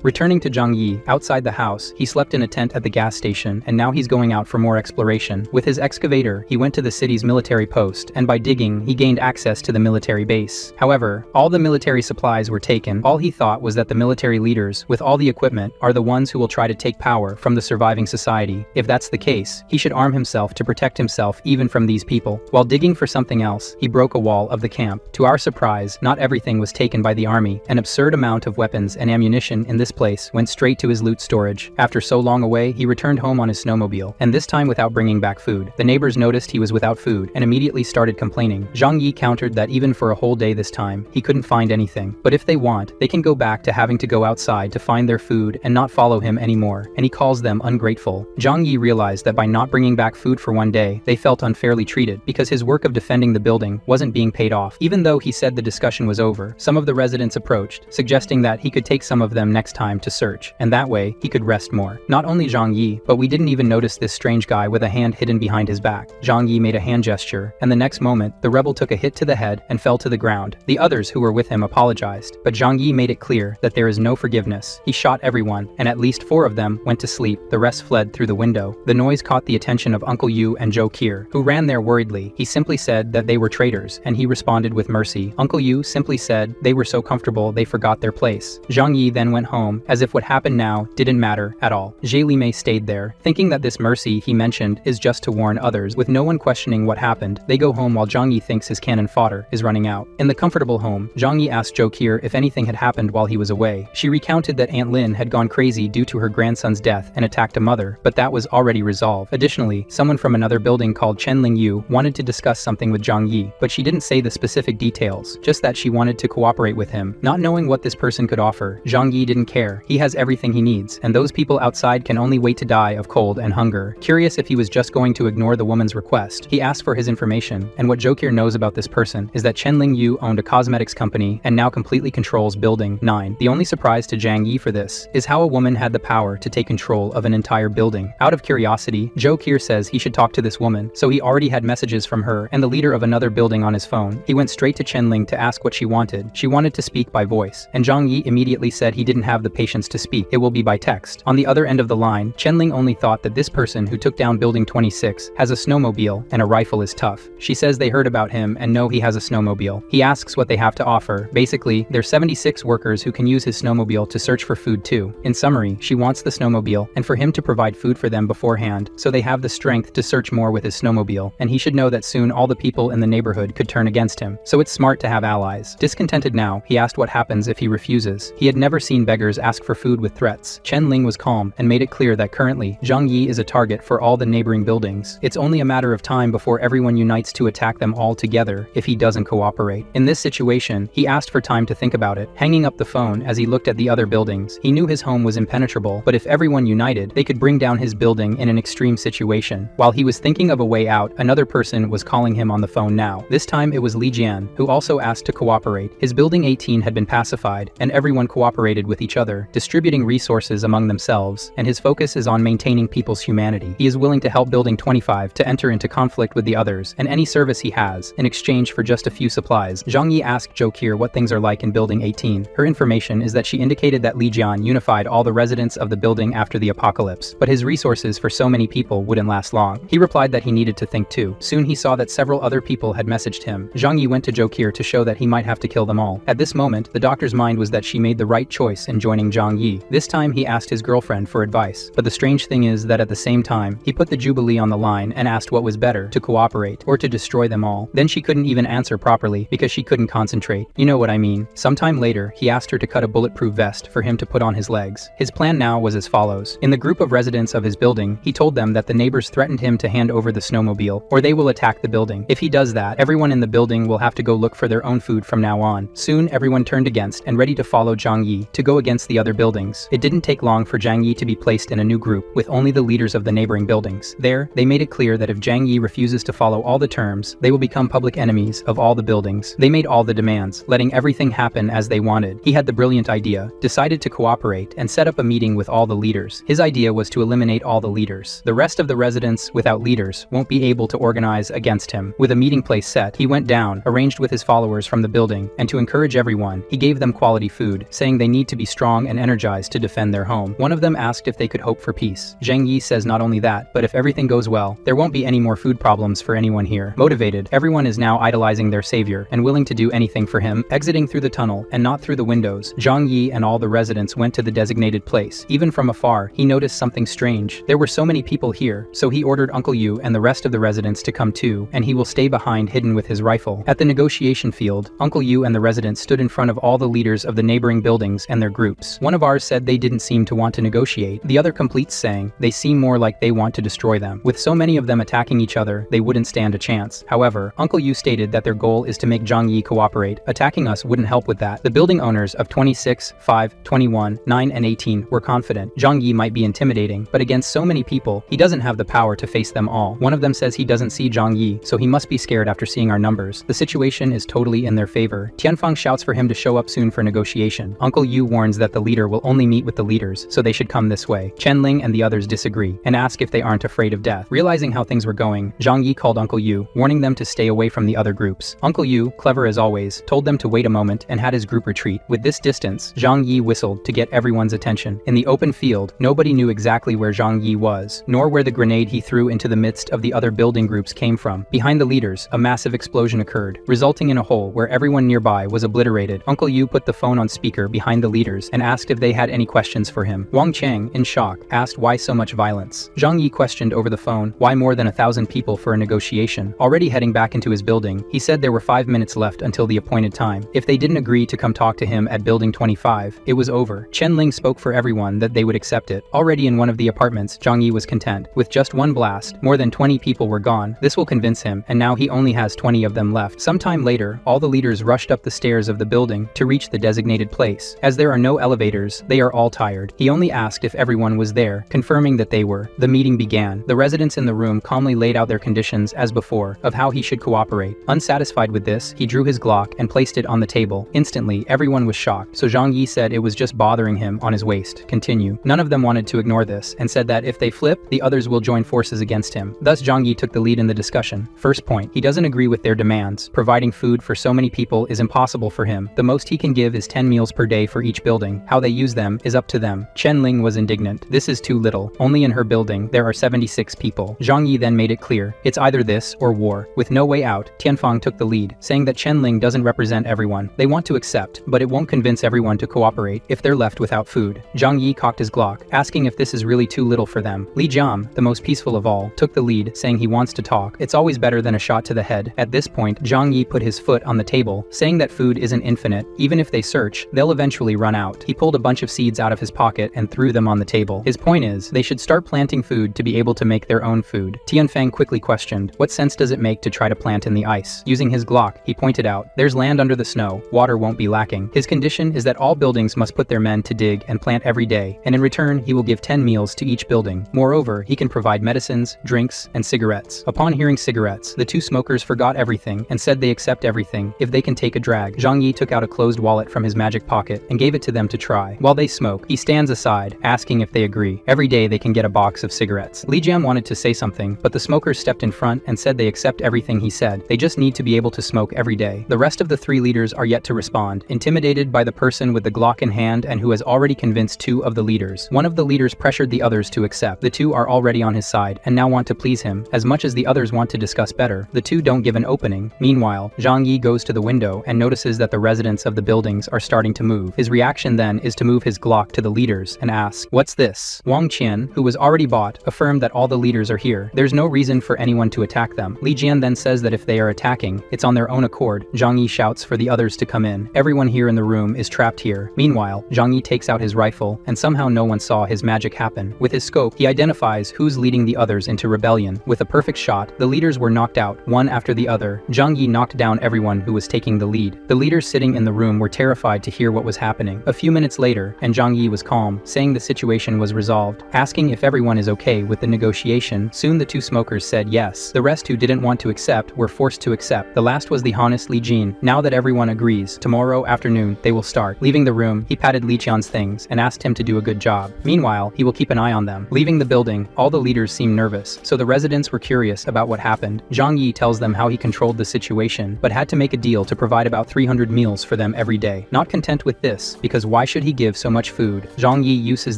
[SPEAKER 1] Returning to Zhang Yi, outside the house, he slept in a tent at the gas station, and now he's going out for more exploration. With his excavator, he went to the city's military post, and by digging, he gained access to the military base. However, all the military supplies were taken. All he thought was that the military leaders, with all the equipment, are the ones who will try to take power from the surviving society. If that's the case, he should arm himself to protect himself even from these people. While digging for something else, he broke a wall of the camp. To our surprise, not everything was taken by the army. An absurd amount of weapons and ammunition in this place went straight to his loot storage. After so long away, he returned home on his snowmobile, and this time without bringing back food. The neighbors noticed he was without food and immediately started complaining. Zhang Yi countered that even for a whole day this time, he couldn't find anything. But if they want, they can go back to having to go outside to find their food and not follow him anymore, and he calls them ungrateful. Zhang Yi realized that by not bringing back food for one day, they felt unfairly treated because his work of defending the building wasn't being paid off. Even though he said the discussion was over, some of the residents approached, suggesting that he could take some of them next time to search, and that way, he could rest more. Not only Zhang Yi, but we didn't even notice this strange guy with a hand hidden behind his back. Zhang Yi made a hand gesture, and the next moment, the rebel took a hit to the head and fell to the ground. The others who were with him apologized, but Zhang Yi made it clear that there is no forgiveness. He shot everyone, and at least 4 of them went to sleep. The rest fled through the window. The noise caught the attention of Uncle Yu and Zhou Qier, who ran there worriedly. He simply said that they were traitors, and he responded with mercy. Uncle Yu simply said they were so comfortable they forgot their place. Zhang Yi then went home, as if what happened now didn't matter at all. Zhe Limei stayed there, thinking that this mercy he mentioned is just to warn others. With no one questioning what happened, they go home while Zhang Yi thinks his cannon fodder is running out. In the comfortable home, Zhang Yi asked Zhou Qier if anything had happened while he was away. She recounted that Aunt Lin had gone crazy due to her grandson's death and attacked a mother, but that was already resolved. Additionally, someone from another building called Chen Lingyu wanted to discuss something with Zhang Yi, but she didn't say the specific details, just that she wanted to cooperate with him. Not knowing what this person could offer, Zhang Yi didn't care. He has everything he needs, and those people outside can only wait to die of cold and hunger. Curious if he was just going to ignore the woman's request, he asked for his information, and what Zhou Qier knows about this person is that Chen Lingyu owned a cosmetics company and now completely controls Building 9. The only surprise to Zhang Yi for this is how a woman had the power to take control of an entire building. Out of curiosity, Zhou Qier says he should talk to this woman, so he already had messages from her and the leader of another building on his phone. He went straight to Chen Ling to ask what she wanted. She wanted to speak by voice, and Zhang Yi immediately said he didn't have the patience to speak. It will be by text. On the other end of the line, Chen Ling only thought that this person who took down Building 26 has a snowmobile and a rifle is tough. She says they heard about him and know he has a snowmobile. He asks what they have to offer. Basically, there's 76 workers who can use his snowmobile to search for food too. In summary, she wants the snowmobile and for him to provide food for them beforehand, so they have the strength to search more with his snowmobile, and he should know that soon all the people in the neighborhood could turn against him, so it's smart to have allies. Discontented now, he asked what happens if he refuses. He had never seen beggars ask for food with threats. Chen Ling was calm and made it clear that currently, Zhang Yi is a target for all the neighboring buildings. It's only a matter of time before everyone unites to attack them all together if he doesn't cooperate. In this situation, he asked for time to think about it, hanging up the phone as he looked at the other buildings. He knew his home was impenetrable, but if everyone united, they could bring down his building in an extreme situation. While he was thinking of a way out, another person was calling him on the phone now. This time it was Li Jian, who also asked to cooperate. His building 18 had been pacified, and everyone cooperated with each other, distributing resources among themselves, and his focus is on maintaining people's humanity. He is willing to help Building 25 to enter into conflict with the others, and any service he has, in exchange for just a few supplies. Zhang Yi asked Zhou Qier what things are like in Building 18. Her information is that she indicated that Li Jian unified all the residents of the building after the apocalypse, but his resources for so many people wouldn't last long. He replied that he needed to think too. Soon he saw that several other people had messaged him. Zhang Yi went to Zhou Qier to show that he might have to kill them all. At this moment, the doctor's mind was that she made the right choice in joining Zhang Yi. This time he asked his girlfriend for advice, but the strange thing is that at the same time, he put the Jubilee on the line and asked what was better, to cooperate or to destroy them all. Then she couldn't even answer properly because she couldn't concentrate. You know what I mean. Sometime later, he asked her to cut a bulletproof vest for him to put on his legs. His plan now was as follows. In the group of residents of his building, he told them that the neighbors threatened him to hand over the snowmobile, or they will attack the building. If he does that, everyone in the building will have to go look for their own food from now on. Soon, everyone turned against and ready to follow Zhang Yi to go against against the other buildings. It didn't take long for Zhang Yi to be placed in a new group, with only the leaders of the neighboring buildings. There, they made it clear that if Zhang Yi refuses to follow all the terms, they will become public enemies of all the buildings. They made all the demands, letting everything happen as they wanted. He had the brilliant idea, decided to cooperate, and set up a meeting with all the leaders. His idea was to eliminate all the leaders. The rest of the residents, without leaders, won't be able to organize against him. With a meeting place set, he went down, arranged with his followers from the building, and to encourage everyone, he gave them quality food, saying they need to be strong and energized to defend their home. One of them asked if they could hope for peace. Zhang Yi says not only that, but if everything goes well, there won't be any more food problems for anyone here. Motivated, everyone is now idolizing their savior and willing to do anything for him. Exiting through the tunnel and not through the windows, Zhang Yi and all the residents went to the designated place. Even from afar, he noticed something strange. There were so many people here, so he ordered Uncle Yu and the rest of the residents to come too, and he will stay behind hidden with his rifle. At the negotiation field, Uncle Yu and the residents stood in front of all the leaders of the neighboring buildings and their groups. One of ours said they didn't seem to want to negotiate. The other completes saying, they seem more like they want to destroy them. With so many of them attacking each other, they wouldn't stand a chance. However, Uncle Yu stated that their goal is to make Zhang Yi cooperate. Attacking us wouldn't help with that. The building owners of 26, 5, 21, 9, and 18 were confident Zhang Yi might be intimidating, but against so many people, he doesn't have the power to face them all. One of them says he doesn't see Zhang Yi, so he must be scared after seeing our numbers. The situation is totally in their favor. Tianfeng shouts for him to show up soon for negotiation. Uncle Yu warns that the leader will only meet with the leaders, so they should come this way. Chen-Ling and the others disagree, and ask if they aren't afraid of death. Realizing how things were going, Zhang Yi called Uncle Yu, warning them to stay away from the other groups. Uncle Yu, clever as always, told them to wait a moment and had his group retreat. With this distance, Zhang Yi whistled to get everyone's attention. In the open field, nobody knew exactly where Zhang Yi was, nor where the grenade he threw into the midst of the other building groups came from. Behind the leaders, a massive explosion occurred, resulting in a hole where everyone nearby was obliterated. Uncle Yu put the phone on speaker behind the leaders and asked if they had any questions for him. Wang Cheng, in shock, asked why so much violence. Zhang Yi questioned over the phone why more than 1,000 people for a negotiation. Already heading back into his building, he said there were 5 minutes left until the appointed time. If they didn't agree to come talk to him at building 25, it was over. Chen-Ling spoke for everyone that they would accept it. Already in one of the apartments, Zhang Yi was content. With just one blast, more than 20 people were gone. This will convince him, and now he only has 20 of them left. Sometime later, all the leaders rushed up the stairs of the building to reach the designated place. As there are no elevators, they are all tired. He only asked if everyone was there, confirming that they were. The meeting began. The residents in the room calmly laid out their conditions as before, of how he should cooperate. Unsatisfied with this, he drew his Glock and placed it on the table. Instantly, everyone was shocked, so Zhang Yi said it was just bothering him on his waist. Continue. None of them wanted to ignore this, and said that if they flip, the others will join forces against him. Thus Zhang Yi took the lead in the discussion. First point, he doesn't agree with their demands. Providing food for so many people is impossible for him. The most he can give is 10 meals per day for each building. How they use them is up to them. Chen-Ling was indignant. This is too little. Only in her building, there are 76 people. Zhang Yi then made it clear. It's either this or war. With no way out, Tianfeng took the lead, saying that Chen-Ling doesn't represent everyone. They want to accept, but it won't convince everyone to cooperate if they're left without food. Zhang Yi cocked his Glock, asking if this is really too little for them. Li Jiam, the most peaceful of all, took the lead, saying he wants to talk. It's always better than a shot to the head. At this point, Zhang Yi put his foot on the table, saying that food isn't infinite. Even if they search, they'll eventually run out. He pulled a bunch of seeds out of his pocket and threw them on the table. His point is, they should start planting food to be able to make their own food. Tianfeng quickly questioned, what sense does it make to try to plant in the ice? Using his Glock, he pointed out, there's land under the snow, water won't be lacking. His condition is that all buildings must put their men to dig and plant every day, and in return he will give 10 meals to each building. Moreover, he can provide medicines, drinks, and cigarettes. Upon hearing cigarettes, the two smokers forgot everything and said they accept everything if they can take a drag. Zhang Yi took out a closed wallet from his magic pocket and gave it to them to try. While they smoke, he stands aside, asking if they agree. Every day they can get a box of cigarettes. Li Jiam wanted to say something, but the smokers stepped in front and said they accept everything he said. They just need to be able to smoke every day. The rest of the three leaders are yet to respond, intimidated by the person with the Glock in hand and who has already convinced two of the leaders. One of the leaders pressured the others to accept. The two are already on his side and now want to please him, as much as the others want to discuss better. The two don't give an opening. Meanwhile, Zhang Yi goes to the window and notices that the residents of the buildings are starting to move. His reaction then is to move his Glock to the leaders and ask, what's this? Wang Qian, who was already bought, affirmed that all the leaders are here. There's no reason for anyone to attack them. Li Jian then says that if they are attacking, it's on their own accord. Zhang Yi shouts for the others to come in. Everyone here in the room is trapped here. Meanwhile, Zhang Yi takes out his rifle, and somehow no one saw his magic happen. With his scope, he identifies who's leading the others into rebellion. With a perfect shot, the leaders were knocked out, one after the other. Zhang Yi knocked down everyone who was taking the lead. The leaders sitting in the room were terrified to hear what was happening. A few few minutes later, and Zhang Yi was calm, saying the situation was resolved. Asking if everyone is okay with the negotiation, soon the two smokers said yes. The rest who didn't want to accept were forced to accept. The last was the honest Li Jin. Now that everyone agrees, tomorrow afternoon they will start. Leaving the room, he patted Li Qian's things and asked him to do a good job. Meanwhile, he will keep an eye on them. Leaving the building, all the leaders seemed nervous, so the residents were curious about what happened. Zhang Yi tells them how he controlled the situation, but had to make a deal to provide about 300 meals for them every day. Not content with this, because why should he give so much food? Zhang Yi uses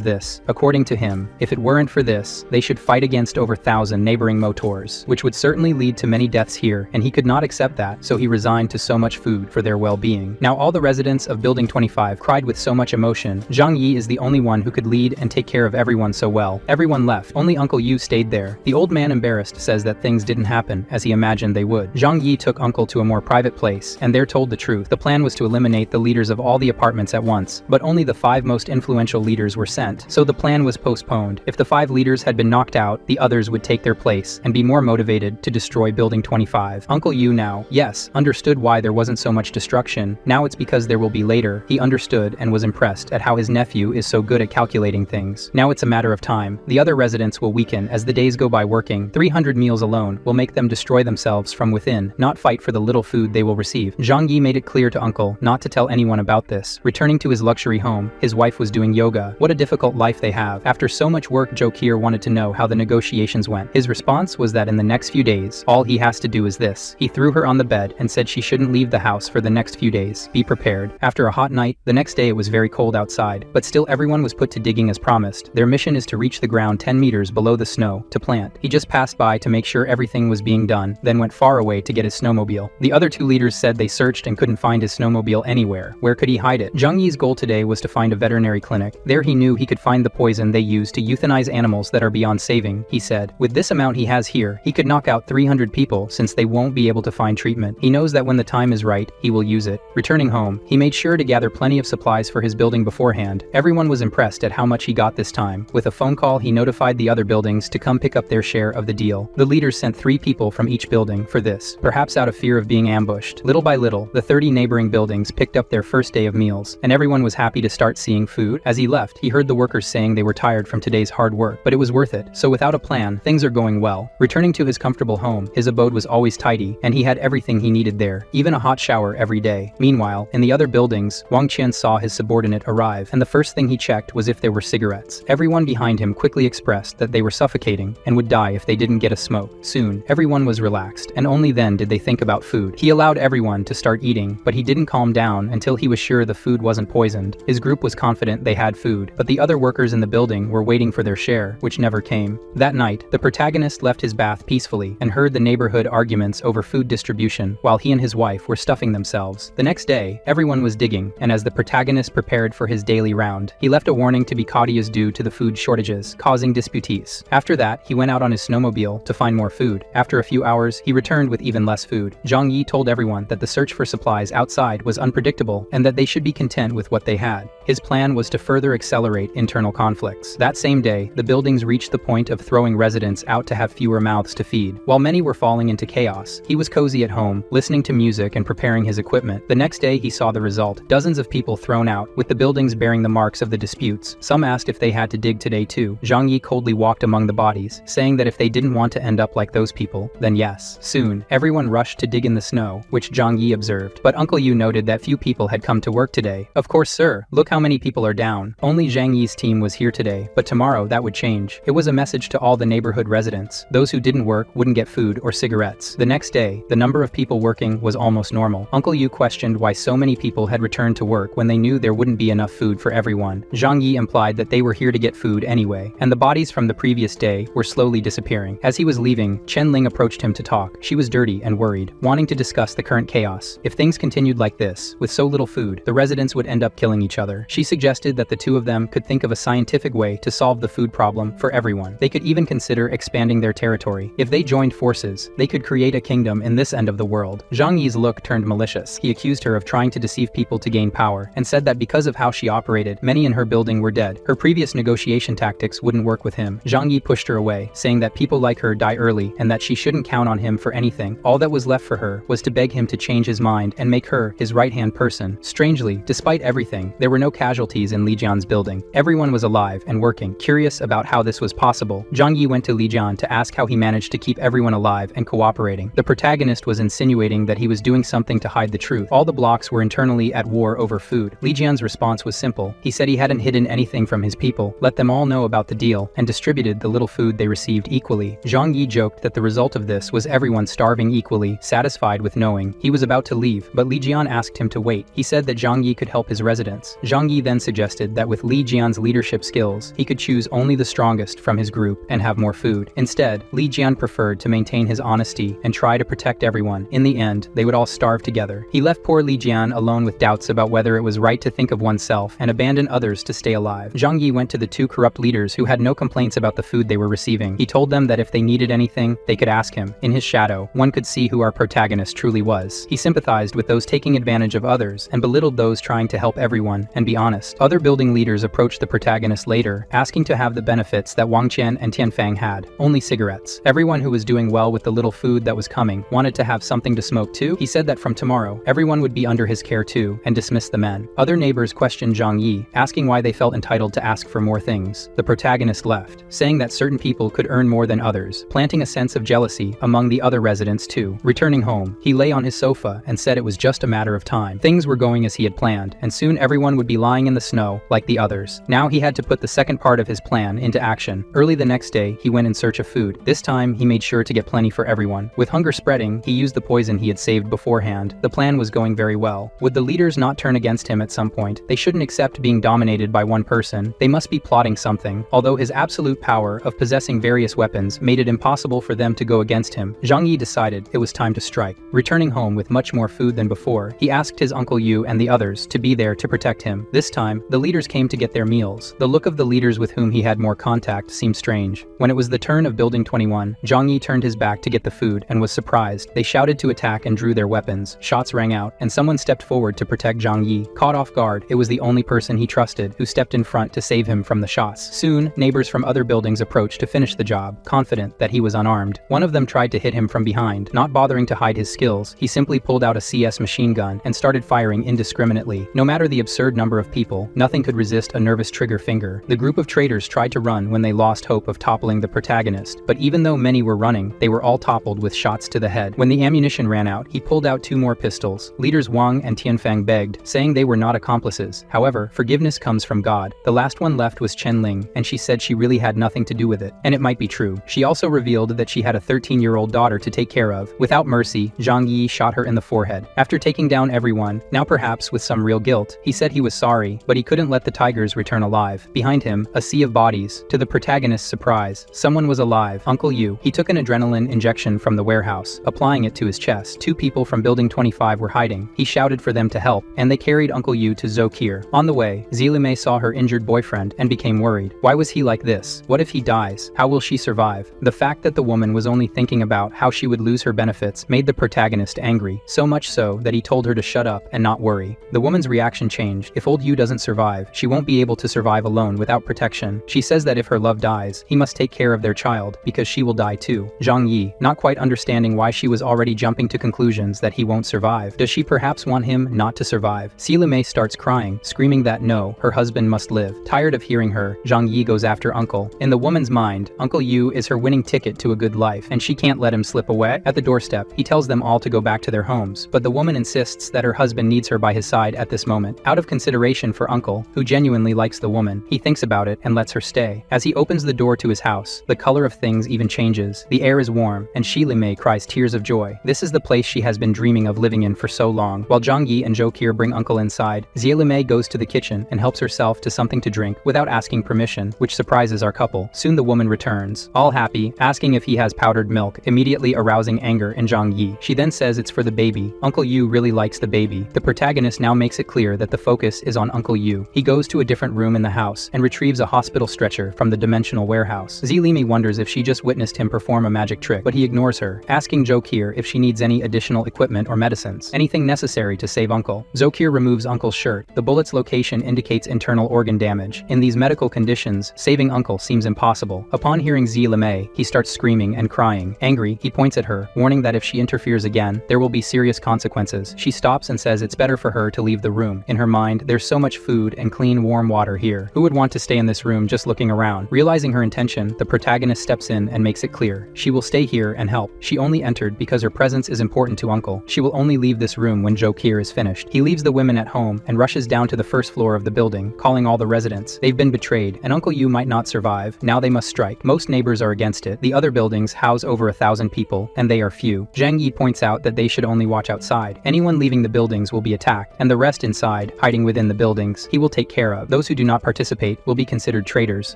[SPEAKER 1] this. According to him, if it weren't for this, they should fight against over 1,000 neighboring motors, which would certainly lead to many deaths here, and he could not accept that, so he resigned to so much food for their well-being. Now all the residents of Building 25 cried with so much emotion. Zhang Yi is the only one who could lead and take care of everyone so well. Everyone left, only Uncle Yu stayed there. The old man, embarrassed, says that things didn't happen as he imagined they would. Zhang Yi took Uncle to a more private place, and there told the truth. The plan was to eliminate the leaders of all the apartments at once, but only the 5 most influential leaders were sent, so the plan was postponed. If the 5 leaders had been knocked out, the others would take their place and be more motivated to destroy Building 25. Uncle Yu now, yes, understood why there wasn't so much destruction. Now it's because there will be later. He understood and was impressed at how his nephew is so good at calculating things. Now it's a matter of time. The other residents will weaken as the days go by working. 300 meals alone will make them destroy themselves from within, not fight for the little food they will receive. Zhang Yi made it clear to Uncle not to tell anyone about this. Returning to his luxury home, his wife was doing yoga. What a difficult life they have. After so much work, Zhou Qier wanted to know how the negotiations went. His response was that in the next few days, all he has to do is this. He threw her on the bed and said she shouldn't leave the house for the next few days. Be prepared. After a hot night, the next day it was very cold outside, but still everyone was put to digging as promised. Their mission is to reach the ground 10 meters below the snow to plant. He just passed by to make sure everything was being done, then went far away to get his snowmobile. The other 2 leaders said they searched and couldn't find his snowmobile anywhere. Where could he hide it? Zhang Yi's goal today was to find a veterinary clinic. There he knew he could find the poison they use to euthanize animals that are beyond saving, he said. With this amount he has here, he could knock out 300 people since they won't be able to find treatment. He knows that when the time is right, he will use it. Returning home, he made sure to gather plenty of supplies for his building beforehand. Everyone was impressed at how much he got this time. With a phone call, he notified the other buildings to come pick up their share of the deal. The leaders sent 3 people from each building for this, perhaps out of fear of being ambushed. Little by little, the 30 neighboring buildings picked up their first day of meals, and everyone was happy to start seeing food. As he left, he heard the workers saying they were tired from today's hard work, but it was worth it. So without a plan, things are going well. Returning to his comfortable home, his abode was always tidy, and he had everything he needed there, even a hot shower every day. Meanwhile, in the other buildings, Wang Qian saw his subordinate arrive, and the first thing he checked was if there were cigarettes. Everyone behind him quickly expressed that they were suffocating and would die if they didn't get a smoke. Soon, everyone was relaxed, and only then did they think about food. He allowed everyone to start eating, but he didn't calm down until he was sure the food wasn't poisoned. His group was confident they had food, but the other workers in the building were waiting for their share, which never came. That night, the protagonist left his bath peacefully and heard the neighborhood arguments over food distribution while he and his wife were stuffing themselves. The next day, everyone was digging, and as the protagonist prepared for his daily round, he left a warning to be cautious due to the food shortages, causing disputes. After that, he went out on his snowmobile to find more food. After a few hours, he returned with even less food. Zhang Yi told everyone that the search for supplies outside was unpredictable and that they should be content with what they had. His plan was to further accelerate internal conflicts. That same day, the buildings reached the point of throwing residents out to have fewer mouths to feed. While many were falling into chaos, he was cozy at home, listening to music and preparing his equipment. The next day, he saw the result. Dozens of people thrown out, with the buildings bearing the marks of the disputes. Some asked if they had to dig today too. Zhang Yi coldly walked among the bodies, saying that if they didn't want to end up like those people, then yes. Soon, everyone rushed to dig in the snow, which Zhang Yi observed. But Uncle Yu noted that few people had come to work today. Of course, sir. Look how many people are down. Only Zhang Yi's team was here today, but tomorrow that would change. It was a message to all the neighborhood residents. Those who didn't work wouldn't get food or cigarettes. The next day, the number of people working was almost normal. Uncle Yu questioned why so many people had returned to work when they knew there wouldn't be enough food for everyone. Zhang Yi implied that they were here to get food anyway, and the bodies from the previous day were slowly disappearing. As he was leaving, Chen Ling approached him to talk. She was dirty and worried, wanting to discuss the current chaos. If things continued like this, with so little food, the residents would end up killing each other. She suggested that the 2 of them could think of a scientific way to solve the food problem for everyone. They could even consider expanding their territory. If they joined forces, they could create a kingdom in this end of the world. Zhang Yi's look turned malicious. He accused her of trying to deceive people to gain power, and said that because of how she operated, many in her building were dead. Her previous negotiation tactics wouldn't work with him. Zhang Yi pushed her away, saying that people like her die early and that she shouldn't count on him for anything. All that was left for her was to beg him to change his mind and make her his right-hand person. Strangely, despite everything, there were no casualties in Li Jian's building. Everyone was alive and working. Curious about how this was possible, Zhang Yi went to Li Jian to ask how he managed to keep everyone alive and cooperating. The protagonist was insinuating that he was doing something to hide the truth. All the blocks were internally at war over food. Li Jian's response was simple. He said he hadn't hidden anything from his people, let them all know about the deal, and distributed the little food they received equally. Zhang Yi joked that the result of this was everyone starving equally, satisfied with knowing. He was about to leave, but Li Jian asked him to wait. He said that Zhang Yi could help his residents. Zhang Yi then suggested that with Li Jian's leadership skills, he could choose only the strongest from his group and have more food. Instead, Li Jian preferred to maintain his honesty and try to protect everyone. In the end, they would all starve together. He left poor Li Jian alone with doubts about whether it was right to think of oneself and abandon others to stay alive. Zhang Yi went to the two corrupt leaders who had no complaints about the food they were receiving. He told them that if they needed anything, they could ask him. In his shadow, one could see who our protagonist truly was. He sympathized with those taking advantage of others and belittled those trying to help everyone and be honest. Other building leaders approached the protagonist later, asking to have the benefits that Wang Qian and Tianfang had, only cigarettes. Everyone who was doing well with the little food that was coming wanted to have something to smoke too. He said that from tomorrow, everyone would be under his care too, and dismissed the men. Other neighbors questioned Zhang Yi, asking why they felt entitled to ask for more things. The protagonist left, saying that certain people could earn more than others, planting a sense of jealousy among the other residents too. Returning home, he lay on his sofa and said it was just a matter of time. Things were going as he had planned, and soon everyone would be lying in the snow like the others. Now he had to put the second part of his plan into action. Early the next day, he went in search of food. This time, he made sure to get plenty for everyone. With hunger spreading, he used the poison he had saved beforehand. The plan was going very well. Would the leaders not turn against him at some point? They shouldn't accept being dominated by one person. They must be plotting something. Although his absolute power of possessing various weapons made it impossible for them to go against him, Zhang Yi decided it was time to strike. Returning home with much more food than before, he asked his Uncle Yu and the others to be there to protect him. This time, the leaders came to get their meals. The look of the leaders with whom he had more contact seemed strange. When it was the turn of Building 21, Zhang Yi turned his back to get the food and was surprised. They shouted to attack and drew their weapons. Shots rang out, and someone stepped forward to protect Zhang Yi. Caught off guard, it was the only person he trusted who stepped in front to save him from the shots. Soon, neighbors from other buildings approached to finish the job, confident that he was unarmed. One of them tried to hit him from behind. Not bothering to hide his skills, he simply pulled out a CS machine gun and started firing indiscriminately. No matter the absurd number of people, nothing could resist a nervous trigger finger. The group of traitors tried to run when they lost hope of toppling the protagonist, but even though many were running, they were all toppled with shots to the head. When the ammunition ran out, he pulled out 2 more pistols. Leaders Wang and Tianfang begged, saying they were not accomplices. However, forgiveness comes from God. The last one left was Chen Ling, and she said she really had nothing to do with it. And it might be true. She also revealed that she had a 13-year-old daughter to take care of. Without mercy, Zhang Yi shot her in the forehead. After taking down everyone, now perhaps with some real guilt, he said he was sorry, but he couldn't let the tigers return alive. Behind him, a sea of bodies. To the protagonist's surprise, someone was alive. Uncle Yu. He took an adrenaline injection from the warehouse, applying it to his chest. 2 people from Building 25 were hiding. He shouted for them to help, and they carried Uncle Yu to Zokir. On the way, Zilime saw her injured boyfriend and became worried. Why was he like this? What if he dies? How will she survive? The fact that the woman was only thinking about how she would lose her benefits made the protagonist angry, so much so that he told her to shut up and not worry. The woman's reaction changed. If old Yu doesn't survive, she won't be able to survive alone without protection. She says that if her love dies, he must take care of their child, because she will die too. Zhang Yi, not quite understanding why she was already jumping to conclusions that he won't survive. Does she perhaps want him not to survive? Zilime starts crying, screaming that no, her husband must live. Tired of hearing her, Zhang Yi goes after Uncle. In the woman's mind, Uncle Yu is her winning ticket to a good life, and she can't let him slip away. At the doorstep, he tells them all to go back to their homes, but the woman insists that her husband needs her by his side at this moment. Out of consideration for Uncle, who genuinely likes the woman, he thinks about it and lets her stay. As he opens the door to his house, the color of things even changes. The air is warm, and Zilime cries tears of joy. This is the place she has been dreaming of living in for so long. While Zhang Yi and Zokir bring Uncle inside, Zilime goes to the kitchen and helps herself to something to drink without asking permission, which surprises our couple. Soon the woman returns, all happy, asking if he has powdered milk, immediately arousing anger in Zhang Yi. She then says it's for the baby. Uncle Yu really likes the baby. The protagonist now makes it clear that the focus is on Uncle Yu. He goes to a different room in the house and retrieves a hospital stretcher from the dimensional warehouse. Zilime wonders if she just witnessed him perform a magic trick, but he ignores her, asking Zokir if she needs any additional equipment or medicines, anything necessary to save Uncle. Zokir removes Uncle's shirt. The bullet's location indicates internal organ damage. In these medical conditions, saving Uncle seems impossible. Upon hearing Zilime, he starts screaming and crying. Angry, he points at her, warning that if she interferes again, there will be serious consequences. She stops and says it's better for her to leave the room. In her mind, there's There's so much food and clean warm water here. Who would want to stay in this room just looking around? Realizing her intention, the protagonist steps in and makes it clear. She will stay here and help. She only entered because her presence is important to Uncle. She will only leave this room when Jo-Kir is finished. He leaves the women at home and rushes down to the first floor of the building, calling all the residents. They've been betrayed, and Uncle Yu might not survive. Now they must strike. Most neighbors are against it. The other buildings house over 1,000 people, and they are few. Zhang Yi points out that they should only watch outside. Anyone leaving the buildings will be attacked, and the rest inside, hiding within the buildings, he will take care of. Those who do not participate will be considered traitors,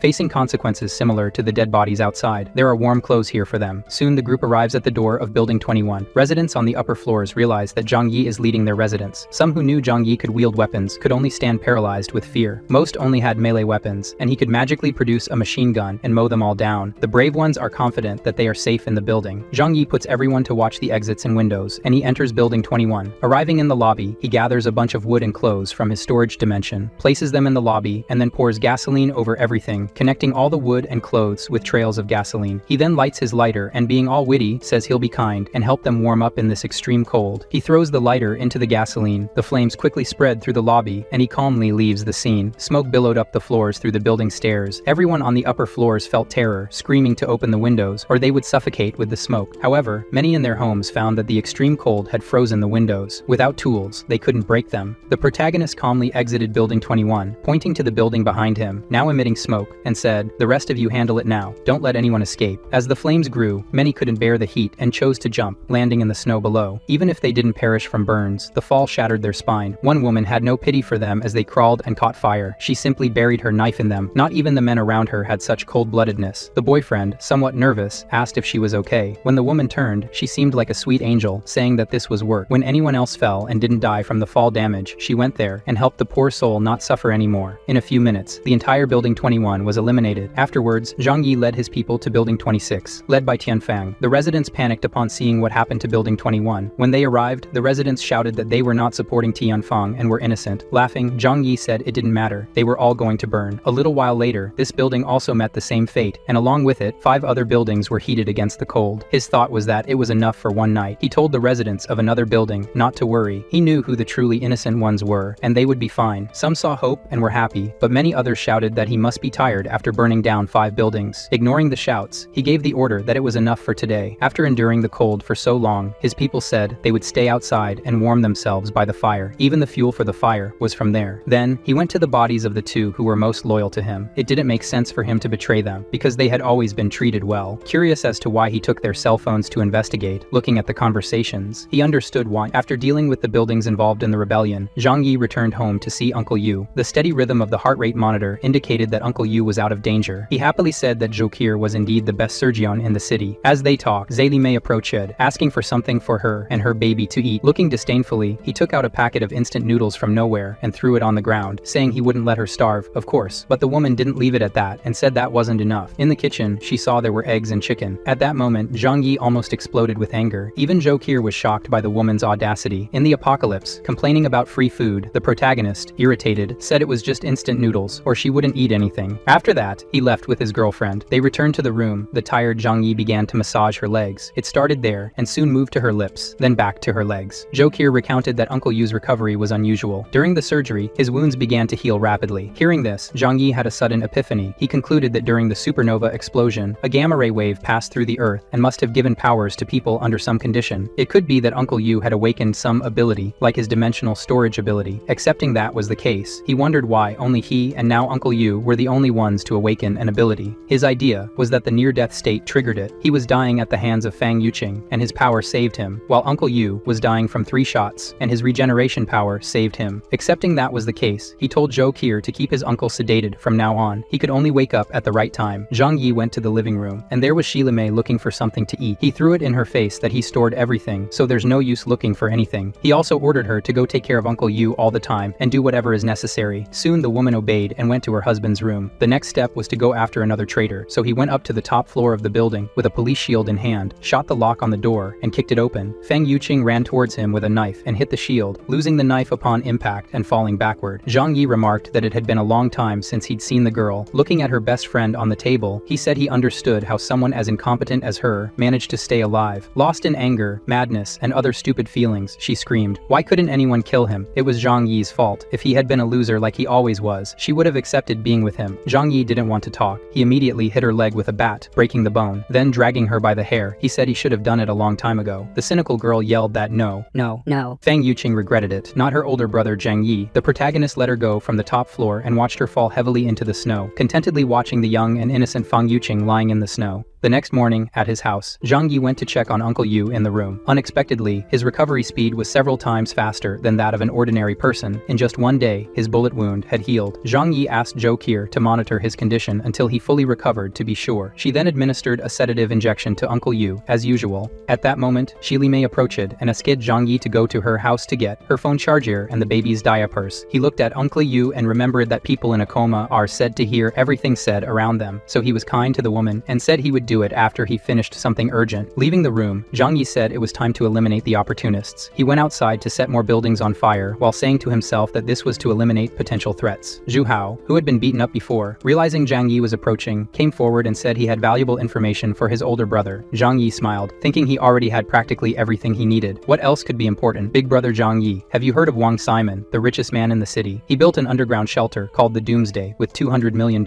[SPEAKER 1] facing consequences similar to the dead bodies outside. There are warm clothes here for them. Soon the group arrives at the door of Building 21. Residents on the upper floors realize that Zhang Yi is leading their residents. Some who knew Zhang Yi could wield weapons could only stand paralyzed with fear. Most only had melee weapons, and he could magically produce a machine gun and mow them all down. The brave ones are confident that they are safe in the building. Zhang Yi puts everyone to watch the exits and windows, and he enters Building 21. Arriving in the lobby, he gathers a bunch of wood and clothes from his storage dimension, places them in the lobby, and then pours gasoline over everything, connecting all the wood and clothes with trails of gasoline. He then lights his lighter and, being all witty, says he'll be kind and help them warm up in this extreme cold. He throws the lighter into the gasoline. The flames quickly spread through the lobby, and he calmly leaves the scene. Smoke billowed up the floors through the building stairs. Everyone on the upper floors felt terror, screaming to open the windows, or they would suffocate with the smoke. However, many in their homes found that the extreme cold had frozen the windows. Without tools, they couldn't break them. The protagonist calmly exited Building 21, pointing to the building behind him, now emitting smoke, and said, "The rest of you handle it now. Don't let anyone escape." As the flames grew, many couldn't bear the heat and chose to jump, landing in the snow below. Even if they didn't perish from burns, the fall shattered their spine. One woman had no pity for them as they crawled and caught fire. She simply buried her knife in them. Not even the men around her had such cold-bloodedness. The boyfriend, somewhat nervous, asked if she was okay. When the woman turned, she seemed like a sweet angel, saying that this was work. When anyone else fell and didn't die from the fall damage, she went there and helped the poor soul not suffer anymore. In a few minutes, the entire Building 21 was eliminated. Afterwards, Zhang Yi led his people to Building 26, led by Tianfang. The residents panicked upon seeing what happened to Building 21. When they arrived, the residents shouted that they were not supporting Tianfang and were innocent. Laughing, Zhang Yi said it didn't matter. They were all going to burn. A little while later, this building also met the same fate, and along with it, 5 other buildings were heated against the cold. His thought was that it was enough for one night. He told the residents of another building not to worry. He knew who the truly innocent ones were, and they would be fine. Some saw hope and were happy, but many others shouted that he must be tired after burning down 5 buildings. Ignoring the shouts, he gave the order that it was enough for today. After enduring the cold for so long, his people said they would stay outside and warm themselves by the fire. Even the fuel for the fire was from there. Then, he went to the bodies of the 2 who were most loyal to him. It didn't make sense for him to betray them, because they had always been treated well. Curious as to why he took their cell phones to investigate, looking at the conversations, he understood why. After dealing with the buildings involved in the rebellion, Zhang Yi returned home to see Uncle Yu. The steady rhythm of the heart rate monitor indicated that Uncle Yu was out of danger. He happily said that Jo-Kir was indeed the best surgeon in the city. As they talked, Zélimé approached, asking for something for her and her baby to eat. Looking disdainfully, he took out a packet of instant noodles from nowhere and threw it on the ground, saying he wouldn't let her starve, of course. But the woman didn't leave it at that and said that wasn't enough. In the kitchen, she saw there were eggs and chicken. At that moment, Zhang Yi almost exploded with anger. Even Jo-Kir was shocked by the woman's audacity. In the apocalypse, complaining about free food, the protagonist, irritated, said it was just instant noodles or she wouldn't eat anything. After that, he left with his girlfriend. They returned to the room. The tired Zhang Yi began to massage her legs. It started there and soon moved to her lips, then back to her legs. Jo-Kir recounted that Uncle Yu's recovery was unusual. During the surgery, his wounds began to heal rapidly. Hearing this, Zhang Yi had a sudden epiphany. He concluded that during the supernova explosion, a gamma-ray wave passed through the earth and must have given powers to people under some condition. It could be that Uncle Yu had awakened some ability, like his dimensional storage ability. Accepting that was the case, he wondered why only he and now Uncle Yu were the only ones to awaken an ability. His idea was that the near-death state triggered it. He was dying at the hands of Fang Yuqing, and his power saved him, while Uncle Yu was dying from 3 shots, and his regeneration power saved him. Accepting that was the case, he told Jo-Kir to keep his uncle sedated from now on. He could only wake up at the right time. Zhang Yi went to the living room, and there was Zélimé looking for something to eat. He threw it in her face that he stored everything, so there's no use looking for anything. He also ordered her to go take care of Uncle Yu all the time and do whatever is necessary. Soon the woman obeyed and went to her husband's room. The next step was to go after another traitor, so he went up to the top floor of the building with a police shield in hand, shot the lock on the door, and kicked it open. Fang Yuqing ran towards him with a knife and hit the shield, losing the knife upon impact and falling backward. Zhang Yi remarked that it had been a long time since he'd seen the girl. Looking at her best friend on the table, he said he understood how someone as incompetent as her managed to stay alive. Lost in anger, madness, and other stupid feelings, she screamed. Why couldn't anyone kill him? It was Zhang Yi's fault. fault. If he had been a loser like he always was, she would have accepted being with him. Zhang Yi didn't want to talk. He immediately hit her leg with a bat, breaking the bone. Then dragging her by the hair, he said he should have done it a long time ago. The cynical girl yelled that no. Fang Yuqing regretted it, not her older brother Zhang Yi. The protagonist let her go from the top floor and watched her fall heavily into the snow, contentedly watching the young and innocent Fang Yuqing lying in the snow. The next morning, at his house, Zhang Yi went to check on Uncle Yu in the room. Unexpectedly, his recovery speed was several times faster than that of an ordinary person. In just one day, his bullet wound had healed. Zhang Yi asked Zhou Qi to monitor his condition until he fully recovered to be sure. She then administered a sedative injection to Uncle Yu, as usual. At that moment, Shi Li Mei approached and asked Zhang Yi to go to her house to get her phone charger and the baby's diapers. He looked at Uncle Yu and remembered that people in a coma are said to hear everything said around them, so he was kind to the woman and said he would do it after he finished something urgent. Leaving the room, Zhang Yi said it was time to eliminate the opportunists. He went outside to set more buildings on fire while saying to himself that this was to eliminate potential threats. Zhu Hao, who had been beaten up before, realizing Zhang Yi was approaching, came forward and said he had valuable information for his older brother. Zhang Yi smiled, thinking he already had practically everything he needed. What else could be important? Big brother Zhang Yi, have you heard of Wang Simon, the richest man in the city? He built an underground shelter called the Doomsday with $200 million.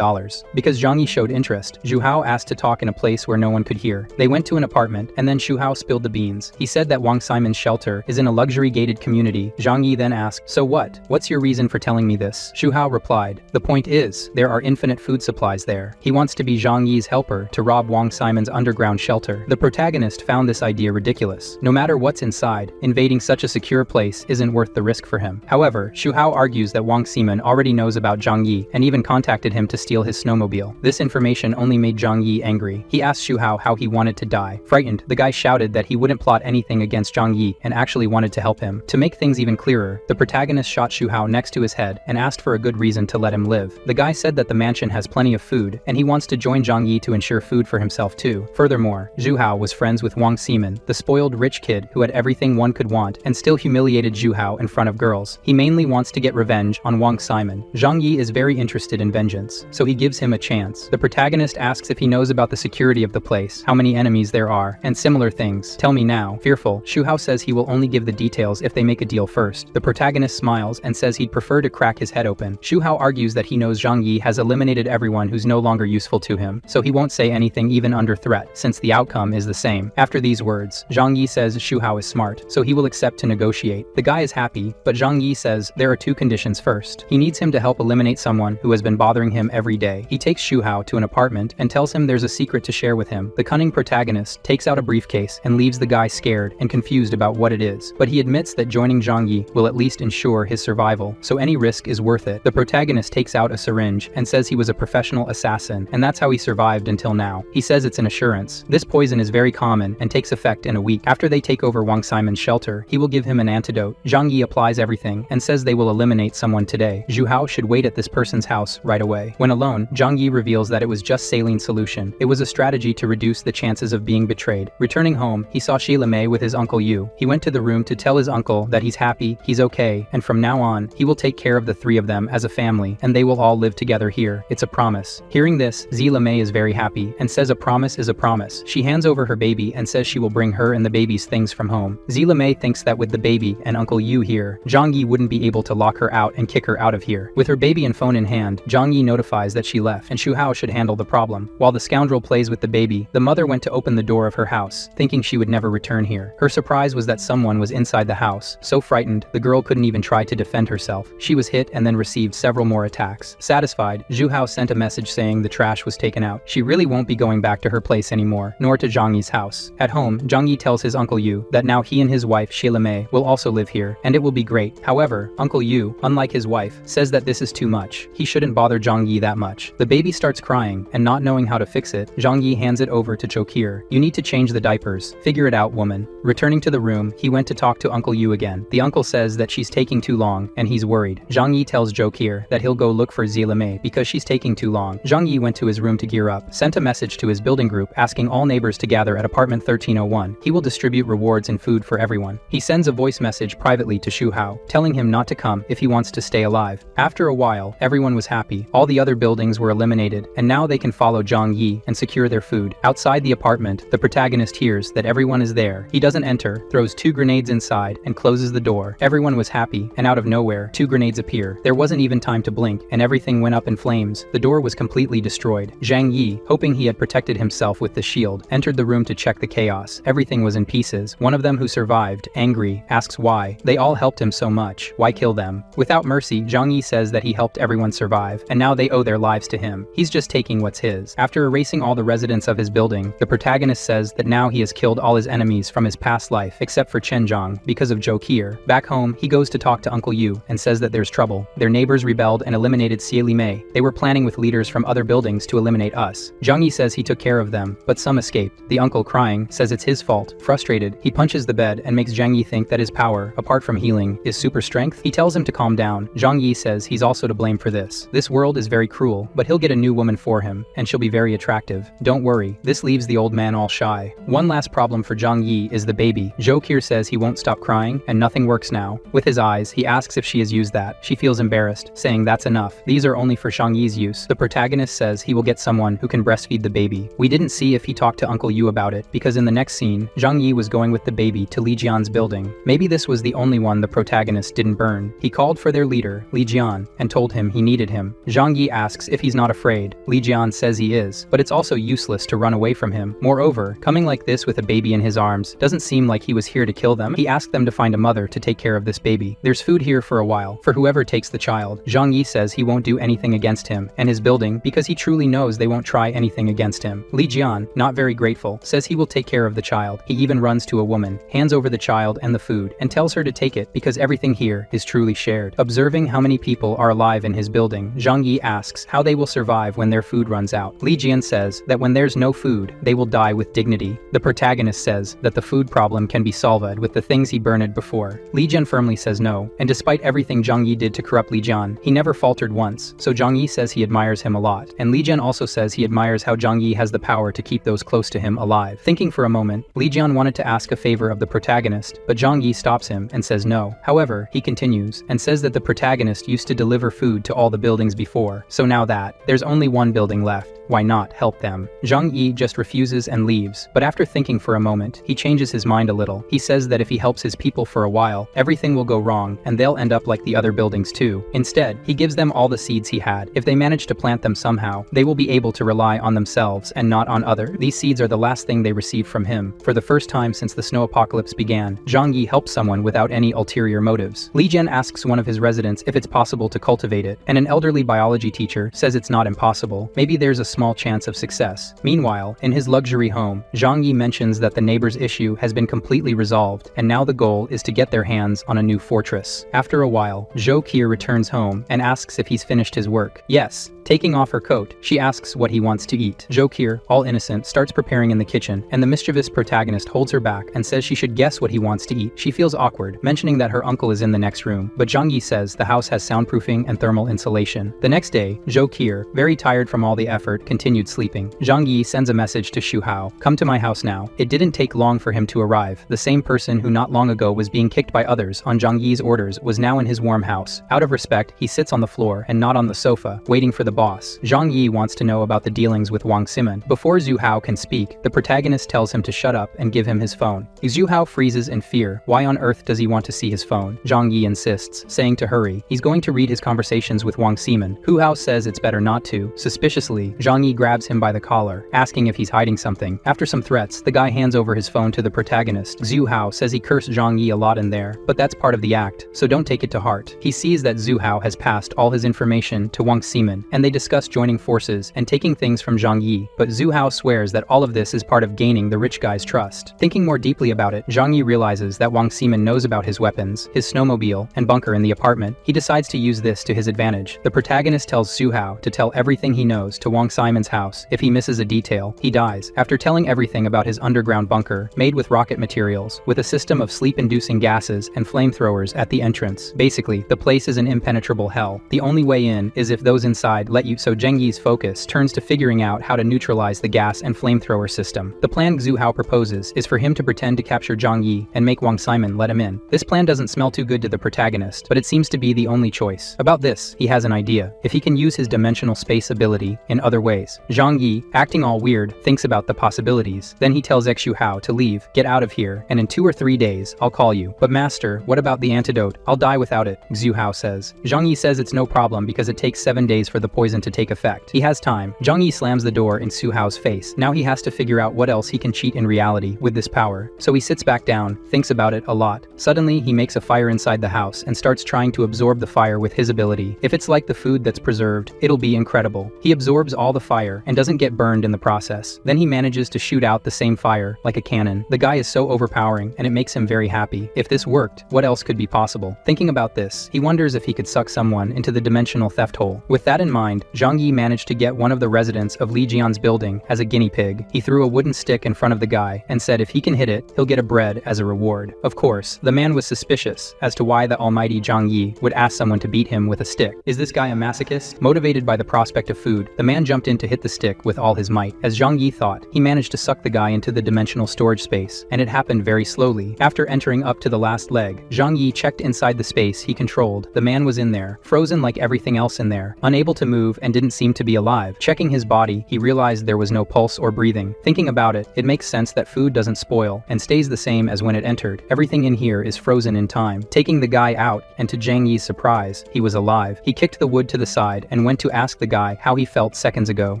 [SPEAKER 1] Because Zhang Yi showed interest, Zhu Hao asked to talk in a place where no one could hear. They went to an apartment, and then Zhu Hao spilled the beans. He said that Wang Simon's shelter is in a luxury gated community. Zhang Yi then asked, so what? What's your reason for telling me this? Zhu Hao replied, the point is, there are infinite food supplies there. He wants to be Zhang Yi's helper to rob Wang Simon's underground shelter. The protagonist found this idea ridiculous. No matter what's inside, invading such a secure place isn't worth the risk for him. However, Zhu Hao argues that Wang Simon already knows about Zhang Yi and even contacted him to steal his snowmobile. This information only made Zhang Yi angry. He asked Zhu Hao how he wanted to die. Frightened, the guy shouted that he wouldn't plot anything against Zhang Yi and actually wanted to help him. To make things even clearer, the protagonist shot Zhu Hao next to his head and asked for a good reason to let him live. The guy said that the mansion has plenty of food and he wants to join Zhang Yi to ensure food for himself too. Furthermore, Zhu Hao was friends with Wang Simon, the spoiled rich kid who had everything one could want and still humiliated Zhu Hao in front of girls. He mainly wants to get revenge on Wang Simon. Zhang Yi is very interested in vengeance, so he gives him a chance. The protagonist asks if he knows about the security of the place, how many enemies there are, and similar things. Tell me now. Fearful, Zhu Hao says he will only give the details if they make a deal first. The protagonist smiles and says he'd prefer to crack his head open. Zhu Hao argues that he knows Zhang Yi has eliminated everyone who's no longer useful to him, so he won't say anything even under threat, since the outcome is the same. After these words, Zhang Yi says Zhu Hao is smart, so he will accept to negotiate. The guy is happy, but Zhang Yi says there are two conditions first. He needs him to help eliminate someone who has been bothering him every day. He takes Zhu Hao to an apartment and tells him there's a secret to share with him. The cunning protagonist takes out a briefcase and leaves the guy scared and confused about what it is, but he admits that joining Zhang Yi will at least ensure his survival, so any risk is worth it. The protagonist takes out a syringe and says he was a professional assassin, and that's how he survived until now. He says it's an assurance. This poison is very common and takes effect in a week. After they take over Wang Simon's shelter, he will give him an antidote. Zhang Yi applies everything and says they will eliminate someone today. Zhu Hao should wait at this person's house right away. When alone, Zhang Yi reveals that it was just saline solution. It was a strategy to reduce the chances of being betrayed. Returning home, he saw Shi Li Mei with his uncle Yu. He went to the room to tell his uncle that he's happy, he's okay, and from now on, he will take care of the three of them as a family, and they will all live together here. It's a promise. Hearing this, Shi Li Mei is very happy and says a promise is a promise. She hands over her baby and says she will bring her and the baby's things from home. Shi Li Mei thinks that with the baby and Uncle Yu here, Zhang Yi wouldn't be able to lock her out and kick her out of here. With her baby and phone in hand, Zhang Yi notifies that she left and Zhu Hao should handle the problem. While the scoundrel plays with the baby, the mother went to open the door of her house, thinking she would never return here. Her surprise was that someone was inside the house. So frightened, the girl couldn't even try to defend herself. She was hit and then received several more attacks. Satisfied, Zhu Hao sent a message saying the trash was taken out. She really won't be going back to her place anymore, nor to Zhang Yi's house. At home, Zhang Yi tells his Uncle Yu that now he and his wife Shi Li Mei will also live here, and it will be great. However, Uncle Yu, unlike his wife, says that this is too much. He shouldn't bother Zhang Yi that much. The baby starts crying, and not knowing how to fix it, Zhang Yi hands it over to Zhou Qi. You need to change the diapers. Figure it out, woman. Returning to the room, he went to talk to Uncle Yu again. The uncle says that she's taking too long, and he's worried. Zhang Yi tells Zhou Qi that he'll go look for Shi Li Mei because she's taking too long. Zhang Yi went to his room to gear up, sent a message to his building group asking all neighbors to gather at apartment 1301. He will distribute rewards and food for everyone. He sends a voice message privately to Zhu Hao, telling him not to come if he wants to stay alive. After a while, everyone was happy. All the other buildings were eliminated, and now they can follow Zhang Yi and secure their food. Outside the apartment, the protagonist hears that everyone is there. He doesn't enter, throws 2 grenades inside, and closes the door. Everyone was happy, and out of nowhere, 2 grenades appear. There wasn't even time to blink, and everything went up in flames. The door was completely destroyed. Zhang Yi, hoping he had protected himself with the shield, entered the room to check the chaos. Everything was in pieces. One of them who survived, angry, asks why. They all helped him so much. Why kill them? Without mercy, Zhang Yi says that he helped everyone survive, and now they owe their lives to him. He's just taking what's his. After erasing all the residents of his building, the protagonist says that now he has killed all his enemies from his past life, except for Chen Zhang, because of Zhou Qier. Back home, he goes to talk to Uncle Yu and says that there's trouble. Their neighbors rebelled and eliminated Xie Li Mei. They were planning with leaders from other buildings to eliminate us. Zhang Yi says he took care of them, but some escaped. The uncle, crying, says it's his fault. Frustrated, he punches the bed and makes Zhang Yi think that his power, apart from healing, is super strength. He tells him to calm down. Zhang Yi says he's also to blame for this. This world is very cruel, but he'll get a new woman for him, and she'll be very attractive. Don't worry. This leaves the old man all shy. One last problem for Zhang Yi is the baby. Zhou Qier says he won't stop crying, and nothing works now. With his eyes, he asks if she has used that. She feels embarrassed, saying that's enough. These are only for Zhang Yi's use. The protagonist says he will get someone who can breastfeed the baby. We didn't see if he talked to Uncle Yu about it, because in the next scene, Zhang Yi was going with the baby to Li Jian's building. Maybe this was the only one the protagonist didn't burn. He called for their leader, Li Jian, and told him he needed him. Zhang Yi asks if he's not afraid. Li Jian says he is, but it's also useless to run away from him. Moreover, coming like this with a baby in his arms doesn't seem like he was here to kill them. He asked them to find a mother to take care of this baby. There's food here for a while, for whoever takes the child. Zhang Yi says he won't do anything against him and his building because he truly knows they won't try anything against him. Li Jian, not very grateful, says he will take care of the child. He even runs to a woman, hands over the child and the food, and tells her to take it because everything here is truly shared. Observing how many people are alive in his building, Zhang Yi asks how they will survive when their food runs out. Li Jian says that when there's no food, they will die with dignity. The protagonist says that the food problem can be solved with the things he burned before. Li Jian firmly says no, and despite everything Zhang Yi did to corrupt Li Jian, he never faltered once, so Zhang Yi says he admires him a lot, and Li Jian also says he admires how Zhang Yi has the power to keep those close to him alive. Thinking for a moment, Li Jian wanted to ask a favor of the protagonist, but Zhang Yi stops him and says no. However, he continues, and says that the protagonist used to deliver food to all the buildings before, so now that there's only one building left, why not help them? Zhang Yi just refuses and leaves, but after thinking for a moment, he changes his mind a little. He says that if he helps his people for a while, everything will go wrong, and they'll end up like the other buildings too. Instead, he gives them all the seeds he had. If they manage to plant them somehow, they will be able to rely on themselves and not on other. These seeds are the last thing they receive from him. For the first time since the snow apocalypse began, Zhang Yi helps someone without any ulterior motives. Li Jian asks one of his residents if it's possible to cultivate it, and an elderly biology teacher says it's not impossible. Maybe there's a small chance of success. Meanwhile, in his luxury home, Zhang Yi mentions that the neighbor's issue has been completely resolved, and now the goal is to get their hands on a new fortress. After a while, Zhou Qier returns home and asks if he's finished his work. Yes. Taking off her coat, she asks what he wants to eat. Zhou Qier, all innocent, starts preparing in the kitchen, and the mischievous protagonist holds her back and says she should guess what he wants to eat. She feels awkward, mentioning that her uncle is in the next room, but Zhang Yi says the house has soundproofing and thermal insulation. The next day, Zhou Qier, very tired from all the effort, continued sleeping. Zhang Yi sends a message to Xu Hao, "Come to my house now." It didn't take long for him to arrive. The same person who not long ago was being kicked by others on Zhang Yi's orders was now in his warm house. Out of respect, he sits on the floor and not on the sofa, waiting for the boss. Zhang Yi wants to know about the dealings with Wang Ximeng. Before Xu Hao can speak, the protagonist tells him to shut up and give him his phone. Xu Hao freezes in fear. Why on earth does he want to see his phone? Zhang Yi insists, saying to hurry. He's going to read his conversations with Wang Ximeng. Xu Hao says it's better not to. Suspiciously, Zhang Yi grabs him by the collar, asking if he's hiding something. After some threats, the guy hands over his phone to the protagonist. Xu Hao says he cursed Zhang Yi a lot in there, but that's part of the act, so don't take it to heart. He sees that Xu Hao has passed all his information to Wang Ximeng, and they discuss joining forces and taking things from Zhang Yi, but Xu Hao swears that all of this is part of gaining the rich guy's trust. Thinking more deeply about it, Zhang Yi realizes that Wang Ximeng knows about his weapons, his snowmobile, and bunker in the apartment. He decides to use this to his advantage. The protagonist tells Xu Hao to tell everything he knows to Wang Ximen's house. If he misses a detail, he dies. After telling everything about his underground bunker, made with rocket materials, with a system of sleep-inducing gases and flamethrowers at the entrance. Basically, the place is an impenetrable hell. The only way in is if those inside let you, so Zhang Yi's focus turns to figuring out how to neutralize the gas and flamethrower system. The plan Xu Hao proposes is for him to pretend to capture Zhang Yi and make Wang Ximen let him in. This plan doesn't smell too good to the protagonist, but it seems to be the only choice. About this, he has an idea. If he can use his dimensional space ability in other ways. Zhang Yi, acting all weird, thinks about the possibilities. Then he tells Xu Hao to leave, get out of here, and in 2 or 3 days, I'll call you. But master, what about the antidote? I'll I'll die without it, Xu Hao says. Zhang Yi says it's no problem because it takes 7 days for the poison to take effect. He has time. Zhang Yi slams the door in Xu Hao's face. Now he has to figure out what else he can cheat in reality with this power. So he sits back down, thinks about it a lot. Suddenly, he makes a fire inside the house and starts trying to absorb the fire with his ability. If it's like the food that's preserved, it'll be incredible. He absorbs all the fire and doesn't get burned in the process. Then he manages to shoot out the same fire, like a cannon. The guy is so overpowering and it makes him very happy. If this worked, what else could be possible? Thinking about this, he wonders if he could suck someone into the dimensional theft hole. With that in mind, Zhang Yi managed to get one of the residents of Li Jian's building as a guinea pig. He threw a wooden stick in front of the guy and said if he can hit it, he'll get a bread as a reward. Of course, the man was suspicious as to why the almighty Zhang Yi would ask someone to beat him with a stick. Is this guy a masochist? Motivated by the prospect of food, the man jumped in to hit the stick with all his might. As Zhang Yi thought, he managed to suck the guy into the dimensional storage space, and it happened very slowly. After entering up to the last leg, Zhang Yi checked inside the space he controlled. The man was in there, frozen like everything else in there, unable to move and didn't seem to be alive. Checking his body, he realized there was no pulse or breathing. Thinking about it, it makes sense that food doesn't spoil and stays the same as when it entered. Everything in here is frozen in time. Taking the guy out, and to Zhang Yi's surprise, he was alive. He kicked the wood to the side and went to ask the guy how he felt seconds ago.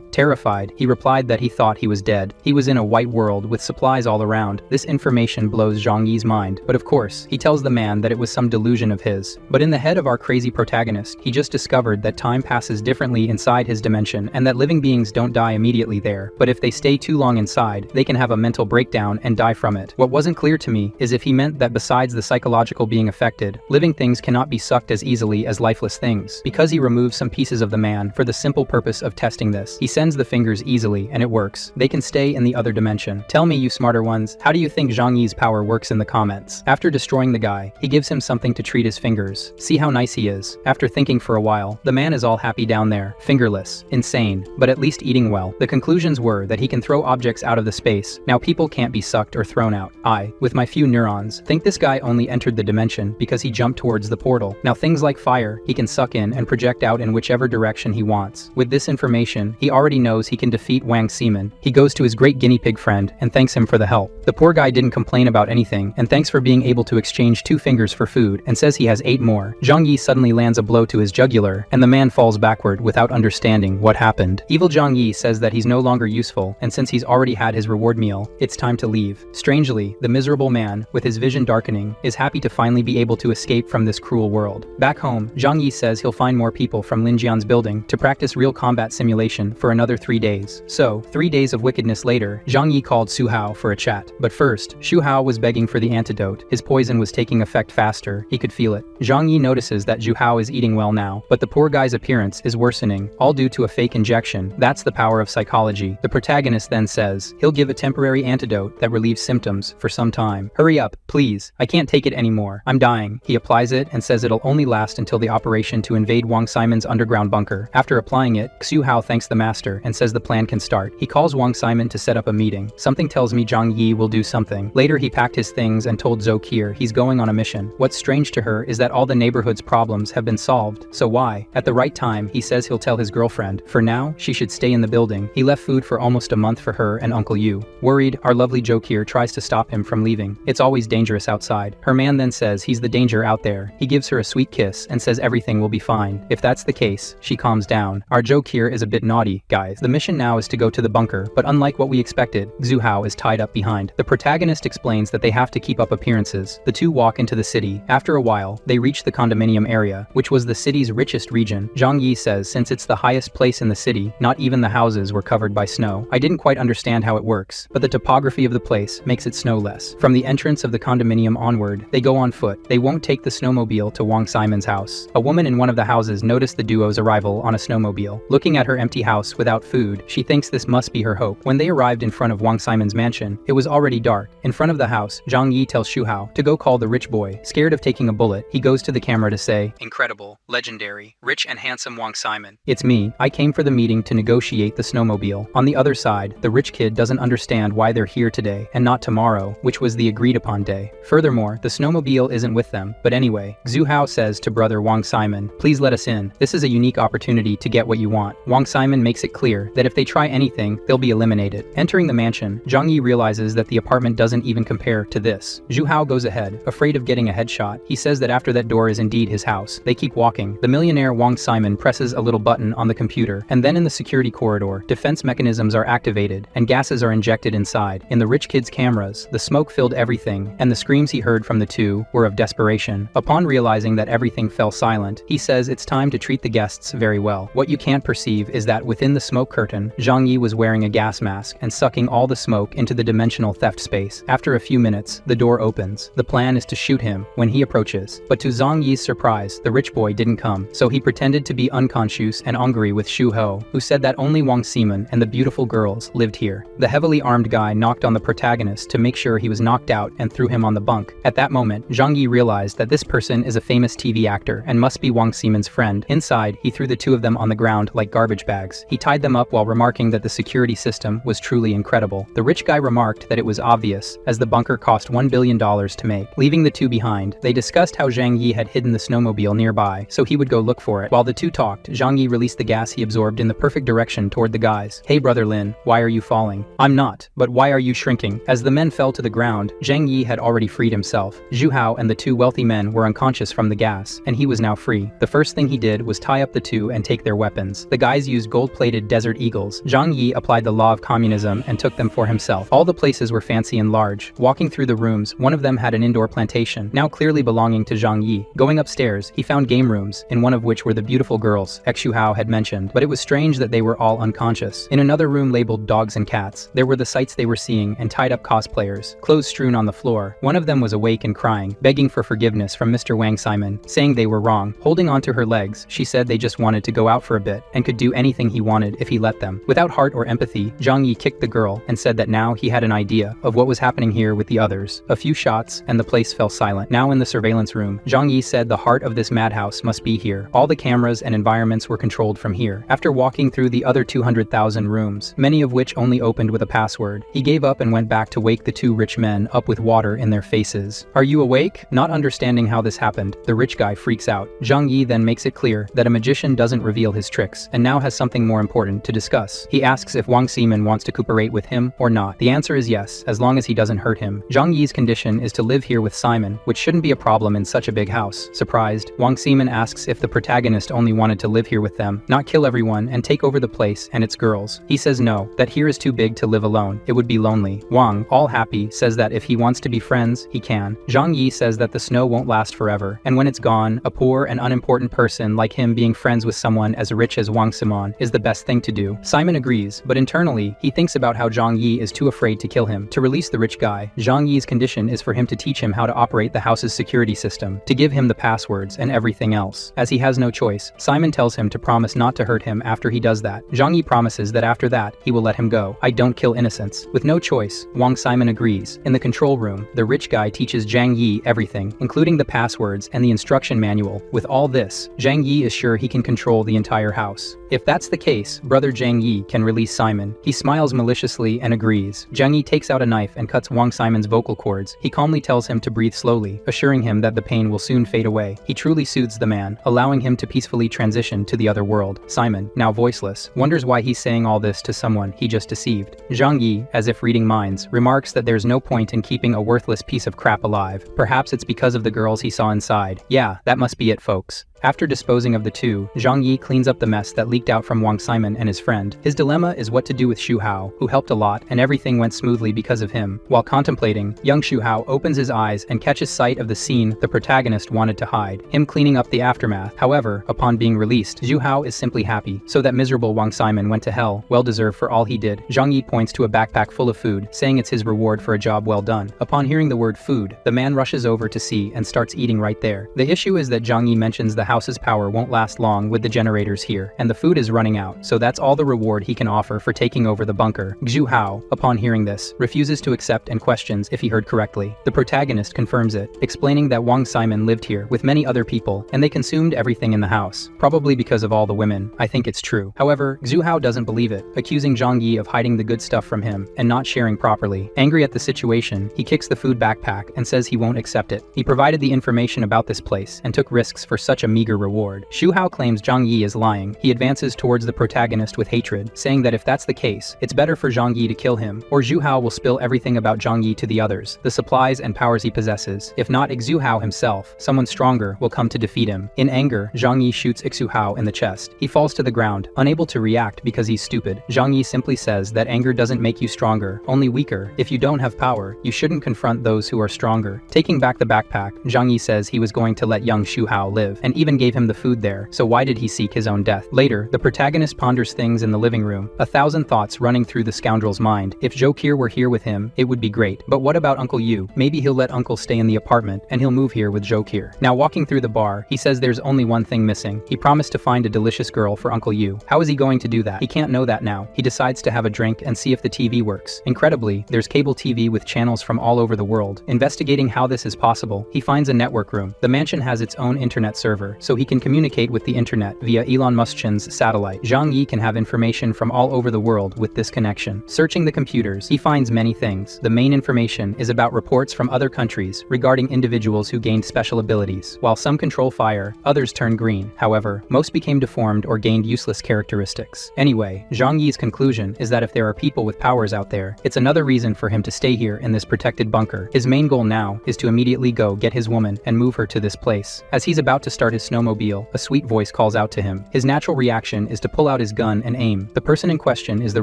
[SPEAKER 1] Terrified, he replied that he thought he was dead. He was in a white world with supplies all around. This information blows Zhang Yi's mind, but of course, he tells the man that it was some delusion of his. But in the head of our crazy protagonist, he just discovered that time passes differently inside his dimension and that living beings don't die immediately there, but if they stay too long inside, they can have a mental breakdown and die from it. What wasn't clear to me is if he meant that besides the psychological being affected, living things cannot be sucked as easily as lifeless things. Because he removes some pieces of the man for the simple purpose of testing this, he sends the fingers easily and it works. They can stay in the other dimension. Tell me, you smarter ones, how do you think Zhang Yi's power works in the comments? After destroying the guy, he gives him something to treat his fingers. See how nice he is. After thinking for a while, the man is all happy down there, fingerless, insane, but at least eating well. The conclusions were that he can throw objects out of the space. Now people can't be sucked or thrown out. I, with my few neurons, think this guy only entered the dimension because he jumped towards the portal. Now things like fire, he can suck in and project out in whichever direction he wants. With this information, he already knows he can defeat Wang Ximen. He goes to his great guinea pig friend and thanks him for the help. The poor guy didn't complain about anything and thanks for being able to exchange 2 fingers for food and says he has 8 more. Zhang Yi suddenly lands a blow to his jugular and the man falls backward without understanding what happened. Evil Zhang Yi says that he's no longer useful and since he's already had his reward meal, it's time to leave. Strangely, the miserable man, with his vision darkening, is happy to finally be able to escape from this cruel world. Back home, Zhang Yi says he'll find more people from Lin Jian's building to practice real combat simulation for another 3 days. So, 3 days of wickedness later, Zhang Yi called Xu Hao for a chat. But first, Xu Hao was begging for the antidote. His poison was taking effect faster. He could feel it. Zhang Yi notices that Xu Hao is eating well now, but the poor guy's appearance is worsening, all due to a fake injection. That's the power of psychology. The protagonist then says he'll give a temporary antidote that relieves symptoms for some time. Hurry up, please. I can't take it anymore. I'm dying. He applies it and says it'll only last until the operation to invade Wang Ximen's underground bunker. After applying it, Xu Hao thanks the master and says the plan can start. He calls Wang Ximen to set up a meeting. Something tells me Zhang Yi will do something. Later he packed his things and told Zhou Qier he's going on a mission. What's strange to her is that all the neighborhood's problems have been solved. So why? At the right time, he says he'll tell his girlfriend. For now, she should stay in the building. He left food for almost a month for her and Uncle Yu. Worried, our lovely Zhou Qier tries to stop him from leaving. It's always dangerous outside. Her man then says he's the danger out there. He gives her a sweet kiss and says everything will be fine. If that's the case, she calms down. Our Zhou Qier is a bit naughty, guys. The mission now is to go to the bunker, but unlike what we expected, Xu Hao is tied up behind. The protagonist explains that they have to keep up appearances. The two walk into the city. After a while, they reach the condominium area, which was the city's richest region. Zhang Yi says since it's the highest place in the city, not even the houses were covered by snow. I didn't quite understand how it works, but the topography of the place makes it snowless. From the entrance of the condominium onward, they go on foot. They won't take the snowmobile to Wang Ximen's house. A woman in one of the houses noticed the duo's arrival on a snowmobile. Looking at her empty house without food, she thinks this must be her hope. When they arrived in front of Wang Ximen's mansion, it was already dark. In front of the house, Zhang Yi tells Xu Hao to go call the rich boy. Scared of taking a bullet, he goes to the camera to say, "Incredible, legendary, rich and handsome Wang Ximen. It's me. I came for the meeting to negotiate the snowmobile." On the other side, the rich kid doesn't understand why they're here today and not tomorrow, which was the agreed upon day. Furthermore, the snowmobile isn't with them. But anyway, Xu Hao says to brother Wang Ximen, "Please let us in. This is a unique opportunity to get what you want." Wang Ximen makes it clear that if they try anything, they'll be eliminated. Entering the mansion, Zhang Yi realizes that the apartment doesn't even compare to this. Xu Hao goes ahead, afraid of getting a headshot. He says that after that door is indeed his house. They keep walking. The millionaire Wang Simon presses a little button on the computer, and then in the security corridor, defense mechanisms are activated, and gases are injected inside. In the rich kid's cameras, the smoke filled everything, and the screams he heard from the two were of desperation. Upon realizing that everything fell silent, he says it's time to treat the guests very well. What you can't perceive is that within the smoke curtain, Zhang Yi was wearing a gas mask and sucking all the smoke into the dimensional theft space. After a few minutes, the door opens. The plan is to shoot him when he approaches. But to Zhang Yi's surprise, the rich boy didn't come, so he pretended to be unconscious and angry with Xu Ho, who said that only Wang Simon and the beautiful girls lived here. The heavily armed guy knocked on the protagonist to make sure he was knocked out and threw him on the bunk. At that moment, Zhang Yi realized that this person is a famous TV actor and must be Wang Simon's friend. Inside, he threw the two of them on the ground like garbage bags. He tied them up while remarking that the security system was truly incredible. The rich guy remarked that it was obvious, as the bunker cost $1 billion to make. Leaving the two behind, they discussed how Zhang Yi had hidden the snowmobile nearby, so he would go look for it. While the two talked, Zhang Yi released the gas he absorbed in the perfect direction toward the guys. "Hey brother Lin, why are you falling?" "I'm not, but why are you shrinking?" As the men fell to the ground, Zhang Yi had already freed himself. Zhu Hao and the two wealthy men were unconscious from the gas, and he was now free. The first thing he did was tie up the two and take their weapons. The guys used gold-plated desert eagles. Zhang Yi applied the law of communism and took them for himself. All the places were fancy and large. Walking through the rooms, one of them had an indoor plantation, now clearly belonging to Zhang Yi. Going upstairs, he found game rooms, in one of which were the beautiful girls Xu Hao had mentioned, but it was strange that they were all unconscious. In another room labeled dogs and cats, there were the sights they were seeing and tied up cosplayers, clothes strewn on the floor. One of them was awake and crying, begging for forgiveness from Mr. Wang Simon, saying they were wrong. Holding onto her legs, she said they just wanted to go out for a bit and could do anything he wanted if he let them. Without heart or empathy, Zhang Yi kicked the girl and said that now he had an idea of what was happening here with the others. A few shots, and the place fell silent. Now in the surveillance room, Zhang Yi said the heart of this madhouse must be here. All the cameras and environments were controlled from here. After walking through the other 200,000 rooms, many of which only opened with a password, he gave up and went back to wake the two rich men up with water in their faces. "Are you awake?" Not understanding how this happened, the rich guy freaks out. Zhang Yi then makes it clear that a magician doesn't reveal his tricks, and now has something more important to discuss. He asks if Wang Simon wants to cooperate with him or not. The answer is yes, as long as he doesn't hurt him. Zhang Yi's condition is to live here with Simon, which shouldn't be a problem in such a big house. Surprised, Wang Simon asks if the protagonist only wanted to live here with them, not kill everyone and take over the place and its girls. He says no, that here is too big to live alone. It would be lonely. Wang, all happy, says that if he wants to be friends, he can. Zhang Yi says that the snow won't last forever, and when it's gone, a poor and unimportant person like him being friends with someone as rich as Wang Simon is the best thing to do. Simon agrees, but internally, he thinks about how Zhang Yi is too afraid to kill him. To release the rich guy, Zhang Yi's condition is for him to teach him how to operate the house's security system, to give him the passwords and everything else. As he has no choice, Simon tells him to promise not to hurt him after he does that. Zhang Yi promises that after that, he will let him go. "I don't kill innocents." With no choice, Wang Simon agrees. In the control room, the rich guy teaches Zhang Yi everything, including the passwords and the instruction manual. With all this, Zhang Yi is sure he can control the entire house. If that's the case, brother Zhang Yi can release Simon. He smiles maliciously and agrees. Zhang Yi takes out a knife and cuts Wang Simon's vocal cords. He calmly tells him to breathe slowly, assuring him that the pain will soon fade away. He truly soothes the man, allowing him to peacefully transition to the other world. Simon, now voiceless, wonders why he's saying all this to someone he just deceived. Zhang Yi, as if reading minds, remarks that there's no point in keeping a worthless piece of crap alive. Perhaps it's because of the girls he saw inside. Yeah, that must be it, folks. After disposing of the two, Zhang Yi cleans up the mess that leaked out from Wang Simon and his friend. His dilemma is what to do with Xu Hao, who helped a lot, and everything went smoothly because of him. While contemplating, young Xu Hao opens his eyes and catches sight of the scene the protagonist wanted to hide, him cleaning up the aftermath. However, upon being released, Xu Hao is simply happy. So that miserable Wang Simon went to hell, well deserved for all he did. Zhang Yi points to a backpack full of food, saying it's his reward for a job well done. Upon hearing the word food, the man rushes over to see and starts eating right there. The issue is that Zhang Yi mentions the house's power won't last long with the generators here, and the food is running out, so that's all the reward he can offer for taking over the bunker. Xu Hao, upon hearing this, refuses to accept and questions if he heard correctly. The protagonist confirms it, explaining that Wang Simon lived here with many other people, and they consumed everything in the house, probably because of all the women. I think it's true. However, Xu Hao doesn't believe it, accusing Zhang Yi of hiding the good stuff from him and not sharing properly. Angry at the situation, he kicks the food backpack and says he won't accept it. He provided the information about this place and took risks for such a meager reward. Xu Hao claims Zhang Yi is lying. He advances towards the protagonist with hatred, saying that if that's the case, it's better for Zhang Yi to kill him, or Xu Hao will spill everything about Zhang Yi to the others, the supplies and powers he possesses. If not Xu Hao himself, someone stronger will come to defeat him. In anger, Zhang Yi shoots Xu Hao in the chest. He falls to the ground, unable to react because he's stupid. Zhang Yi simply says that anger doesn't make you stronger, only weaker. If you don't have power, you shouldn't confront those who are stronger. Taking back the backpack, Zhang Yi says he was going to let young Xu Hao live, and even gave him the food there, so why did he seek his own death? Later, the protagonist ponders things in the living room, 1,000 thoughts running through the scoundrel's mind. If Zhou Qir were here with him, it would be great. But what about Uncle Yu? Maybe he'll let Uncle stay in the apartment, and he'll move here with Zhou Qir. Now walking through the bar, he says there's only one thing missing. He promised to find a delicious girl for Uncle Yu. How is he going to do that? He can't know that now. He decides to have a drink and see if the TV works. Incredibly, there's cable TV with channels from all over the world. Investigating how this is possible, he finds a network room. The mansion has its own internet server, so he can communicate with the internet via Elon Musk's satellite. Zhang Yi can have information from all over the world with this connection. Searching the computers, he finds many things. The main information is about reports from other countries regarding individuals who gained special abilities. While some control fire, others turn green. However, most became deformed or gained useless characteristics. Anyway, Zhang Yi's conclusion is that if there are people with powers out there, it's another reason for him to stay here in this protected bunker. His main goal now is to immediately go get his woman and move her to this place. As he's about to start his snowmobile, a sweet voice calls out to him. His natural reaction is to pull out his gun and aim. The person in question is the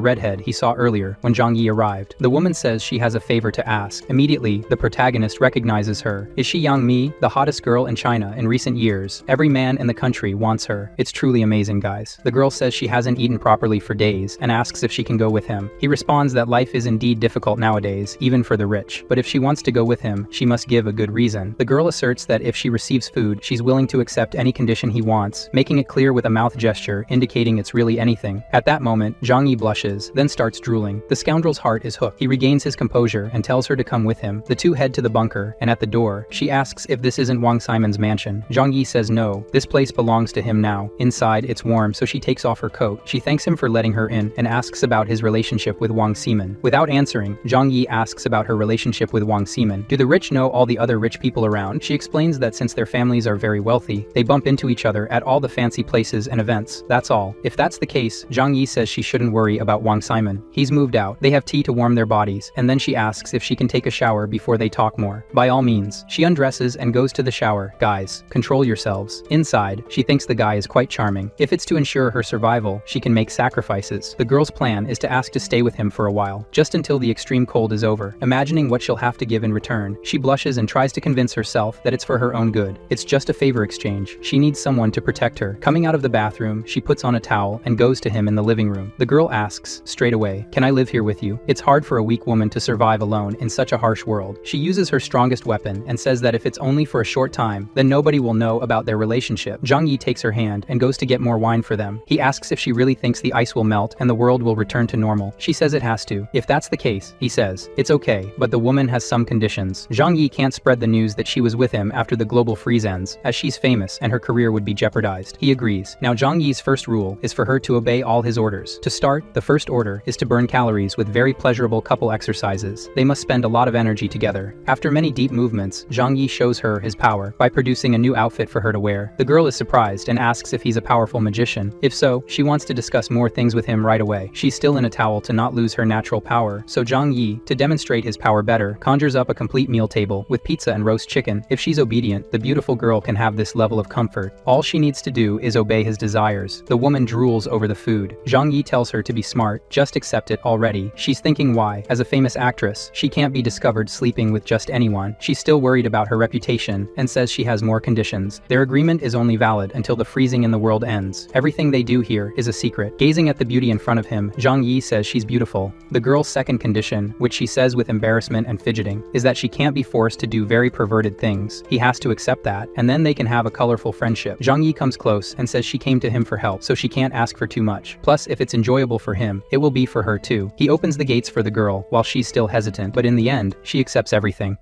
[SPEAKER 1] redhead he saw earlier when Zhang Yi arrived. The woman says she has a favor to ask. Immediately, the protagonist recognizes her. Is she Yang Mi, the hottest girl in China in recent years? Every man in the country wants her. It's truly amazing, guys. The girl says she hasn't eaten properly for days and asks if she can go with him. He responds that life is indeed difficult nowadays, even for the rich. But if she wants to go with him, she must give a good reason. The girl asserts that if she receives food, she's willing to accept any condition he wants, making it clear with a mouth gesture indicating it's really anything. At that moment, Zhang Yi blushes, then starts drooling. The scoundrel's heart is hooked. He regains his composure and tells her to come with him. The two head to the bunker, and at the door, she asks if this isn't Wang Simon's mansion. Zhang Yi says no, this place belongs to him now. Inside, it's warm, so she takes off her coat. She thanks him for letting her in and asks about his relationship with Wang Simon. Without answering, Zhang Yi asks about her relationship with Wang Simon. Do the rich know all the other rich people around? She explains that since their families are very wealthy, they bump into each other at all the fancy places and events. That's all. If that's the case, Zhang Yi says she shouldn't worry about Wang Simon. He's moved out. They have tea to warm their bodies, and then she asks if she can take a shower before they talk more. By all means, she undresses and goes to the shower. Guys, control yourselves. Inside, she thinks the guy is quite charming. If it's to ensure her survival, she can make sacrifices. The girl's plan is to ask to stay with him for a while, just until the extreme cold is over. Imagining what she'll have to give in return, she blushes and tries to convince herself that it's for her own good. It's just a favor exchange. She needs someone to protect her. Coming out of the bathroom, she puts on a towel and goes to him in the living room. The girl asks, straight away, "Can I live here with you?" It's hard for a weak woman to survive alone in such a harsh world. She uses her strongest weapon and says that if it's only for a short time, then nobody will know about their relationship. Zhang Yi takes her hand and goes to get more wine for them. He asks if she really thinks the ice will melt and the world will return to normal. She says it has to. If that's the case, he says, it's okay, but the woman has some conditions. Zhang Yi can't spread the news that she was with him after the global freeze ends, as she's famous and her career would be jeopardized. He agrees. Now Zhang Yi's first rule is for her to obey all his orders. To start, the first order is to burn calories with very pleasurable couple exercises. They must spend a lot of energy together. After many deep movements, Zhang Yi shows her his power by producing a new outfit for her to wear. The girl is surprised and asks if he's a powerful magician. If so, she wants to discuss more things with him right away. She's still in a towel to not lose her natural power, so Zhang Yi, to demonstrate his power better, conjures up a complete meal table with pizza and roast chicken. If she's obedient, the beautiful girl can have this level of comfort. All she needs to do is obey his desires. The woman drools over the food. Zhang Yi tells her to be smart, just accept it already. She's thinking why, as a famous actress, she can't be discovered sleeping with just anyone. She's still worried about her reputation and says she has more conditions. Their agreement is only valid until the freezing in the world ends. Everything they do here is a secret. Gazing at the beauty in front of him, Zhang Yi says she's beautiful. The girl's second condition, which she says with embarrassment and fidgeting, is that she can't be forced to do very perverted things. He has to accept that, and then they can have a colorful friendship. Zhang Yi comes close and says she came to him for help, so she can't ask for too much. Plus, if it's enjoyable for him, it will be for her too. He opens the gates for the girl while she's still hesitant, but in the end, she accepts everything.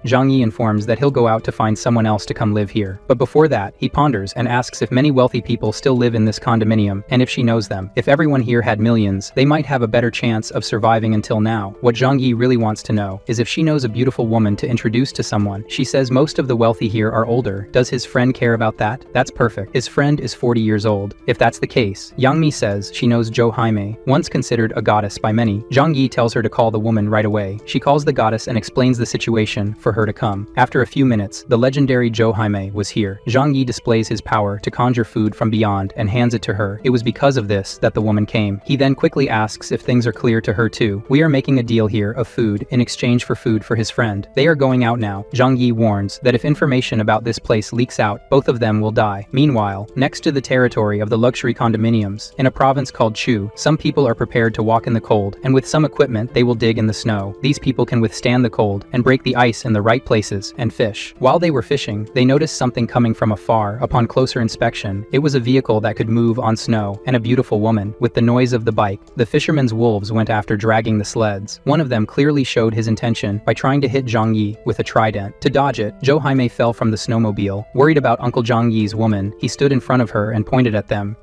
[SPEAKER 1] Zhang Yi informs that he'll go out to find someone else to come live here. But before that, he ponders and asks if many wealthy people still live in this condominium, and if she knows them. If everyone here had millions, they might have a better chance of surviving until now. What Zhang Yi really wants to know is if she knows a beautiful woman to introduce to someone. She says most of the wealthy here are older. Does his friend care about that? That's perfect. His friend is 40 years old. If that's the case, Yang Mi says she knows Zhou Haimei, once considered a goddess by many. Zhang Yi tells her to call the woman right away. She calls the goddess and explains the situation for her to come. After a few minutes, the legendary Zhou Haimei was here. Zhang Yi displays his power to conjure food from beyond and hands it to her. It was because of this that the woman came. He then quickly asks if things are clear to her too. We are making a deal here of food in exchange for food for his friend. They are going out now. Zhang Yi warns that if information about this place leaks out, both of them will die. Meanwhile, next to the territory of the luxury condominiums, in a province called Chu, some people are prepared to walk in the cold, and with some equipment they will dig in the snow. These people can withstand the cold and break the ice in the right places and fish. While they were fishing, they noticed something coming from afar. Upon closer inspection, it was a vehicle that could move on snow, and a beautiful woman. With the noise of the bike, the fishermen's wolves went after dragging the sleds. One of them clearly showed his intention by trying to hit Zhang Yi with a trident. To dodge it, Zhou Haimei fell from the snowmobile. Worried about Uncle Zhang Yi's woman, he stood in front of her and pointed at them.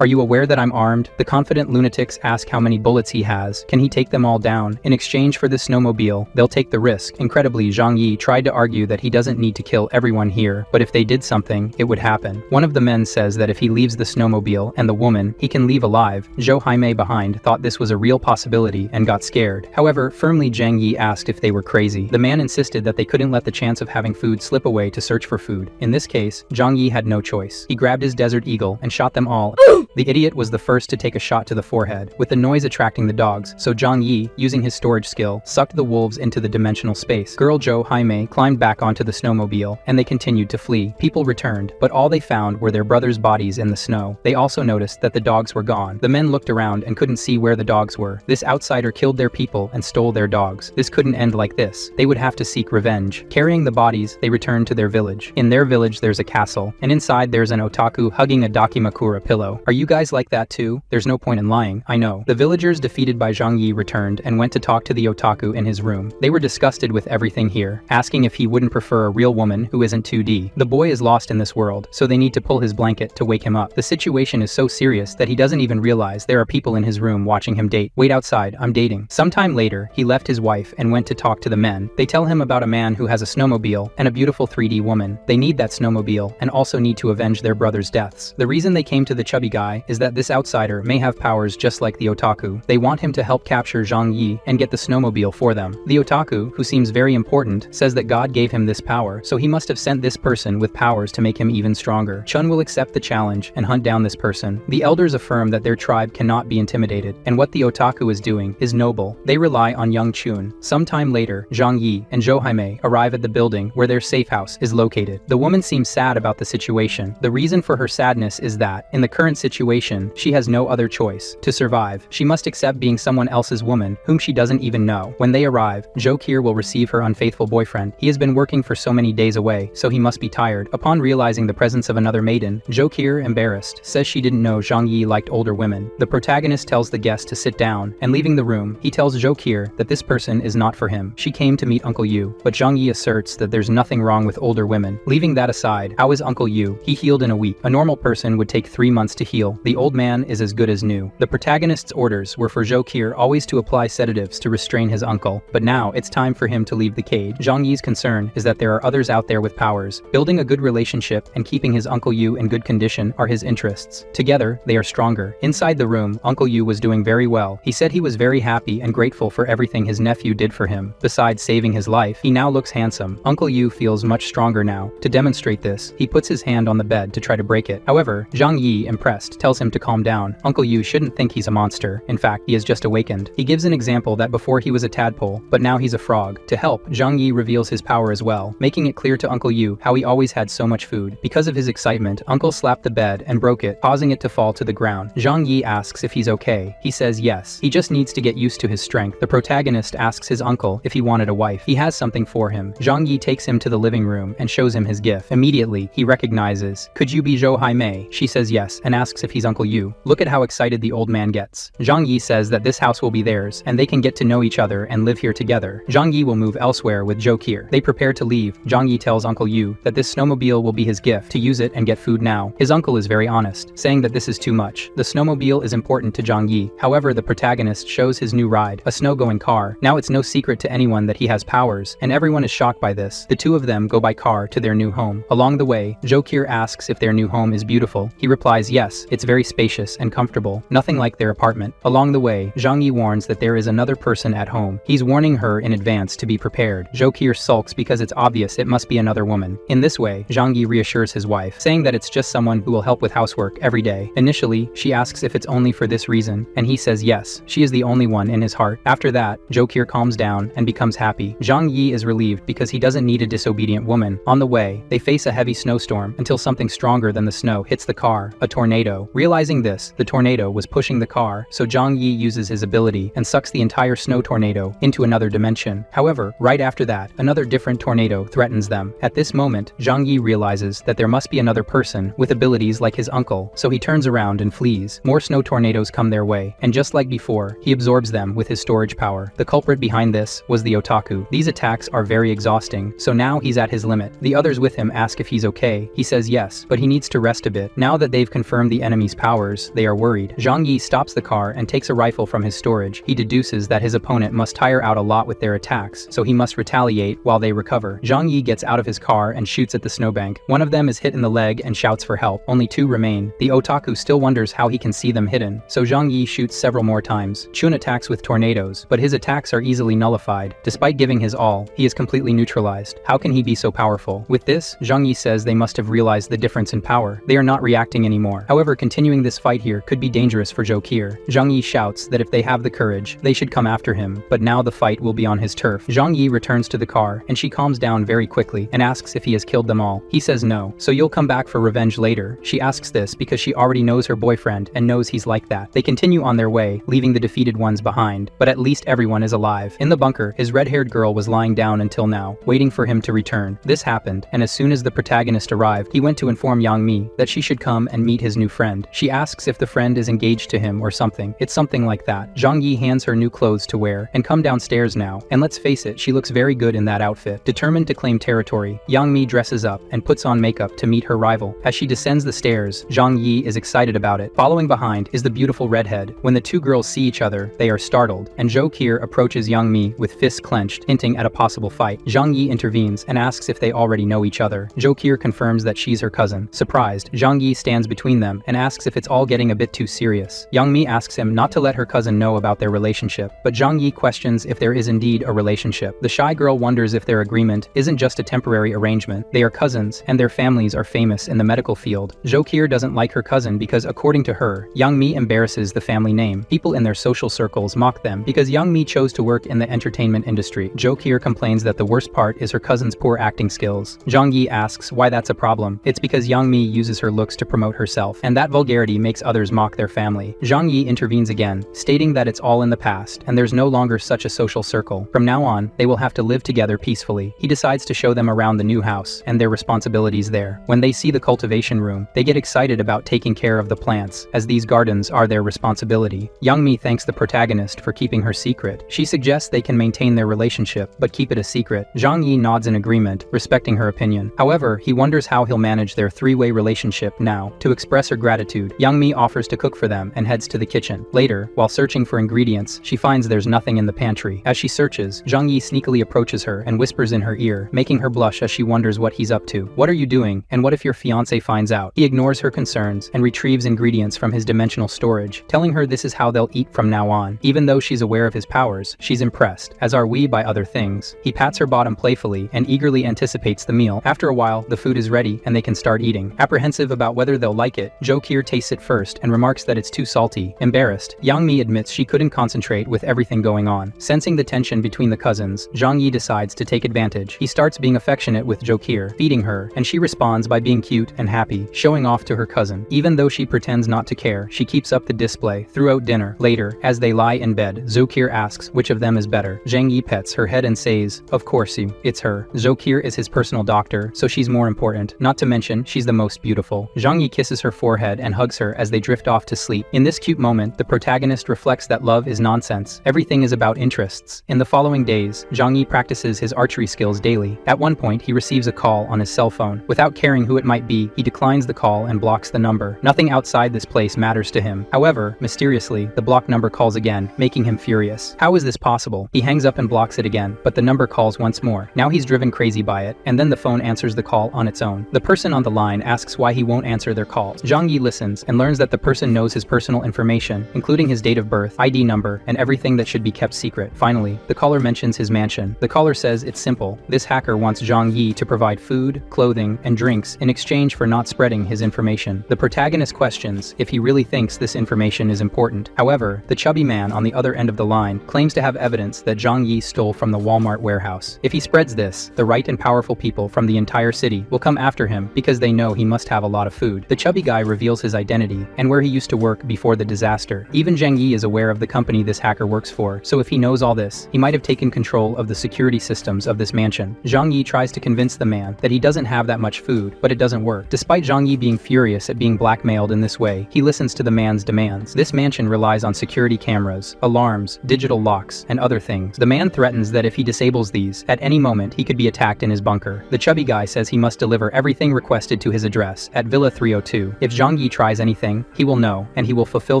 [SPEAKER 1] Are you aware that I'm armed? The confident lunatics ask how many bullets he has. Can he take them all down? In exchange for this snowmobile, they'll take the risk. Incredibly, Zhang Yi tried to argue that he doesn't need to kill everyone here, but if they did something, it would happen. One of the men says that if he leaves the snowmobile and the woman, he can leave alive. Zhou Haimei behind thought this was a real possibility and got scared. However, firmly Zhang Yi asked if they were crazy. The man insisted that they couldn't let the chance of having food slip away to search for food. In this case, Zhang Yi had no choice. He grabbed his desert eagle and shot them all. The idiot was the first to take a shot to the forehead, with the noise attracting the dogs, so Zhang Yi, using his storage skill, sucked the wolves into the dimensional space. Girl Zhou Haimei climbed back onto the snowmobile, and they continued to flee. People returned, but all they found were their brothers' bodies in the snow. They also noticed that the dogs were gone. The men looked around and couldn't see where the dogs were. This outsider killed their people and stole their dogs. This couldn't end like this. They would have to seek revenge. Carrying the bodies, they returned to their village. In their village there's a castle, and inside there's an otaku hugging a dakimakura pillow. Are you guys like that too? There's no point in lying, I know. The villagers defeated by Zhang Yi returned and went to talk to the otaku in his room. They were disgusted with everything here, asking if he wouldn't prefer a real woman who isn't 2D. The boy is lost in this world, so they need to pull his blanket to wake him up. The situation is so serious that he doesn't even realize there are people in his room watching him date. Wait outside, I'm dating. Sometime later, he left his wife and went to talk to the men. They tell him about a man who has a snowmobile and a beautiful 3D woman. They need that snowmobile and also need to avenge their brother's deaths. The reason they came to the chubby guy is that this outsider may have powers just like the otaku. They want him to help capture Zhang Yi and get the snowmobile for them. The otaku, who seems very important, says that God gave him this power, so he must have sent this person with powers to make him even stronger. Chun will accept the challenge and hunt down this person. The elders affirm that their tribe cannot be intimidated, and what the otaku is doing is noble. They rely on young Chun. Sometime later, Zhang Yi and Zhou Haimei arrive at the building where their safe house is located. The woman seems sad about the situation. The reason for her sadness is that, in the current situation, she has no other choice. To survive, she must accept being someone else's woman, whom she doesn't even know. When they arrive, Zhou Kir will receive her unfaithful boyfriend. He has been working for so many days away, so he must be tired. Upon realizing the presence of another maiden, Zhou Kir, embarrassed, says she didn't know Zhang Yi liked older women. The protagonist tells the guest to sit down, and leaving the room, he tells Zhou Kir that this person is not for him. She came to meet Uncle Yu, but Zhang Yi asserts that there's nothing wrong with older women. Leaving that aside, how is Uncle Yu? He healed in a week. A normal person would take 3 months to heal. The old man is as good as new. The protagonist's orders were for Zhou Kir always to apply sedatives to restrain his uncle, but now it's time for him to leave the cage. Zhang Yi's concern is that there are others out there with powers. Building a good relationship and keeping his Uncle Yu in good condition are his interests. Together, they are stronger. Inside the room, Uncle Yu was doing very well. He said he was very happy and grateful for everything his nephew did for him. Besides saving his life, he now looks handsome. Uncle Yu feels much stronger now. To demonstrate this, he puts his hand on the bed to try to break it. However, Zhang Yi, impressed, tells him to calm down. Uncle Yu shouldn't think he's a monster. In fact, he has just awakened. He gives an example that before he was a tadpole, but now he's a frog. To help, Zhang Yi reveals his power as well, making it clear to Uncle Yu how he always had so much food. Because of his excitement, Uncle slapped the bed and broke it, causing it to fall to the ground. Zhang Yi asks if he's okay. He says yes. He just needs to get used to his strength. The protagonist asks his uncle if he wanted a wife. He has something for him. Zhang Yi takes him to the living room and shows him his gift. Immediately, he recognizes, "Could you be Zhou Haimei?" She says yes and asks if he's Uncle Yu. Look at how excited the old man gets. Zhang Yi says that this house will be theirs and they can get to know each other and live here together. Zhang Yi will move elsewhere there with Jo-kir. They prepare to leave. Jong Yi tells Uncle Yu that this snowmobile will be his gift, to use it and get food now. His uncle is very honest, saying that this is too much. The snowmobile is important to Jong Yi. However, the protagonist shows his new ride, a snow-going car. Now it's no secret to anyone that he has powers, and everyone is shocked by this. The two of them go by car to their new home. Along the way, Jo-kir asks if their new home is beautiful. He replies yes, it's very spacious and comfortable, nothing like their apartment. Along the way, Jong Yi warns that there is another person at home. He's warning her in advance to be prepared. Jo-kir sulks because it's obvious it must be another woman. In this way, Jong Yi reassures his wife, saying that it's just someone who will help with housework every day. Initially, she asks if it's only for this reason, and he says yes, she is the only one in his heart. After that, Jo-kir calms down and becomes happy. Jong Yi is relieved because he doesn't need a disobedient woman. On the way, they face a heavy snowstorm until something stronger than the snow hits the car, a tornado. Realizing this, the tornado was pushing the car, so Jong Yi uses his ability and sucks the entire snow tornado into another dimension. However, right after that, another different tornado threatens them. At this moment, Jong Yi realizes that there must be another person with abilities like his uncle, so he turns around and flees. More snow tornadoes come their way, and just like before, he absorbs them with his storage power. The culprit behind this was the otaku. These attacks are very exhausting, so now he's at his limit. The others with him ask if he's okay. He says yes, but he needs to rest a bit. Now that they've confirmed the enemy's powers, they are worried. Jong Yi stops the car and takes a rifle from his storage. He deduces that his opponent must tire out a lot with their attacks, so he must retaliate while they recover. Jong Yi gets out of his car and shoots at the snowbank. One of them is hit in the leg and shouts for help. Only two remain. The otaku still wonders how he can see them hidden, so Jong Yi shoots several more times. Chun attacks with tornadoes, but his attacks are easily nullified. Despite giving his all, he is completely neutralized. How can he be so powerful? With this, Jong Yi says they must have realized the difference in power. They are not reacting anymore. However, continuing this fight here could be dangerous for Jo-kir. Jong Yi shouts that if they have the courage, they should come after him, but now the fight will be on his turf. Jong Yi returns to the car, and she calms down very quickly and asks if he has killed them all. He says no, so you'll come back for revenge later. She asks this because she already knows her boyfriend and knows he's like that. They continue on their way, leaving the defeated ones behind, but at least everyone is alive. In the bunker, his red-haired girl was lying down until now, waiting for him to return. This happened, and as soon as the protagonist arrived, he went to inform Yang Mi that she should come and meet his new friend. She asks if the friend is engaged to him or something. It's something like that. Jong Yi hands her new clothes to wear and come downstairs now, and let's face it, she looks very good in that outfit. Determined to claim territory, Yang Mi dresses up and puts on makeup to meet her rival. As she descends the stairs, Jong Yi is excited about it. Following behind is the beautiful redhead. When the two girls see each other, they are startled, and Jo-kir approaches Yang Mi with fists clenched, hinting at a possible fight. Jong Yi intervenes and asks if they already know each other. Jo-kir confirms that she's her cousin. Surprised, Jong Yi stands between them and asks if it's all getting a bit too serious. Yang Mi asks him not to let her cousin know about their relationship, but Jong Yi questions if there is indeed a relationship. The shy girl wonders if their agreement isn't just a temporary arrangement. They are cousins, and their families are famous in the medical field. Jo-kir doesn't like her cousin because, according to her, Yang Mi embarrasses the family name. People in their social circles mock them because Yang Mi chose to work in the entertainment industry. Jo-kir complains that the worst part is her cousin's poor acting skills. Jong Yi asks why that's a problem. It's because Yang Mi uses her looks to promote herself, and that vulgarity makes others mock their family. Jong Yi intervenes again, stating that it's all in the past, and there's no longer such a social circle. From now on, they will have to live together peacefully. He decides to show them around the new house and their responsibilities there. When they see the cultivation room, they get excited about taking care of the plants, as these gardens are their responsibility. Yang Mi thanks the protagonist for keeping her secret. She suggests they can maintain their relationship, but keep it a secret. Jong Yi nods in agreement, respecting her opinion. However, he wonders how he'll manage their three-way relationship now. To express her gratitude, Yang Mi offers to cook for them and heads to the kitchen. Later, while searching for ingredients, she finds there's nothing in the pantry. As she searches, Jong Yi sneakily approaches her and whispers in her ear, making her blush as she wonders what he's up to. What are you doing, and what if your fiancé finds out? He ignores her concerns and retrieves ingredients from his dimensional storage, telling her this is how they'll eat from now on. Even though she's aware of his powers, she's impressed, as are we by other things. He pats her bottom playfully and eagerly anticipates the meal. After a while, the food is ready and they can start eating. Apprehensive about whether they'll like it, Jo-kir tastes it first and remarks that it's too salty. Embarrassed, Yang Mi admits she couldn't concentrate with everything going on. Sensing the tension between the cousins, Jong Yi decides to take advantage. He starts being affectionate with Jo-kir, feeding her, and she responds by being cute and happy, showing off to her cousin. Even though she pretends not to care, she keeps up the display throughout dinner. Later, as they lie in bed, Jo-kir asks which of them is better. Jang Yi pets her head and says, "Of course you, it's her." Jo-kir is his personal doctor, so she's more important. Not to mention, she's the most beautiful. Jang Yi kisses her forehead and hugs her as they drift off to sleep. In this cute moment, the protagonist reflects that love is nonsense. Everything is about interests. In the following days, Jang Yi practices his archery skills daily. At one point, he receives a call on his cell phone. Without caring who it might be, he declines the call and blocks the number. Nothing outside this place matters to him. However, mysteriously, the blocked number calls again, making him furious. How is this possible? He hangs up and blocks it again, but the number calls once more. Now he's driven crazy by it, and then the phone answers the call on its own. The person on the line asks why he won't answer their calls. Zhang Yi listens and learns that the person knows his personal information, including his date of birth, ID number, and everything that should be kept secret. Finally, the caller mentions his mansion. The caller says it's simple. This hacker wants Zhang Yi to provide food, clothing, and drinks in exchange for not spreading his information. The protagonist questions if he really thinks this information is important. However, the chubby man on the other end of the line claims to have evidence that Zhang Yi stole from the Walmart warehouse. If he spreads this, the right and powerful people from the entire city will come after him because they know he must have a lot of food. The chubby guy reveals his identity and where he used to work before the disaster. Even Zhang Yi is aware of the company this hacker works for, so if he knows all this, he might have taken control of the security systems of this mansion. Zhang Yi tries to convince the man that he doesn't have that much food, but it doesn't work. Despite Zhang Yi being furious at being blackmailed in this way, he listens to the man's demands. This mansion relies on security cameras, alarms, digital locks, and other things. The man threatens that if he disables these, at any moment he could be attacked in his bunker. The chubby guy says he must deliver everything requested to his address at Villa 302. If Zhang Yi tries anything, he will know, and he will fulfill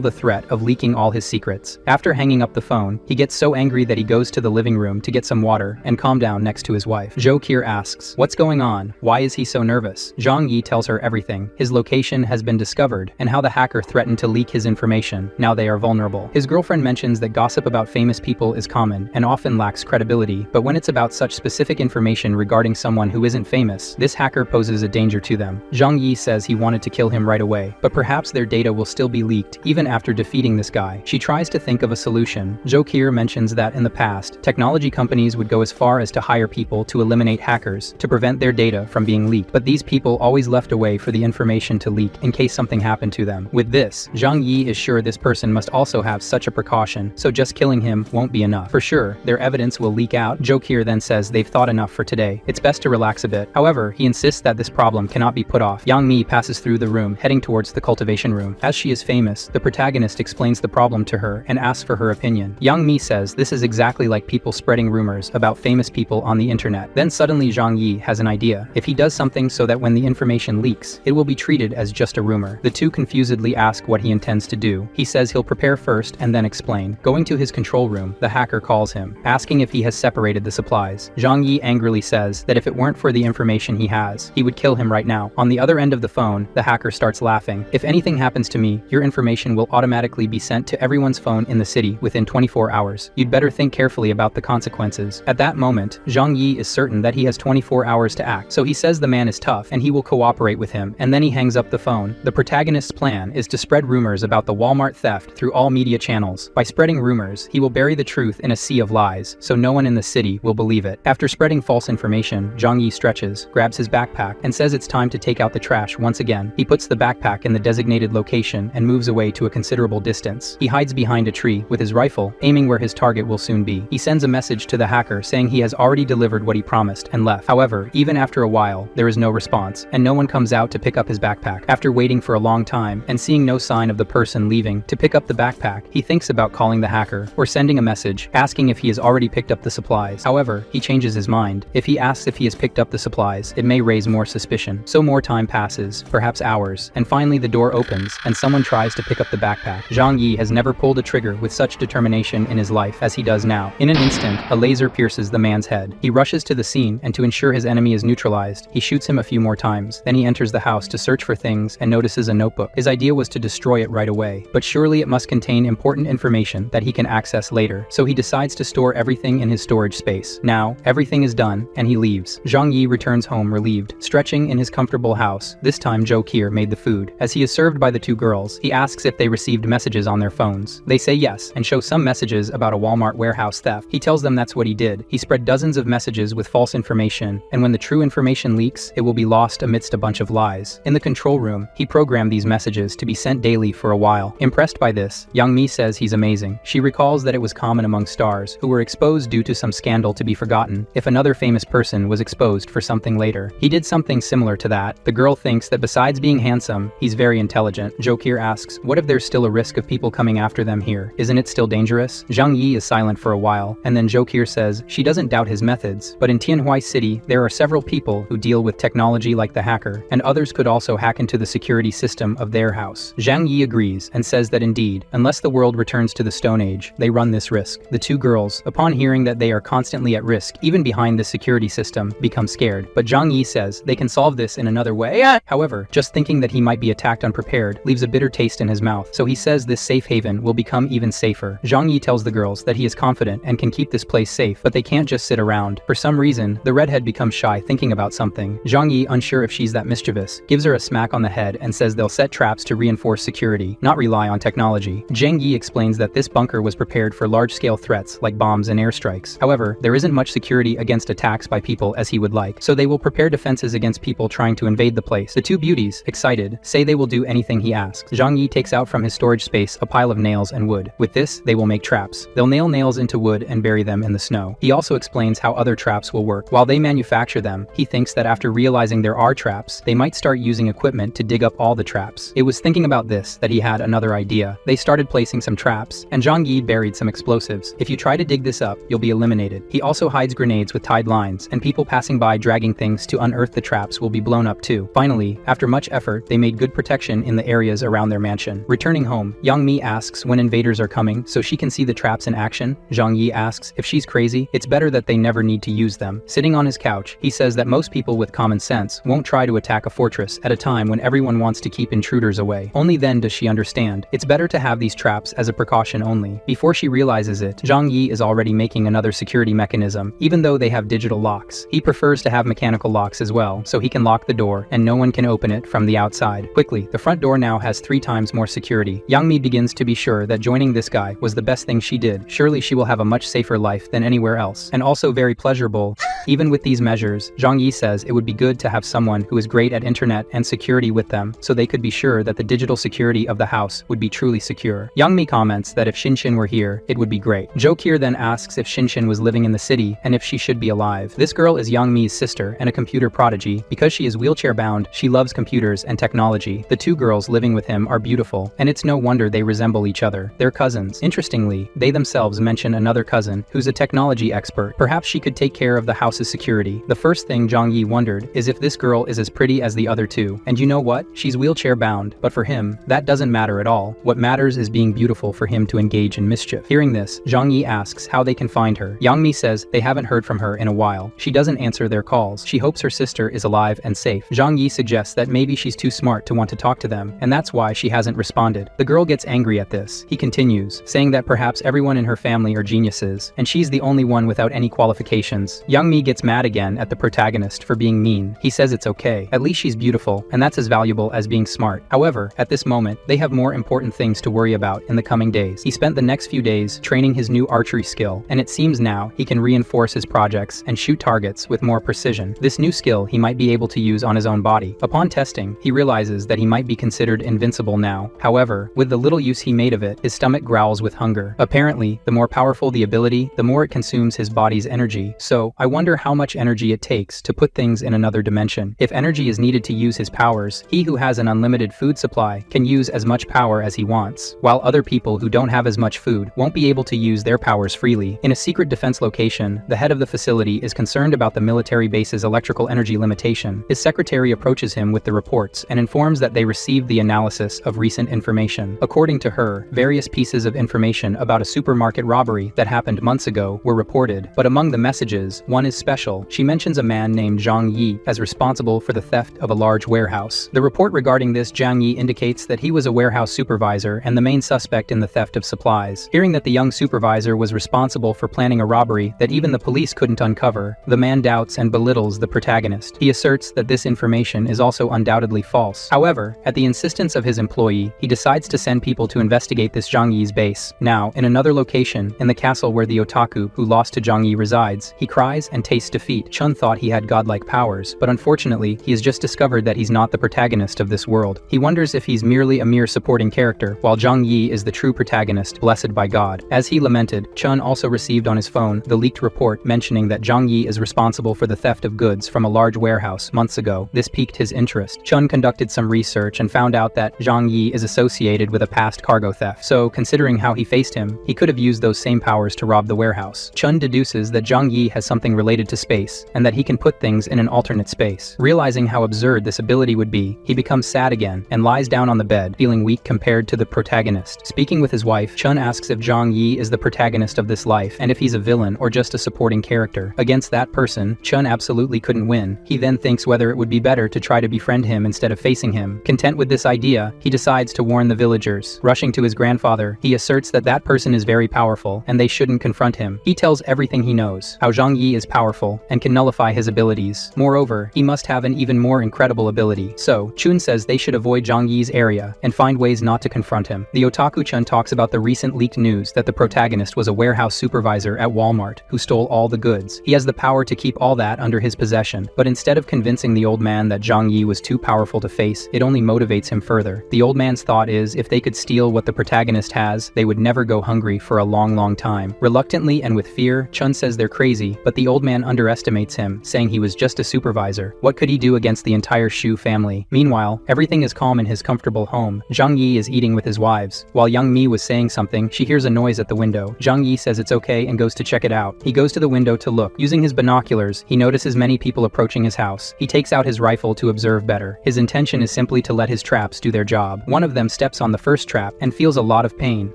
[SPEAKER 1] the threat of leaking all his secrets. After hanging up the phone, he gets so angry that he goes to the living room to get some water and calm down next to his wife. Zhou Qier asks, "What's going on? Why is he so nervous?" Zhang Yi tells her everything. His location has been discovered, and how the hacker threatened to leak his information. Now they are vulnerable. His girlfriend mentions that gossip about famous people is common and often lacks credibility, but when it's about such specific information regarding someone who isn't famous, this hacker poses a danger to them. Zhang Yi says he wanted to kill him right away, but perhaps their data will still be leaked, even after defeating this guy. She tries to think of a solution. Zhou Qier mentions that in the past, technology companies would go as far as to hire people to eliminate hackers to prevent their data from being leaked, but these people always left a way for the information to leak in case something happened to them. With this, Zhang Yi is sure this person must also have such a precaution, so just killing him won't be enough. For sure, their evidence will leak out. Zhou Qier then says they've thought enough for today. It's best to relax a bit. However, he insists that this problem cannot be put off. Yang Mi passes through the room, heading towards the cultivation room. As she is famous, the protagonist explains the problem to her and asks for her opinion. Yang Mi says this is exactly like people spreading rumors about famous people on the internet. Then suddenly Zhang Yi has an idea. If he does something so that when the information leaks, it will be treated as just a rumor. The two confusedly ask what he intends to do. He says he'll prepare first and then explain. Going to his control room, the hacker calls him, asking if he has separated the supplies. Zhang Yi angrily says that if it weren't for the information he has, he would kill him right now. On the other end of the phone, the hacker starts laughing. If anything happens to me, your information will automatically be sent to everyone's phone in the city within 24 hours. You'd better think carefully about the consequences. At that moment, Zhang Yi is certain that he has 24 hours to act, so he says the man is tough and he will cooperate with him, and then he hangs up the phone. The protagonist's plan is to spread rumors about the Walmart theft through all media channels. By spreading rumors, he will bury the truth in a sea of lies, so no one in the city will believe it. After spreading false information, Zhang Yi stretches, grabs his backpack, and says it's time to take out the trash once again. He puts the backpack in the designated location and moves away to a considerable distance. He hides behind a tree with his rifle, aiming where his target will soon be. He sends a message to the hacker saying he has already delivered what he promised and left. However, even after a while, there is no response, and no one comes out to pick up his backpack. After waiting for a long time and seeing no sign of the person leaving to pick up the backpack, he thinks about calling the hacker or sending a message asking if he has already picked up the supplies. However, he changes his mind. If he asks if he has picked up the supplies, it may raise more suspicion. So more time passes, perhaps hours, and finally the door opens and someone tries to pick up the backpack. Zhang Yi has never pulled a trigger with such determination in his life as he does now. In an instant, a laser pierces the man's head. He rushes to the scene, and to ensure his enemy is neutralized, he shoots him a few more times. Then he enters the house to search for things and notices a notebook. His idea was to destroy it right away, but surely it must contain important information that he can access later, so he decides to store everything in his storage space. Now, everything is done, and he leaves. Zhang Yi returns home relieved, stretching in his comfortable house. This time Zhou Qier made the food. As he is served by the two girls, he asks if they received messages on their phones. They say yes, and show some messages about a Walmart warehouse theft. He tells them that's what he did. He spread dozens of messages with false information, and when the true information leaks, it will be lost amidst a bunch of lies. In the control room, he programmed these messages to be sent daily for a while. Impressed by this, Yang Mi says he's amazing. She recalls that it was common among stars who were exposed due to some scandal to be forgotten if another famous person was exposed for something later. He did something similar to that. The girl thinks that besides being handsome, he's very intelligent. Zhou Qier asks, what if there's still a risk of people coming after them here? Isn't it still dangerous? Zhang Yi is silent for a while, and then Zhou Qier says, says she doesn't doubt his methods, but in Tianhui City, there are several people who deal with technology like the hacker, and others could also hack into the security system of their house. Zhang Yi agrees and says that indeed, unless the world returns to the Stone Age, they run this risk. The two girls, upon hearing that they are constantly at risk, even behind the security system, become scared. But Zhang Yi says they can solve this in another way. However, just thinking that he might be attacked unprepared leaves a bitter taste in his mouth, so he says this safe haven will become even safer. Zhang Yi tells the girls that he is confident and can keep this place safe, but they can't just sit around. For some reason, the redhead becomes shy thinking about something. Zhang Yi, unsure if she's that mischievous, gives her a smack on the head and says they'll set traps to reinforce security, not rely on technology. Zhang Yi explains that this bunker was prepared for large-scale threats like bombs and airstrikes. However, there isn't much security against attacks by people as he would like, so they will prepare defenses against people trying to invade the place. The two beauties, excited, say they will do anything he asks. Zhang Yi takes out from his storage space a pile of nails and wood. With this, they will make traps. They'll nail nails into wood and bury them in the snow. He also explains how other traps will work. While they manufacture them, he thinks that after realizing there are traps, they might start using equipment to dig up all the traps. It was thinking about this that he had another idea. They started placing some traps, and Zhang Yi buried some explosives. If you try to dig this up, you'll be eliminated. He also hides grenades with tied lines, and people passing by dragging things to unearth the traps will be blown up too. Finally, after much effort, they made good protection in the areas around their mansion. Returning home, Yang Mi asks when invaders are coming so she can see the traps in action. Zhang Yi asks if she's crazy, it's better that they never need to use them. Sitting on his couch, he says that most people with common sense won't try to attack a fortress at a time when everyone wants to keep intruders away. Only then does she understand. It's better to have these traps as a precaution only. Before she realizes it, Zhang Yi is already making another security mechanism, even though they have digital locks. He prefers to have mechanical locks as well, so he can lock the door and no one can open it from the outside. Quickly, the front door now has 3 times more security. Yang Mi begins to be sure that joining this guy was the best thing she did. Surely she will have a much safer life than anywhere else, and also very pleasurable. Even with these measures, Zhang Yi says it would be good to have someone who is great at internet and security with them, so they could be sure that the digital security of the house would be truly secure. Yang Mi comments that if Shinshin were here, it would be great. Zhou Kier then asks if Shinshin was living in the city and if she should be alive. This girl is Yang Mi's sister and a computer prodigy. Because she is wheelchair-bound, she loves computers and technology. The two girls living with him are beautiful, and it's no wonder they resemble each other. They're cousins. Interestingly, they themselves mention another cousin who's a technology expert. Perhaps she could take care of the house's security. The first thing Zhang Yi wondered is if this girl is as pretty as the other two. And you know what? She's wheelchair-bound, but for him, that doesn't matter at all. What matters is being beautiful for him to engage in mischief. Hearing this, Zhang Yi asks how they can find her. Yang Mi says they haven't heard from her in a while. She doesn't answer their calls. She hopes her sister is alive and safe. Zhang Yi suggests that maybe she's too smart to want to talk to them, and that's why she hasn't responded. The girl gets angry at this. He continues, saying that perhaps everyone in her family are geniuses, and she's the only one without any qualifications. Yang Mi gets mad again at the protagonist for being mean. He says it's okay. At least she's beautiful, and that's as valuable as being smart. However, at this moment, they have more important things to worry about in the coming days. He spent the next few days training his new archery skill, and it seems now he can reinforce his projects and shoot targets with more precision. This new skill he might be able to use on his own body. Upon testing, he realizes that he might be considered invincible now. However, with the little use he made of it, his stomach growls with hunger. Apparently, the more powerful the ability, the more it consumes his body's energy. So, I wonder how much energy it takes to put things in another dimension. If energy is needed to use his powers, he who has an unlimited food supply can use as much power as he wants, while other people who don't have as much food won't be able to use their powers freely. In a secret defense location, the head of the facility is concerned about the military base's electrical energy limitation. His secretary approaches him with the reports and informs that they received the analysis of recent information. According to her, various pieces of information about a supermarket robbery that happened months ago were reported, but among the messages, one is special. She mentions a man named Zhang Yi as responsible for the theft of a large warehouse. The report regarding this Zhang Yi indicates that he was a warehouse supervisor and the main suspect in the theft of supplies. Hearing that the young supervisor was responsible for planning a robbery that even the police couldn't uncover, the man doubts and belittles the protagonist. He asserts that this information is also undoubtedly false. However, at the insistence of his employee, he decides to send people to investigate this Zhang Yi's base. Now, in another location, in the castle where the otaku who lost to Zhang Yi resides, he cries and takes taste defeat. Chun thought he had godlike powers, but unfortunately, he has just discovered that he's not the protagonist of this world. He wonders if he's merely a mere supporting character, while Zhang Yi is the true protagonist, blessed by God. As he lamented, Chun also received on his phone the leaked report mentioning that Zhang Yi is responsible for the theft of goods from a large warehouse months ago. This piqued his interest. Chun conducted some research and found out that Zhang Yi is associated with a past cargo theft. So, considering how he faced him, he could have used those same powers to rob the warehouse. Chun deduces that Zhang Yi has something related to space, and that he can put things in an alternate space. Realizing how absurd this ability would be, he becomes sad again, and lies down on the bed, feeling weak compared to the protagonist. Speaking with his wife, Chun asks if Zhang Yi is the protagonist of this life, and if he's a villain or just a supporting character. Against that person, Chun absolutely couldn't win. He then thinks whether it would be better to try to befriend him instead of facing him. Content with this idea, he decides to warn the villagers. Rushing to his grandfather, he asserts that that person is very powerful, and they shouldn't confront him. He tells everything he knows, how Zhang Yi is powerful, and can nullify his abilities. Moreover, he must have an even more incredible ability. So, Chun says they should avoid Zhang Yi's area, and find ways not to confront him. The otaku Chun talks about the recent leaked news that the protagonist was a warehouse supervisor at Walmart, who stole all the goods. He has the power to keep all that under his possession, but instead of convincing the old man that Zhang Yi was too powerful to face, it only motivates him further. The old man's thought is, if they could steal what the protagonist has, they would never go hungry for a long time. Reluctantly and with fear, Chun says they're crazy, but the old man underestimates him, saying he was just a supervisor. What could he do against the entire Shu family? Meanwhile, everything is calm in his comfortable home. Zhang Yi is eating with his wives. While Young Mi was saying something, she hears a noise at the window. Zhang Yi says it's okay and goes to check it out. He goes to the window to look. Using his binoculars, he notices many people approaching his house. He takes out his rifle to observe better. His intention is simply to let his traps do their job. One of them steps on the first trap and feels a lot of pain.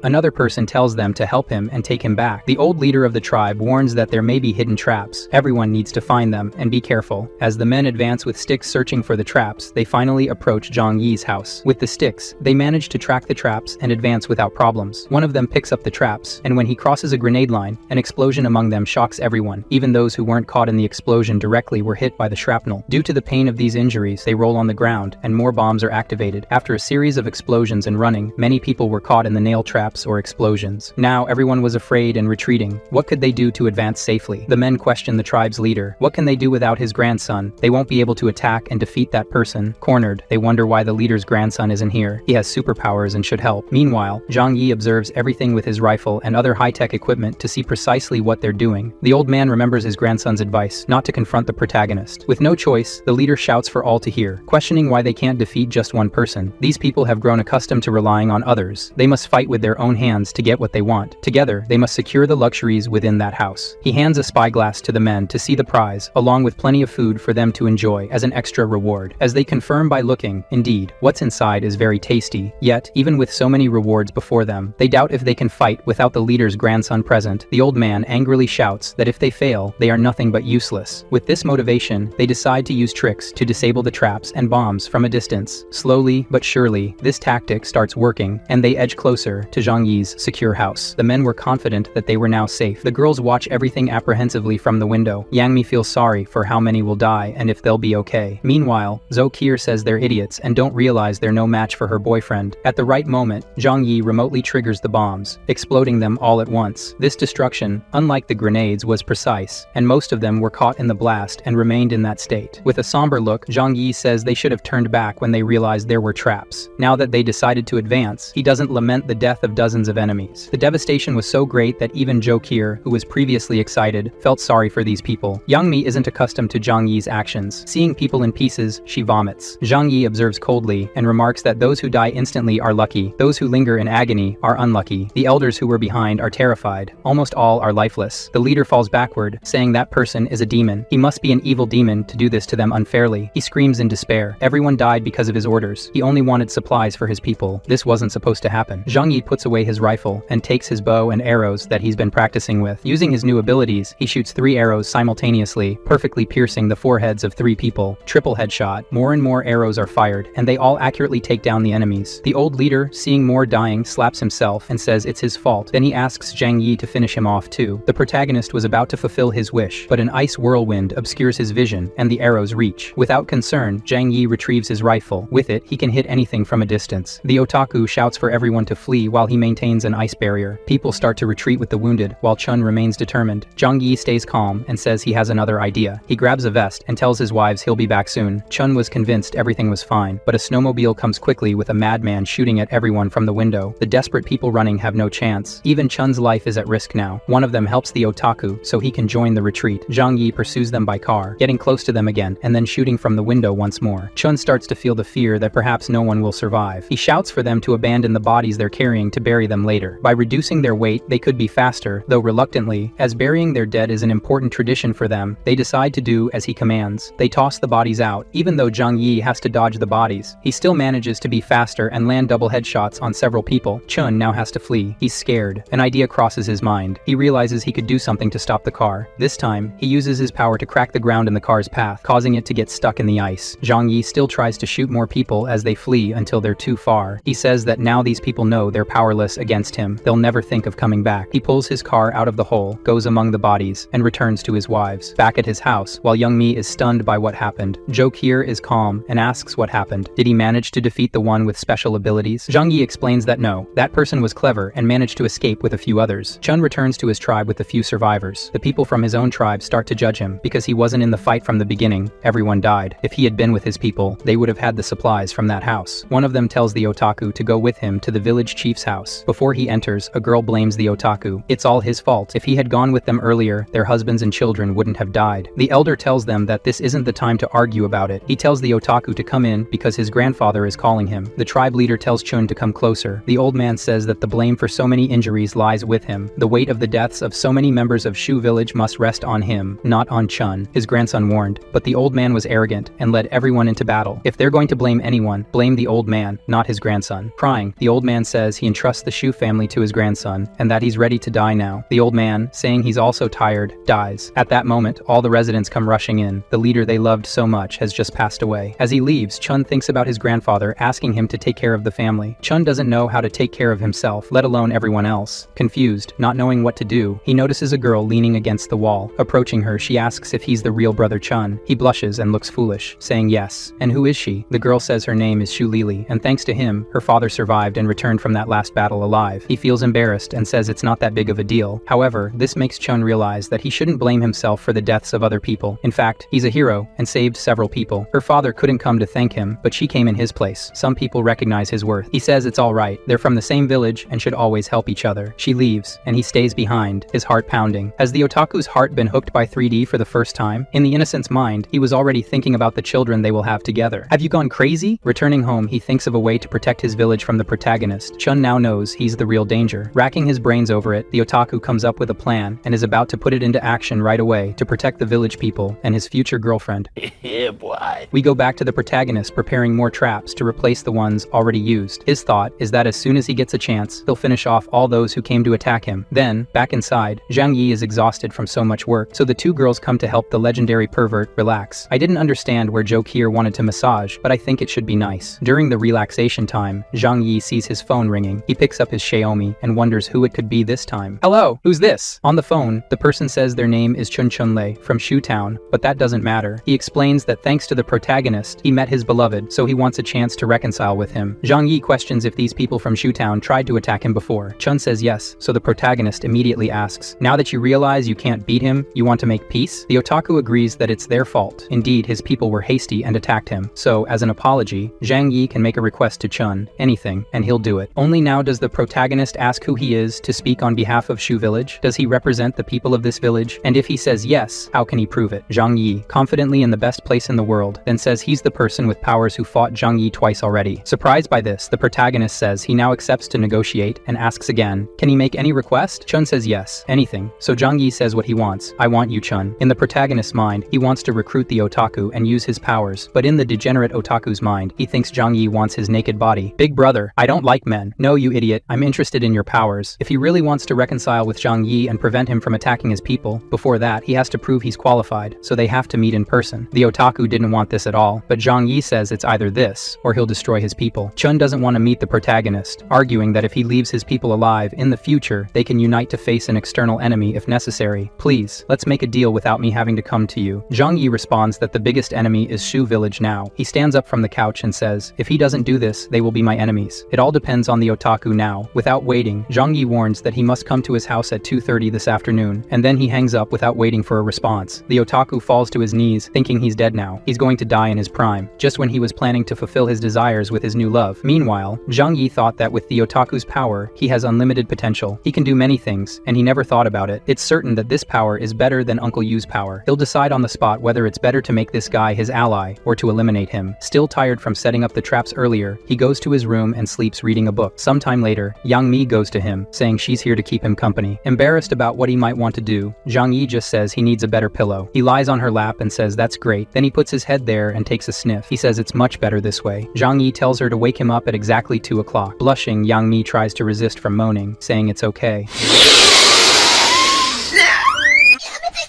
[SPEAKER 1] Another person tells them to help him and take him back. The old leader of the tribe warns that there may be hidden traps. Everyone needs to find them and be careful. As the men advance with sticks searching for the traps, they finally approach Zhang Yi's house. With the sticks, they manage to track the traps and advance without problems. One of them picks up the traps, and when he crosses a grenade line, an explosion among them shocks everyone. Even those who weren't caught in the explosion directly were hit by the shrapnel. Due to the pain of these injuries, they roll on the ground, and more bombs are activated. After a series of explosions and running, many people were caught in the nail traps or explosions. Now everyone was afraid and retreating. What could they do to advance safely? The men question the tribe's leader. What can they do without his grandson? They won't be able to attack and defeat that person. Cornered, they wonder why the leader's grandson isn't here. He has superpowers and should help. Meanwhile, Zhang Yi observes everything with his rifle and other high-tech equipment to see precisely what they're doing. The old man remembers his grandson's advice, not to confront the protagonist. With no choice, the leader shouts for all to hear, questioning why they can't defeat just one person. These people have grown accustomed to relying on others. They must fight with their own hands to get what they want. Together, they must secure the luxuries within that house. He hands a spyglass to the men to see the prize, along with plenty of food for them to enjoy as an extra reward. As they confirm by looking, indeed, what's inside is very tasty. Yet, even with so many rewards before them, they doubt if they can fight without the leader's grandson present. The old man angrily shouts that if they fail, they are nothing but useless. With this motivation, they decide to use tricks to disable the traps and bombs from a distance. Slowly but surely, this tactic starts working, and they edge closer to Zhang Yi's secure house. The men were confident that they were now safe. The girls watch everything apprehensively from the window. Yang Mi feels sorry for how many will die and if they'll be okay. Meanwhile, Zhou Qier says they're idiots and don't realize they're no match for her boyfriend. At the right moment, Zhang Yi remotely triggers the bombs, exploding them all at once. This destruction, unlike the grenades, was precise, and most of them were caught in the blast and remained in that state. With a somber look, Zhang Yi says they should have turned back when they realized there were traps. Now that they decided to advance, he doesn't lament the death of dozens of enemies. The devastation was so great that even Zhou Qier, who was previously excited, felt sorry for these people. Yang Mi isn't accustomed to Zhang Yi's actions. Seeing people in pieces, she vomits. Zhang Yi observes coldly and remarks that those who die instantly are lucky. Those who linger in agony are unlucky. The elders who were behind are terrified. Almost all are lifeless. The leader falls backward, saying that person is a demon. He must be an evil demon to do this to them unfairly. He screams in despair. Everyone died because of his orders. He only wanted supplies for his people. This wasn't supposed to happen. Zhang Yi puts away his rifle and takes his bow and arrows that he's been practicing with. Using his new abilities, he shoots 3 arrows simultaneously, perfectly piercing the foreheads of 3 people. Triple headshot. More and more arrows are fired, and they all accurately take down the enemies. The old leader, seeing more dying, slaps himself and says it's his fault. Then he asks Zhang Yi to finish him off too. The protagonist was about to fulfill his wish, but an ice whirlwind obscures his vision, and the arrows reach. Without concern, Zhang Yi retrieves his rifle. With it, he can hit anything from a distance. The otaku shouts for everyone to flee while he maintains an ice barrier. People start to retreat with the wounded, while Chun remains determined. Zhang Yi stays calm, calm and says he has another idea. He grabs a vest and tells his wives he'll be back soon. Chun was convinced everything was fine, but a snowmobile comes quickly with a madman shooting at everyone from the window. The desperate people running have no chance. Even Chun's life is at risk now. One of them helps the otaku so he can join the retreat. Zhang Yi pursues them by car, getting close to them again and then shooting from the window once more. Chun starts to feel the fear that perhaps no one will survive. He shouts for them to abandon the bodies they're carrying to bury them later. By reducing their weight, they could be faster, though reluctantly, as burying their dead is an important tradition for them. They decide to do as he commands. They toss the bodies out. Even though Zhang Yi has to dodge the bodies, he still manages to be faster and land double headshots on several people. Chun now has to flee. He's scared. An idea crosses his mind. He realizes he could do something to stop the car. This time, he uses his power to crack the ground in the car's path, causing it to get stuck in the ice. Zhang Yi still tries to shoot more people as they flee until they're too far. He says that now these people know they're powerless against him. They'll never think of coming back. He pulls his car out of the hole, goes among the bodies, and returns to his wives. Back at his house, while Young Mi is stunned by what happened, Jo Kier is calm and asks what happened. Did he manage to defeat the one with special abilities? Zhang Yi explains that no, that person was clever and managed to escape with a few others. Chun returns to his tribe with a few survivors. The people from his own tribe start to judge him because he wasn't in the fight from the beginning. Everyone died. If he had been with his people, they would have had the supplies from that house. One of them tells the otaku to go with him to the village chief's house. Before he enters, a girl blames the otaku. It's all his fault. If he had gone with them earlier, their husbands and children wouldn't have died. The elder tells them that this isn't the time to argue about it. He tells the otaku to come in because his grandfather is calling him. The tribe leader tells Chun to come closer. The old man says that the blame for so many injuries lies with him. The weight of the deaths of so many members of Shu village must rest on him, not on Chun, his grandson warned. But the old man was arrogant and led everyone into battle. If they're going to blame anyone, blame the old man, not his grandson. Crying, the old man says he entrusts the Shu family to his grandson and that he's ready to die now. The old man, saying he's also tired, dies. At that moment, all the residents come rushing in. The leader they loved so much has just passed away. As he leaves, Chun thinks about his grandfather asking him to take care of the family. Chun doesn't know how to take care of himself, let alone everyone else. Confused, not knowing what to do, he notices a girl leaning against the wall. Approaching her, she asks if he's the real brother Chun. He blushes and looks foolish, saying yes. And who is she? The girl says her name is Shu Lili, and thanks to him, her father survived and returned from that last battle alive. He feels embarrassed and says it's not that big of a deal. However, this makes Chun realize that he shouldn't blame himself for the deaths of other people. In fact, he's a hero and saved several people. Her father couldn't come to thank him, but she came in his place. Some people recognize his worth. He says it's all right. They're from the same village and should always help each other. She leaves, and he stays behind, his heart pounding. Has the otaku's heart been hooked by 3D for the first time? In the innocent's mind, he was already thinking about the children they will have together. Have you gone crazy? Returning home, he thinks of a way to protect his village from the protagonist. Chun now knows he's the real danger. Racking his brains over it, the otaku comes up with a plan and is about to put it into action right away to protect the village people and his future girlfriend. Yeah, boy. We go back to the protagonist preparing more traps to replace the ones already used. His thought is that as soon as he gets a chance, he'll finish off all those who came to attack him. Then, back inside, Zhang Yi is exhausted from so much work, so the two girls come to help the legendary pervert relax. I didn't understand where Jo Kier wanted to massage, but I think it should be nice. During the relaxation time, Zhang Yi sees his phone ringing. He picks up his Xiaomi and wonders who it could be this time. Hello, who's this? On the phone, the person says their name is Chun Chunlei from Shu Town, but that doesn't matter. He explains that thanks to the protagonist, he met his beloved, so he wants a chance to reconcile with him. Zhang Yi questions if these people from Shu Town tried to attack him before. Chun says yes, so the protagonist immediately asks, now that you realize you can't beat him, you want to make peace? The otaku agrees that it's their fault. Indeed, his people were hasty and attacked him. So, as an apology, Zhang Yi can make a request to Chun, anything, and he'll do it. Only now does the protagonist ask who he is to speak on behalf of Shu Village. Does he represent the people of this village? And if he says yes, how can he prove it? Zhang Yi, confidently in the best place in the world, then says he's the person with powers who fought Zhang Yi twice already. Surprised by this, the protagonist says he now accepts to negotiate and asks again, can he make any request? Chun says yes, anything. So Zhang Yi says what he wants. I want you, Chun. In the protagonist's mind, he wants to recruit the otaku and use his powers, but in the degenerate otaku's mind, he thinks Zhang Yi wants his naked body. Big brother, I don't like men. No, you idiot, I'm interested in your powers. If he really wants to reconcile with Zhang Yi and prevent him from attacking his people, before that, he has to prove he's qualified, so they have to meet in person. The otaku didn't want this at all, but Zhang Yi says it's either this, or he'll destroy his people. Chun doesn't want to meet the protagonist, arguing that if he leaves his people alive in the future, they can unite to face an external enemy if necessary. Please, let's make a deal without me having to come to you. Zhang Yi responds that the biggest enemy is Shu Village now. He stands up from the couch and says, if he doesn't do this, they will be my enemies. It all depends on the otaku now. Without waiting, Zhang Yi warns that he must come to his house at 2:30 this afternoon, and then he hangs up up without waiting for a response. The otaku falls to his knees, thinking he's dead now. He's going to die in his prime, just when he was planning to fulfill his desires with his new love. Meanwhile, Zhang Yi thought that with the otaku's power, he has unlimited potential. He can do many things, and he never thought about it. It's certain that this power is better than Uncle Yu's power. He'll decide on the spot whether it's better to make this guy his ally or to eliminate him. Still tired from setting up the traps earlier, he goes to his room and sleeps reading a book. Sometime later, Yang Mi goes to him, saying she's here to keep him company. Embarrassed about what he might want to do, Zhang Yi just says he needs a better pillow. He lies on her lap and says that's great. Then he puts his head there and takes a sniff. He says it's much better this way. Zhang Yi tells her to wake him up at exactly 2 o'clock. Blushing, Yang Mi tries to resist from moaning, saying it's okay.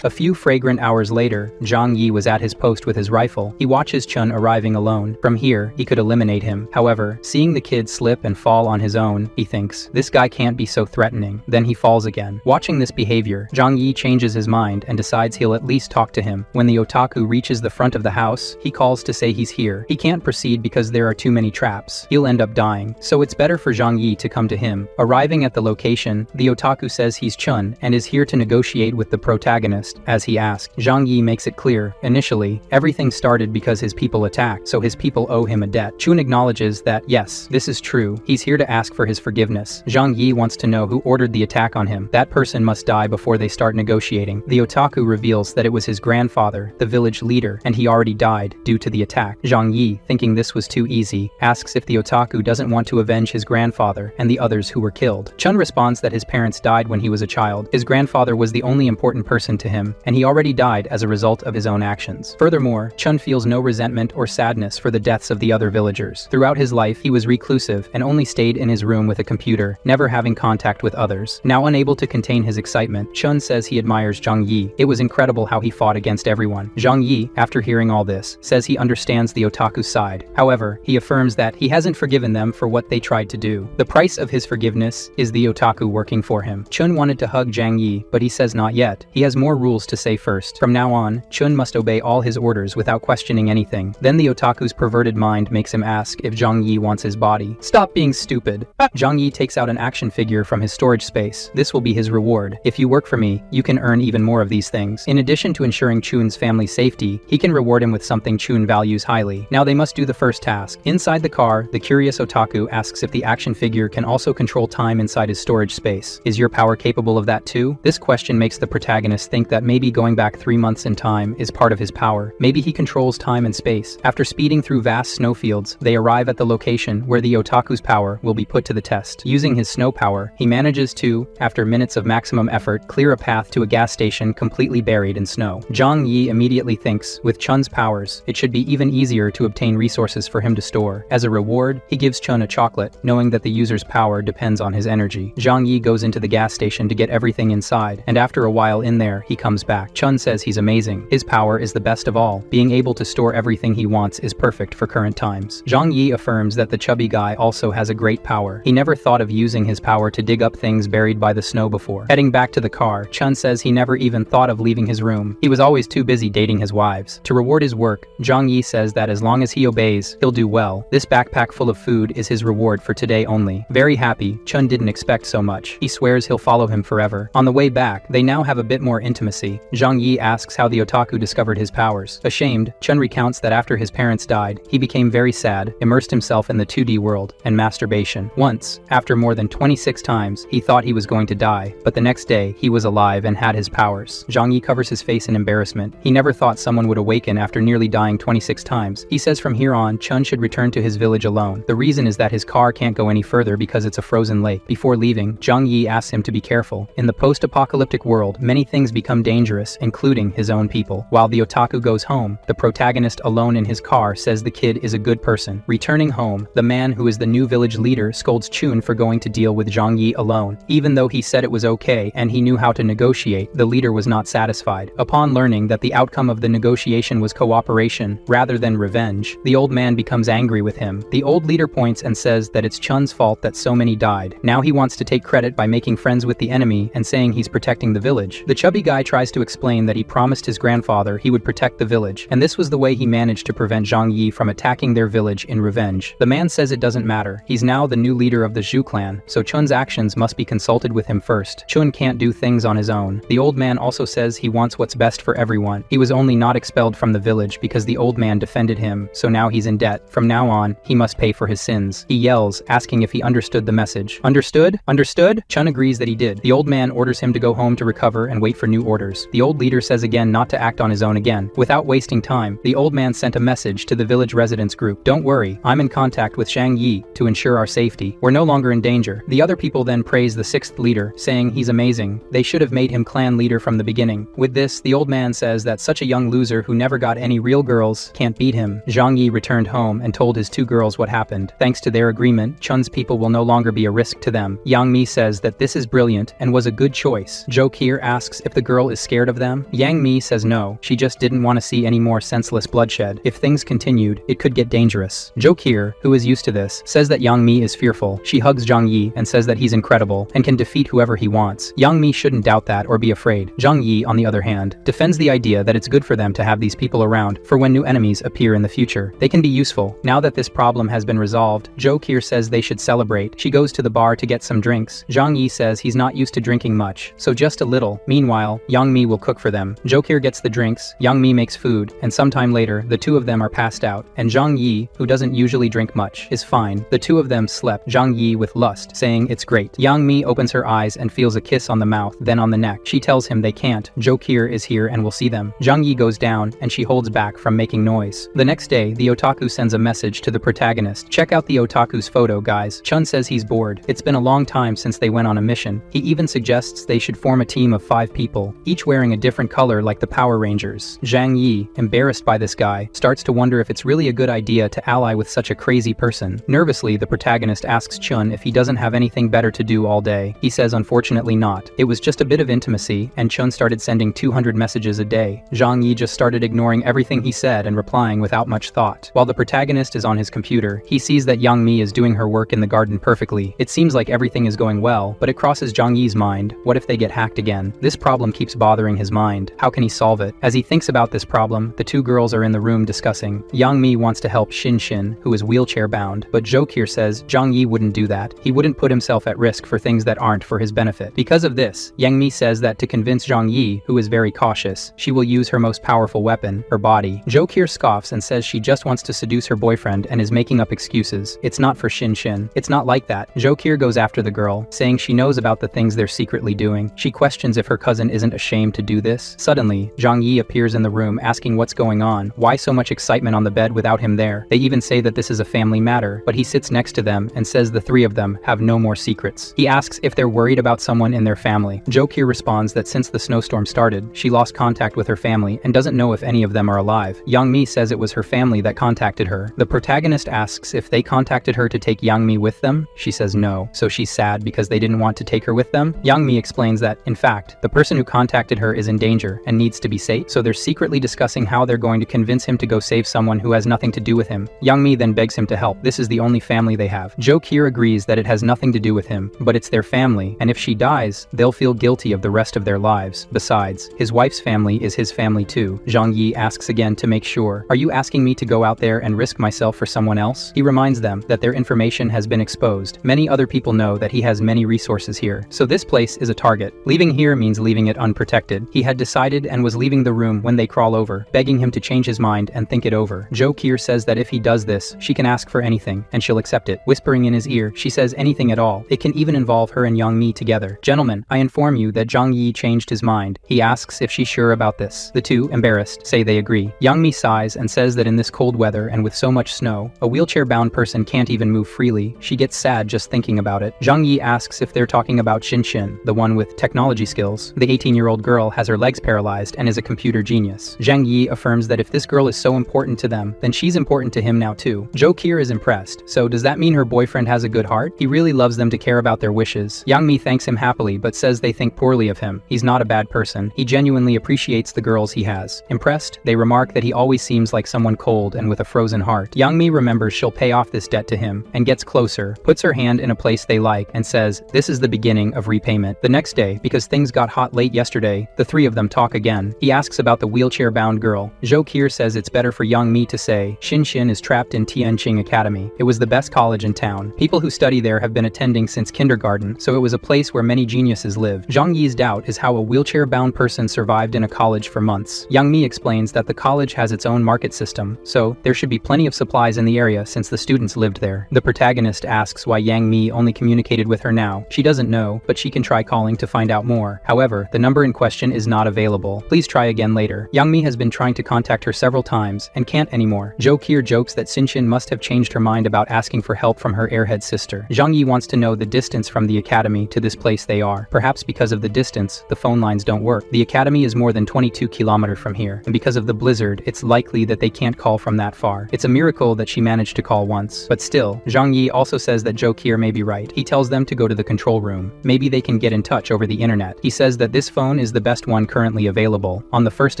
[SPEAKER 1] A few fragrant hours later, Zhang Yi was at his post with his rifle. He watches Chun arriving alone. From here, he could eliminate him. However, seeing the kid slip and fall on his own, he thinks, this guy can't be so threatening. Then he falls again. Watching this behavior, Zhang Yi changes his mind and decides he'll at least talk to him. When the otaku reaches the front of the house, he calls to say he's here. He can't proceed because there are too many traps. He'll end up dying, so it's better for Zhang Yi to come to him. Arriving at the location, the otaku says he's Chun and is here to negotiate with the protagonist. As he asked, Zhang Yi makes it clear, initially, everything started because his people attacked, so his people owe him a debt. Chun acknowledges that, yes, this is true. He's here to ask for his forgiveness. Zhang Yi wants to know who ordered the attack on him. That person must die before they start negotiating. The otaku reveals that it was his grandfather, the village leader, and he already died due to the attack. Zhang Yi, thinking this was too easy, asks if the otaku doesn't want to avenge his grandfather and the others who were killed. Chun responds that his parents died when he was a child. His grandfather was the only important person to him, and he already died as a result of his own actions. Furthermore, Chun feels no resentment or sadness for the deaths of the other villagers. Throughout his life, he was reclusive and only stayed in his room with a computer, never having contact with others. Now unable to contain his excitement, Chun says he admires Zhang Yi. It was incredible how he fought against everyone. Zhang Yi, after hearing all this, says he understands the otaku's side. However, he affirms that he hasn't forgiven them for what they tried to do. The price of his forgiveness is the otaku working for him. Chun wanted to hug Zhang Yi, but he says not yet. He has more rules to say first. From now on, Chun must obey all his orders without questioning anything. Then the otaku's perverted mind makes him ask if Zhang Yi wants his body. Stop being stupid. Zhang Yi takes out an action figure from his storage space. This will be his reward. If you work for me, you can earn even more of these things. In addition to ensuring Chun's family safety, he can reward him with something Chun values highly. Now they must do the first task. Inside the car, the curious otaku asks if the action figure can also control time inside his storage space. Is your power capable of that too? This question makes the protagonist think that maybe going back 3 months in time is part of his power. Maybe he controls time and space. After speeding through vast snowfields, they arrive at the location where the otaku's power will be put to the test. Using his snow power, he manages to, after minutes of maximum effort, clear a path to a gas station completely buried in snow. Zhang Yi immediately thinks, with Chun's powers, it should be even easier to obtain resources for him to store. As a reward, he gives Chun a chocolate, knowing that the user's power depends on his energy. Zhang Yi goes into the gas station to get everything inside, and after a while in there, he comes back. Chun says he's amazing. His power is the best of all. Being able to store everything he wants is perfect for current times. Zhang Yi affirms that the chubby guy also has a great power. He never thought of using his power to dig up things buried by the snow before. Heading back to the car, Chun says he never even thought of leaving his room. He was always too busy dating his wives. To reward his work, Zhang Yi says that as long as he obeys, he'll do well. This backpack full of food is his reward for today only. Very happy, Chun didn't expect so much. He swears he'll follow him forever. On the way back, they now have a bit more intimacy. Zhang Yi asks how the otaku discovered his powers. Ashamed, Chun recounts that after his parents died, he became very sad, immersed himself in the 2D world, and masturbation. Once, after more than 26 times, he thought he was going to die, but the next day, he was alive and had his powers. Zhang Yi covers his face in embarrassment. He never thought someone would awaken after nearly dying 26 times. He says from here on, Chun should return to his village alone. The reason is that his car can't go any further because it's a frozen lake. Before leaving, Zhang Yi asks him to be careful. In the post-apocalyptic world, many things become dangerous, including his own people. While the otaku goes home, the protagonist alone in his car says the kid is a good person. Returning home, the man who is the new village leader scolds Chun for going to deal with Zhang Yi alone. Even though he said it was okay and he knew how to negotiate, the leader was not satisfied. Upon learning that the outcome of the negotiation was cooperation rather than revenge, the old man becomes angry with him. The old leader points and says that it's Chun's fault that so many died. Now he wants to take credit by making friends with the enemy and saying he's protecting the village. The chubby guy tries tries to explain that he promised his grandfather he would protect the village, and this was the way he managed to prevent Zhang Yi from attacking their village in revenge. The man says it doesn't matter. He's now the new leader of the Zhu clan, so Chun's actions must be consulted with him first. Chun can't do things on his own. The old man also says he wants what's best for everyone. He was only not expelled from the village because the old man defended him, so now he's in debt. From now on, he must pay for his sins. He yells, asking if he understood the message. Understood? Understood? Chun agrees that he did. The old man orders him to go home to recover and wait for new orders. The old leader says again not to act on his own again. Without wasting time, the old man sent a message to the village residents group. Don't worry, I'm in contact with Zhang Yi to ensure our safety. We're no longer in danger. The other people then praise the sixth leader, saying he's amazing. They should have made him clan leader from the beginning. With this, the old man says that such a young loser who never got any real girls can't beat him. Zhang Yi returned home and told his two girls what happened. Thanks to their agreement, Chun's people will no longer be a risk to them. Yang Mi says that this is brilliant and was a good choice. Zhou Qir asks if the girl is scared of them. Yang Mi says no, she just didn't want to see any more senseless bloodshed. If things continued, it could get dangerous. Zhou Qir, who is used to this, says that Yang Mi is fearful. She hugs Zhang Yi and says that he's incredible and can defeat whoever he wants. Yang Mi shouldn't doubt that or be afraid. Zhang Yi, on the other hand, defends the idea that it's good for them to have these people around for when new enemies appear in the future. They can be useful. Now that this problem has been resolved, Zhou Qir says they should celebrate. She goes to the bar to get some drinks. Zhang Yi says he's not used to drinking much, so just a little. Meanwhile, Yang Mi will cook for them. Zhou Qir gets the drinks, Yang Mi makes food, and sometime later, the two of them are passed out, and Zhang Yi, who doesn't usually drink much, is fine. The two of them slept Zhang Yi with lust, saying it's great. Yang Mi opens her eyes and feels a kiss on the mouth, then on the neck. She tells him they can't. Zhou Qir is here and will see them. Zhang Yi goes down, and she holds back from making noise. The next day, the otaku sends a message to the protagonist. Check out the otaku's photo, guys. Chun says he's bored. It's been a long time since they went on a mission. He even suggests they should form a team of 5 people, each wearing a different color like the Power Rangers. Zhang Yi, embarrassed by this guy, starts to wonder if it's really a good idea to ally with such a crazy person. Nervously, the protagonist asks Chun if he doesn't have anything better to do all day. He says unfortunately not. It was just a bit of intimacy, and Chun started sending 200 messages a day. Zhang Yi just started ignoring everything he said and replying without much thought. While the protagonist is on his computer, he sees that Yang Mi is doing her work in the garden perfectly. It seems like everything is going well, but it crosses Zhang Yi's mind. What if they get hacked again? This problem keeps bothering his mind. How can he solve it? As he thinks about this problem, the two girls are in the room discussing. Yang Mi wants to help Xin Xin, who is wheelchair bound, but Zhou Qir says Zhang Yi wouldn't do that. He wouldn't put himself at risk for things that aren't for his benefit. Because of this, Yang Mi says that to convince Zhang Yi, who is very cautious, she will use her most powerful weapon, her body. Zhou Qir scoffs and says she just wants to seduce her boyfriend and is making up excuses. It's not for Xin Xin. It's not like that. Zhou Qir goes after the girl, saying she knows about the things they're secretly doing. She questions if her cousin isn't ashamed to do this. Suddenly, Zhang Yi appears in the room asking what's going on, why so much excitement on the bed without him there. They even say that this is a family matter, but he sits next to them and says the three of them have no more secrets. He asks if they're worried about someone in their family. Zhou Qir responds that since the snowstorm started, she lost contact with her family and doesn't know if any of them are alive. Yang Mi says it was her family that contacted her. The protagonist asks if they contacted her to take Yang Mi with them. She says no, so she's sad because they didn't want to take her with them. Yang Mi explains that, in fact, the person who contacted her is in danger and needs to be safe, so they're secretly discussing how they're going to convince him to go save someone who has nothing to do with him. Yang Mi then begs him to help. This is the only family they have. Zhou Qir agrees that it has nothing to do with him, but it's their family, and if she dies, they'll feel guilty of the rest of their lives. Besides, his wife's family is his family too. Zhang Yi asks again to make sure. Are you asking me to go out there and risk myself for someone else? He reminds them that their information has been exposed. Many other people know that he has many resources here, so this place is a target. Leaving here means leaving it unprotected. He had decided and was leaving the room when they crawl over, begging him to change his mind and think it over. Zhou Qir says that if he does this, she can ask for anything, and she'll accept it. Whispering in his ear, she says anything at all. It can even involve her and Yang Mi together. Gentlemen, I inform you that Zhang Yi changed his mind. He asks if she's sure about this. The two, embarrassed, say they agree. Yang Mi sighs and says that in this cold weather and with so much snow, a wheelchair-bound person can't even move freely. She gets sad just thinking about it. Zhang Yi asks if they're talking about Xin Xin, the one with technology skills. The 18-year-old girl has her legs paralyzed and is a computer genius. Zhang Yi affirms that if this girl is so important to them, then she's important to him now too. Zhou Qir is impressed. So does that mean her boyfriend has a good heart? He really loves them to care about their wishes. Yang Mi thanks him happily but says they think poorly of him. He's not a bad person. He genuinely appreciates the girls he has. Impressed, they remark that he always seems like someone cold and with a frozen heart. Yang Mi remembers she'll pay off this debt to him and gets closer, puts her hand in a place they like and says, this is the beginning of repayment. The next day, because things got hot late yesterday yesterday, the three of them talk again. He asks about the wheelchair-bound girl. Zhou Qier says it's better for Yang Mi to say, Xin is trapped in Tianqing Academy. It was the best college in town. People who study there have been attending since kindergarten, so it was a place where many geniuses live. Zhang Yi's doubt is how a wheelchair-bound person survived in a college for months. Yang Mi explains that the college has its own market system, so there should be plenty of supplies in the area since the students lived there. The protagonist asks why Yang Mi only communicated with her now. She doesn't know, but she can try calling to find out more. However, the number in question is not available. Please try again later. Yang Mi has been trying to contact her several times and can't anymore. Zhou Qier jokes that Xin must have changed her mind about asking for help from her airhead sister. Zhang Yi wants to know the distance from the academy to this place they are. Perhaps because of the distance, the phone lines don't work. The academy is more than 22 kilometers from here, and because of the blizzard, it's likely that they can't call from that far. It's a miracle that she managed to call once. But still, Zhang Yi also says that Zhou Qier may be right. He tells them to go to the control room. Maybe they can get in touch over the internet. He says that this phone is the best one currently available. On the first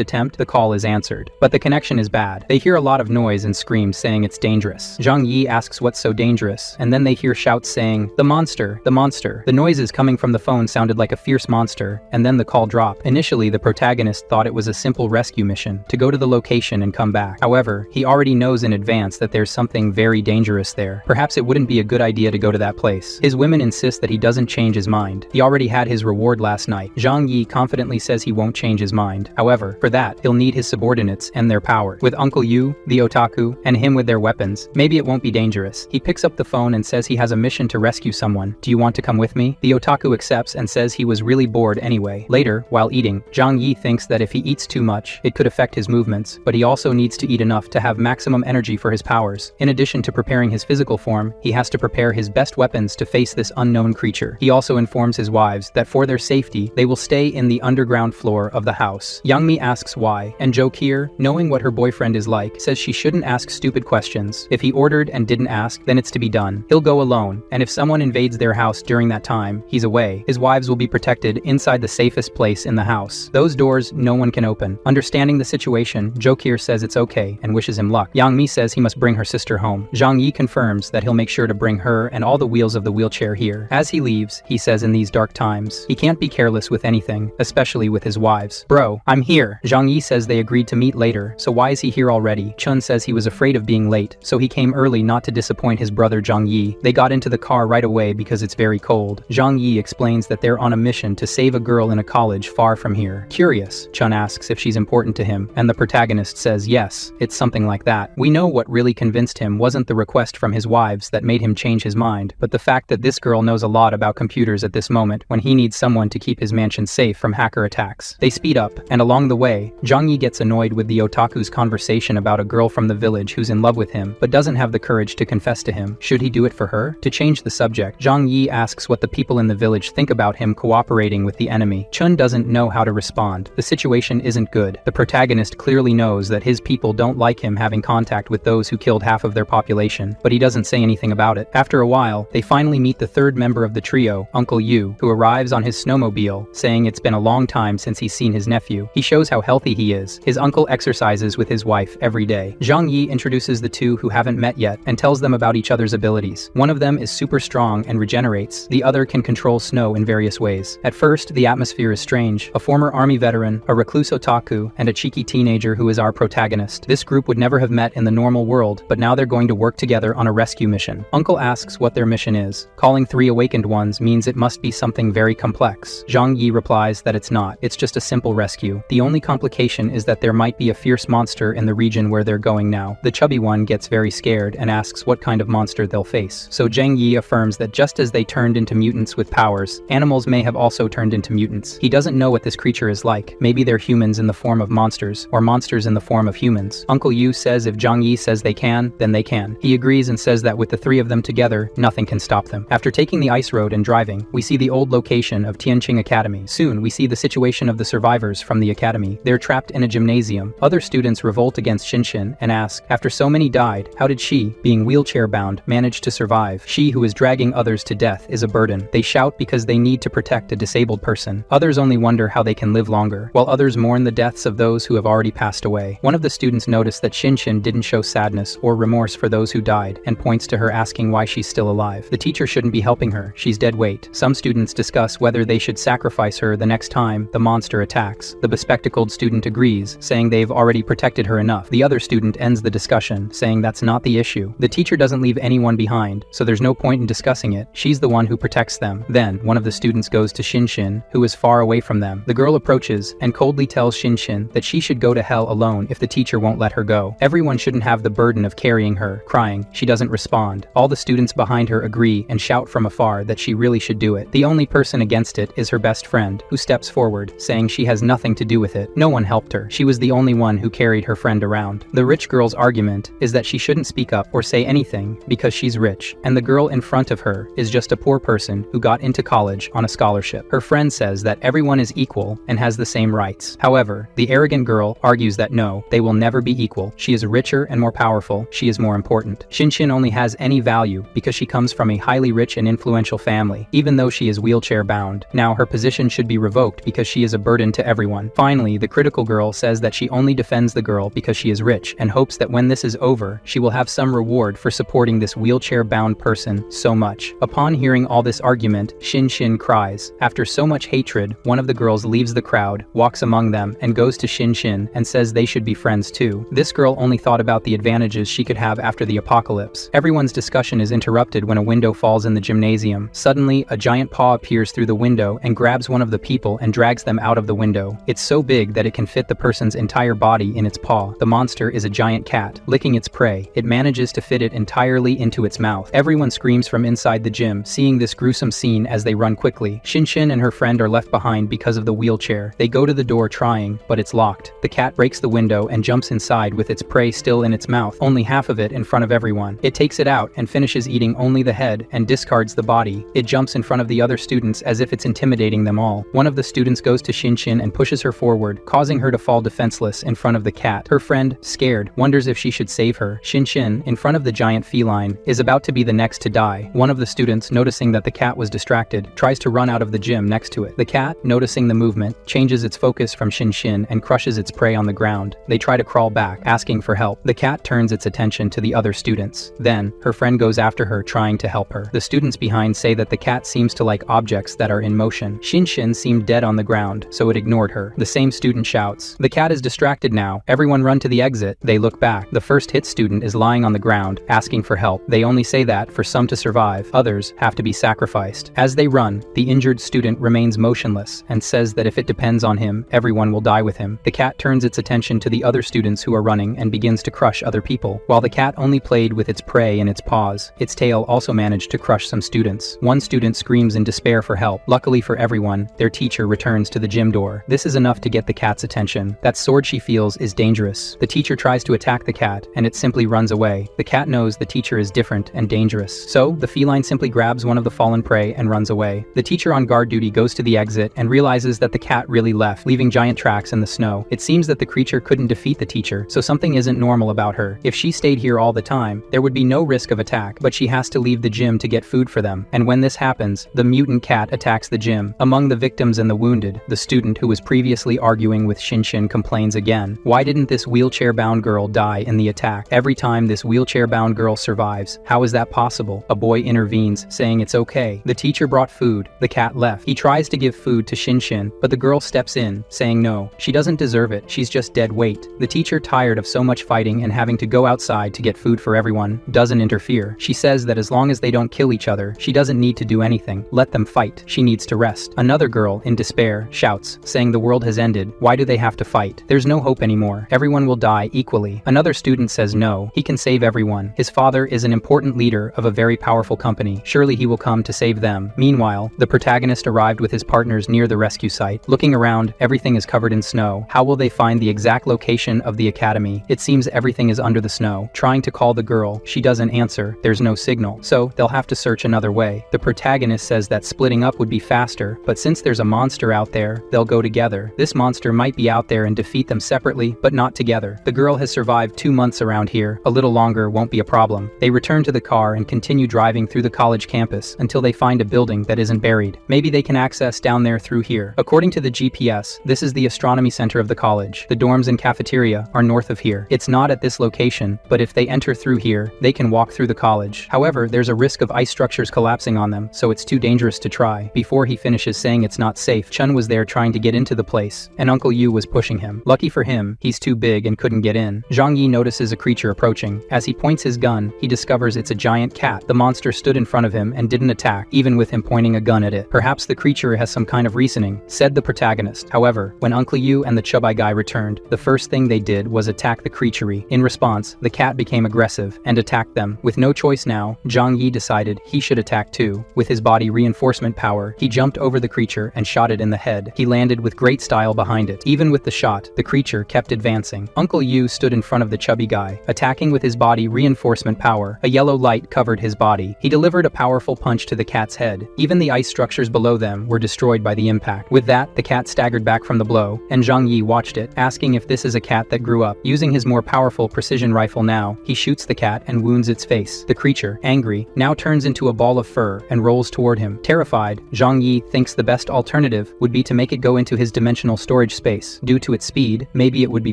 [SPEAKER 1] attempt, the call is answered. But the connection is bad. They hear a lot of noise and screams saying it's dangerous. Zhang Yi asks what's so dangerous, and then they hear shouts saying, the monster, the monster. The noises coming from the phone sounded like a fierce monster, and then the call dropped. Initially, the protagonist thought it was a simple rescue mission, to go to the location and come back. However, he already knows in advance that there's something very dangerous there. Perhaps it wouldn't be a good idea to go to that place. His women insist that he doesn't change his mind. He already had his reward last night. Zhang Yi confidently says he won't change his mind. However, for that, he'll need his subordinates and their power. With Uncle Yu, the otaku, and him with their weapons, maybe it won't be dangerous. He picks up the phone and says he has a mission to rescue someone. Do you want to come with me? The otaku accepts and says he was really bored anyway. Later, while eating, Zhang Yi thinks that if he eats too much, it could affect his movements, but he also needs to eat enough to have maximum energy for his powers. In addition to preparing his physical form, he has to prepare his best weapons to face this unknown creature. He also informs his wives that for their safety, they will stay in the underground floor of the house. Yang Mi asks why, and Zhou Qier, knowing what her boyfriend is like, says she shouldn't ask stupid questions. If he ordered and didn't ask, then it's to be done. He'll go alone, and if someone invades their house during that time, he's away. His wives will be protected inside the safest place in the house. Those doors no one can open. Understanding the situation, Zhou Qier says it's okay and wishes him luck. Yang Mi says he must bring her sister home. Zhang Yi confirms that he'll make sure to bring her and all the wheels of the wheelchair here. As he leaves, he says in these dark times, he can't be careless with anything, especially with his wives. Bro, I'm here. Zhang Yi says they agreed to meet later, so why is he here already? Chun says he was afraid of being late, so he came early not to disappoint his brother Zhang Yi. They got into the car right away because it's very cold. Zhang Yi explains that they're on a mission to save a girl in a college far from here. Curious, Chun asks if she's important to him, and the protagonist says yes, it's something like that. We know what really convinced him wasn't the request from his wives that made him change his mind, but the fact that this girl knows a lot about computers at this moment when he needs someone to keep his mansion safe from hacker attacks. They speed up, and along the way, Zhang Yi gets annoyed with the otaku's conversation about a girl from the village who's in love with him, but doesn't have the courage to confess to him. Should he do it for her? To change the subject, Zhang Yi asks what the people in the village think about him cooperating with the enemy. Chun doesn't know how to respond. The situation isn't good. The protagonist clearly knows that his people don't like him having contact with those who killed half of their population, but he doesn't say anything about it. After a while, they finally meet the third member of the trio, Uncle Yu, who arrives on his snowmobile, saying it's been a long time since he's seen his nephew. He shows how healthy he is. His uncle exercises with his wife every day. Zhang Yi introduces the two who haven't met yet and tells them about each other's abilities. One of them is super strong and regenerates. The other can control snow in various ways. At first, the atmosphere is strange. A former army veteran, a recluse otaku, and a cheeky teenager who is our protagonist. This group would never have met in the normal world, but now they're going to work together on a rescue mission. Uncle asks what their mission is. Calling 3 awakened ones means it must be something very complex. Zhang Yi replies that it's not. It's just a simple rescue. The only complication is that there might be a fierce monster in the region where they're going now. The chubby one gets very scared and asks what kind of monster they'll face. So Zhang Yi affirms that just as they turned into mutants with powers, animals may have also turned into mutants. He doesn't know what this creature is like. Maybe they're humans in the form of monsters, or monsters in the form of humans. Uncle Yu says if Zhang Yi says they can, then they can. He agrees and says that with the 3 of them together, nothing can stop them. After taking the ice road and driving, we see the old location of Tianqing Academy. Soon, we see the situation of the survivors from the academy. They're trapped in a gymnasium. Other students revolt against Xin and ask, after so many died, how did she, being wheelchair-bound, manage to survive? She who is dragging others to death is a burden. They shout because they need to protect a disabled person. Others only wonder how they can live longer, while others mourn the deaths of those who have already passed away. One of the students noticed that Xin didn't show sadness or remorse for those who died, and points to her asking why she's still alive. The teacher shouldn't be helping her. She's dead weight. Some students discuss whether they should sacrifice her the next next time, the monster attacks. The bespectacled student agrees, saying they've already protected her enough. The other student ends the discussion, saying that's not the issue. The teacher doesn't leave anyone behind, so there's no point in discussing it. She's the one who protects them. Then, one of the students goes to Shinshin, who is far away from them. The girl approaches and coldly tells Shinshin that she should go to hell alone if the teacher won't let her go. Everyone shouldn't have the burden of carrying her. Crying, she doesn't respond. All the students behind her agree and shout from afar that she really should do it. The only person against it is her best friend, who steps forward, saying she has nothing to do with it. No one helped her. She was the only one who carried her friend around. The rich girl's argument is that she shouldn't speak up or say anything because she's rich, and the girl in front of her is just a poor person who got into college on a scholarship. Her friend says that everyone is equal and has the same rights. However, the arrogant girl argues that no, they will never be equal. She is richer and more powerful. She is more important. Shinshin only has any value because she comes from a highly rich and influential family, even though she is wheelchair bound. Now her position should be revoked because she is a burden to everyone. Finally, the critical girl says that she only defends the girl because she is rich and hopes that when this is over, she will have some reward for supporting this wheelchair-bound person so much. Upon hearing all this argument, Shinshin cries. After so much hatred, one of the girls leaves the crowd, walks among them, and goes to Shinshin and says they should be friends too. This girl only thought about the advantages she could have after the apocalypse. Everyone's discussion is interrupted when a window falls in the gymnasium. Suddenly, a giant paw appears through the window and grabs one of the people and drags them out of the window. It's so big that it can fit the person's entire body in its paw. The monster is a giant cat. Licking its prey, it manages to fit it entirely into its mouth. Everyone screams from inside the gym, seeing this gruesome scene as they run quickly. Shinshin and her friend are left behind because of the wheelchair. They go to the door trying, but it's locked. The cat breaks the window and jumps inside with its prey still in its mouth, only half of it in front of everyone. It takes it out and finishes eating only the head and discards the body. It jumps in front of the other students as if it's intimidating them all. One of the students goes to Shinshin and pushes her forward, causing her to fall defenseless in front of the cat. Her friend, scared, wonders if she should save her. Shinshin, in front of the giant feline, is about to be the next to die. One of the students, noticing that the cat was distracted, tries to run out of the gym next to it. The cat, noticing the movement, changes its focus from Shinshin and crushes its prey on the ground. They try to crawl back, asking for help. The cat turns its attention to the other students. Then, her friend goes after her, trying to help her. The students behind say that the cat seems to like objects that are in motion. Shinshin seemed dead on the ground, so it ignored her. The same student shouts, "The cat is distracted now. Everyone run to the exit." They look back. The first hit student is lying on the ground, asking for help. They only say that for some to survive, others have to be sacrificed. As they run, the injured student remains motionless and says that if it depends on him, everyone will die with him. The cat turns its attention to the other students who are running and begins to crush other people. While the cat only played with its prey in its paws, its tail also managed to crush some students. One student screams in despair for help. Luckily for everyone, their teacher returns to the gym door. This is enough to get the cat's attention. That sword she feels is dangerous. The teacher tries to attack the cat, and it simply runs away. The cat knows the teacher is different and dangerous, so the feline simply grabs one of the fallen prey and runs away. The teacher on guard duty goes to the exit and realizes that the cat really left, leaving giant tracks in the snow. It seems that the creature couldn't defeat the teacher, so something isn't normal about her. If she stayed here all the time, there would be no risk of attack, but she has to leave the gym to get food for them. And when this happens, the mutant cat attacks the gym. Among the victims and the wounded, the student who was previously arguing with Shinshin complains again. Why didn't this wheelchair-bound girl die in the attack? Every time this wheelchair-bound girl survives, how is that possible? A boy intervenes, saying it's okay. The teacher brought food. The cat left. He tries to give food to Shinshin, but the girl steps in, saying no, she doesn't deserve it, she's just dead weight. The teacher, tired of so much fighting and having to go outside to get food for everyone, doesn't interfere. She says that as long as they don't kill each other, she doesn't need to do anything. Let them fight. She needs to rest. Another girl, in despair, shouts, saying the world has ended. Why do they have to fight? There's no hope anymore. Everyone will die equally. Another student says no, he can save everyone. His father is an important leader of a very powerful company. Surely he will come to save them. Meanwhile, the protagonist arrived with his partners near the rescue site. Looking around, everything is covered in snow. How will they find the exact location of the academy? It seems everything is under the snow. Trying to call the girl, she doesn't answer. There's no signal, so they'll have to search another way. The protagonist says that splitting up would be faster, but since there's a monster out there, they'll go together. This monster might be out there and defeat them separately, but not together. The girl has survived 2 months around here. A little longer won't be a problem. They return to the car and continue driving through the college campus until they find a building that isn't buried. Maybe they can access down there through here. According to the GPS, this is the astronomy center of the college. The dorms and cafeteria are north of here. It's not at this location, but if they enter through here, they can walk through the college. However, there's a risk of ice structures collapsing on them, so it's too dangerous to try. Before he finishes saying it's not safe, safe. Chun was there trying to get into the place, and Uncle Yu was pushing him. Lucky for him, he's too big and couldn't get in. Zhang Yi notices a creature approaching. As he points his gun, he discovers it's a giant cat. The monster stood in front of him and didn't attack, even with him pointing a gun at it. Perhaps the creature has some kind of reasoning, said the protagonist. However, when Uncle Yu and the chubby guy returned, the first thing they did was attack the creature. In response, the cat became aggressive and attacked them. With no choice now, Zhang Yi decided he should attack too. With his body reinforcement power, he jumped over the creature and shot it in the head. He landed with great style behind it. Even with the shot, the creature kept advancing. Uncle Yu stood in front of the chubby guy, attacking with his body reinforcement power. A yellow light covered his body. He delivered a powerful punch to the cat's head. Even the ice structures below them were destroyed by the impact. With that, the cat staggered back from the blow, and Zhang Yi watched it, asking if this is a cat that grew up. Using his more powerful precision rifle now, he shoots the cat and wounds its face. The creature, angry, now turns into a ball of fur and rolls toward him. Terrified, Zhang Yi thinks the best alternative would be to make it go into his dimensional storage space. Due to its speed, maybe it would be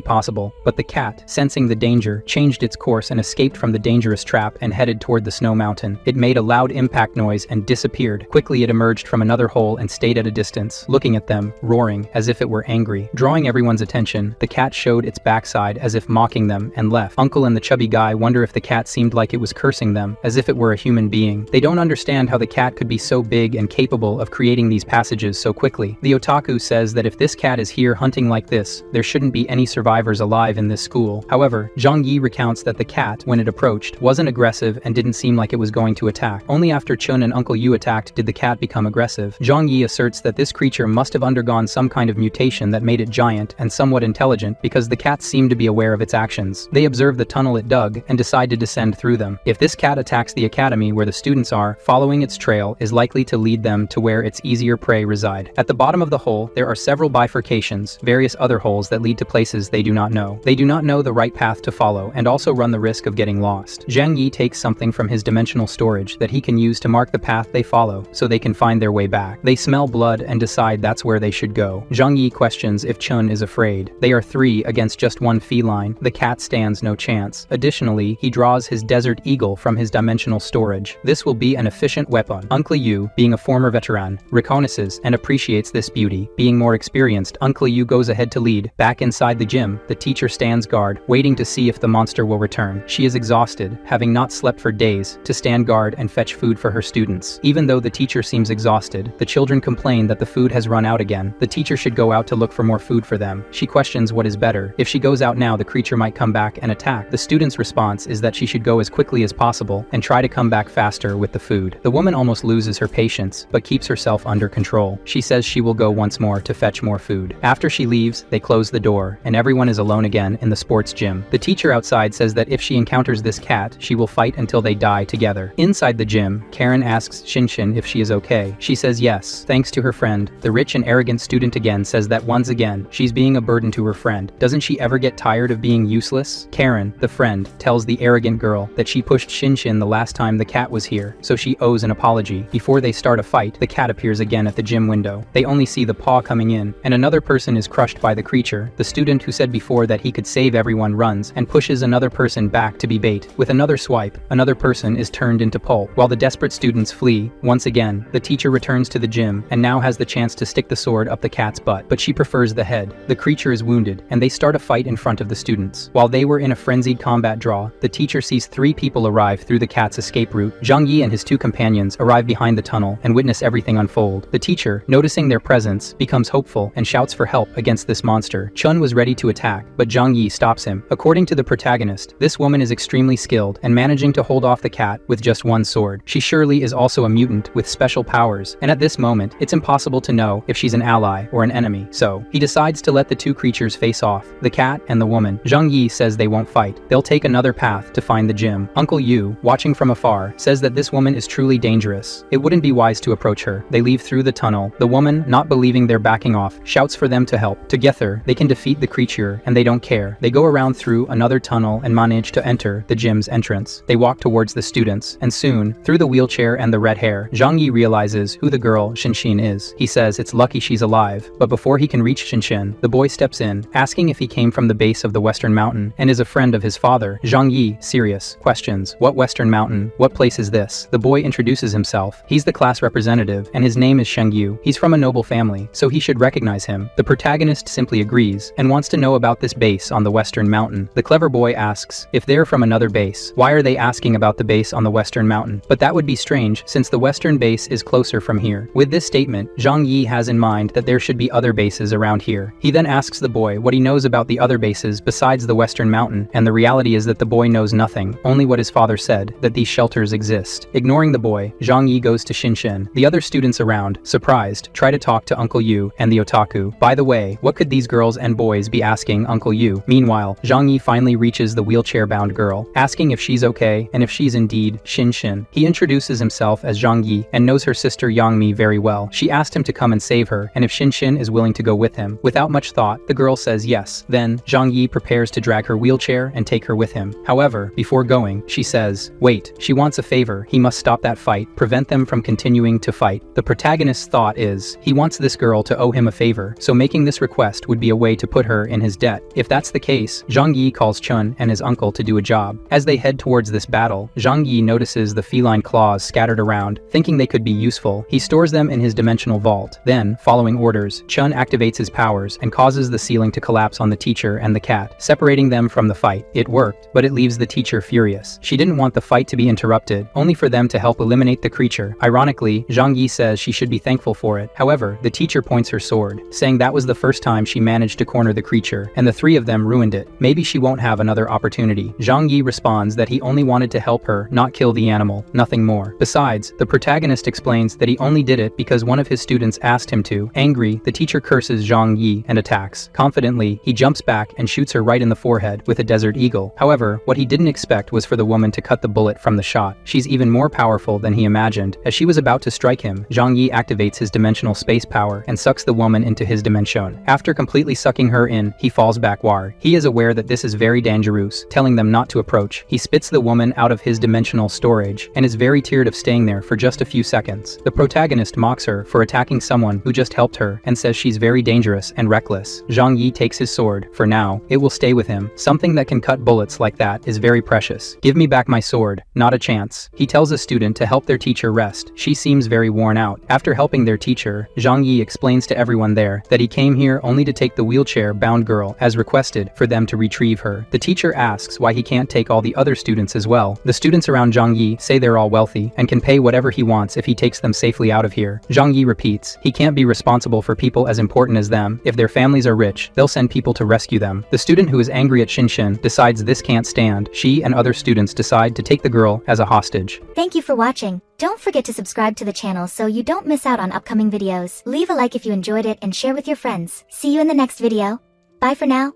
[SPEAKER 1] possible. But the cat, sensing the danger, changed its course and escaped from the dangerous trap and headed toward the snow mountain. It made a loud impact noise and disappeared. Quickly it emerged from another hole and stayed at a distance, looking at them, roaring, as if it were angry. Drawing everyone's attention, the cat showed its backside as if mocking them and left. Uncle and the chubby guy wonder if the cat seemed like it was cursing them, as if it were a human being. They don't understand how the cat could be so big and capable of creating these passages so quickly. The otaku says that if this cat is here hunting like this, there shouldn't be any survivors alive in this school. However, Zhang Yi recounts that the cat, when it approached, wasn't aggressive and didn't seem like it was going to attack. Only after Chun and Uncle Yu attacked did the cat become aggressive. Zhang Yi asserts that this creature must have undergone some kind of mutation that made it giant and somewhat intelligent, because the cat seemed to be aware of its actions. They observe the tunnel it dug and decide to descend through them. If this cat attacks the academy where the students are, following its trail is likely to lead them to where its easier prey reside. At the bottom of the hole, there are several bifurcations, various other holes that lead to places they do not know. They do not know the right path to follow and also run the risk of getting lost. Zhang Yi takes something from his dimensional storage that he can use to mark the path they follow so they can find their way back. They smell blood and decide that's where they should go. Zhang Yi questions if Chun is afraid. They are 3 against just one feline. The cat stands no chance. Additionally, he draws his desert eagle from his dimensional storage. This will be an efficient weapon. Uncle Yu, being a former veteran, reconnaisses and appreciates this beauty. Being more experienced, Uncle Yu goes ahead to lead. Back inside the gym, the teacher stands guard, waiting to see if the monster will return. She is exhausted, having not slept for days, to stand guard and fetch food for her students. Even though the teacher seems exhausted, the children complain that the food has run out again. The teacher should go out to look for more food for them. She questions what is better. If she goes out now, the creature might come back and attack. The student's response is that she should go as quickly as possible and try to come back faster with the food. The woman almost loses her patience, but keeps herself under control. She says she will go once more to fetch more food. After she leaves, they close the door, and everyone is alone again in the sports gym. The teacher outside says that if she encounters this cat, she will fight until they die together. Inside the gym, Karen asks Shinshin if she is okay. She says yes, thanks to her friend. The rich and arrogant student again says that once again, she's being a burden to her friend. Doesn't she ever get tired of being useless? Karen, the friend, tells the arrogant girl that she pushed Shinshin the last time the cat was here, so she owes an apology. Before they start a fight, the cat appears again at the gym window. They only see the paw coming in, and another person is crushed by the creature. The student who said before that he could save everyone runs and pushes another person back to be bait. With another swipe, another person is turned into pulp. While the desperate students flee, once again, the teacher returns to the gym and now has the chance to stick the sword up the cat's butt, but she prefers the head. The creature is wounded, and they start a fight in front of the students. While they were in a frenzied combat draw, the teacher sees 3 people arrive through the cat's escape route. Zhang Yi and his 2 companions arrive behind the tunnel and witness everything unfold. The teacher, noticing their presence, becomes hopeful and shouts for help against this monster. Chun was ready to attack, but Zhang Yi stops him. According to the protagonist, this woman is extremely skilled and managing to hold off the cat with just one sword. She surely is also a mutant with special powers, and at this moment, it's impossible to know if she's an ally or an enemy. So, he decides to let the 2 creatures face off, the cat and the woman. Zhang Yi says they won't fight. They'll take another path to find the gym. Uncle Yu, watching from afar, says that this woman is truly dangerous. It wouldn't be wise to approach her. They leave through the tunnel. The woman, not believing they're backing off, shouts for them to help. Together, they can defeat the creature, and they don't care. They go around through another tunnel and manage to enter the gym's entrance. They walk towards the students, and soon, through the wheelchair and the red hair, Zhang Yi realizes who the girl Shinshin is. He says it's lucky she's alive, but before he can reach Shinshin, the boy steps in, asking if he came from the base of the Western Mountain and is a friend of his father. Zhang Yi, serious, questions, what Western Mountain? What place is this? The boy introduces himself. He's the class representative, and his name is Shengyu. He's from from a noble family, so he should recognize him. The protagonist simply agrees, and wants to know about this base on the Western Mountain. The clever boy asks, if they're from another base, why are they asking about the base on the Western Mountain? But that would be strange, since the Western base is closer from here. With this statement, Zhang Yi has in mind that there should be other bases around here. He then asks the boy what he knows about the other bases besides the Western Mountain, and the reality is that the boy knows nothing, only what his father said, that these shelters exist. Ignoring the boy, Zhang Yi goes to Shinshin. The other students around, surprised, try to talk to Uncle Yu and the otaku. By the way, what could these girls and boys be asking Uncle Yu? Meanwhile, Zhang Yi finally reaches the wheelchair-bound girl, asking if she's okay and if she's indeed Shinshin. He introduces himself as Zhang Yi and knows her sister Yang Mi very well. She asked him to come and save her, and if Shinshin is willing to go with him. Without much thought, the girl says yes. Then, Zhang Yi prepares to drag her wheelchair and take her with him. However, before going, she says, wait, she wants a favor. He must stop that fight, prevent them from continuing to fight. The protagonist's thought is, he wants this girl to owe him a favor, so making this request would be a way to put her in his debt. If that's the case, Zhang Yi calls Chun and his uncle to do a job. As they head towards this battle, Zhang Yi notices the feline claws scattered around. Thinking they could be useful, he stores them in his dimensional vault. Then, following orders, Chun activates his powers and causes the ceiling to collapse on the teacher and the cat, separating them from the fight. It worked, but it leaves the teacher furious. She didn't want the fight to be interrupted, only for them to help eliminate the creature. Ironically, Zhang Yi says she should be thankful for it. However, the teacher points her sword, saying that was the first time she managed to corner the creature, and the three of them ruined it. Maybe she won't have another opportunity. Zhang Yi responds that he only wanted to help her, not kill the animal, nothing more. Besides, the protagonist explains that he only did it because one of his students asked him to. Angry, the teacher curses Zhang Yi and attacks. Confidently, he jumps back and shoots her right in the forehead with a desert eagle. However, what he didn't expect was for the woman to cut the bullet from the shot. She's even more powerful than he imagined. As she was about to strike him, Zhang Yi activates his dimensional space power and sucks the woman into his dimension. After completely sucking her in, he falls backward. He is aware that this is very dangerous, telling them not to approach. He spits the woman out of his dimensional storage and is very tired of staying there for just a few seconds. The protagonist mocks her for attacking someone who just helped her and says she's very dangerous and reckless. Zhang Yi takes his sword. For now, it will stay with him. Something that can cut bullets like that is very precious. Give me back my sword. Not a chance. He tells a student to help their teacher rest. She seems very worn out. After helping their teacher, Zhang Yi explains to everyone there that he came here only to take the wheelchair-bound girl as requested for them to retrieve her. The teacher asks why he can't take all the other students as well. The students around Zhang Yi say they're all wealthy and can pay whatever he wants if he takes them safely out of here. Zhang Yi repeats, he can't be responsible for people as important as them. If their families are rich, they'll send people to rescue them. The student who is angry at Shinshin decides this can't stand. She and other students decide to take the girl as a hostage.
[SPEAKER 2] Thank you for watching. Don't forget to subscribe to the channel so you don't miss out on upcoming videos. Leave a like if you enjoyed it and share with your friends. See you in the next video. Bye for now.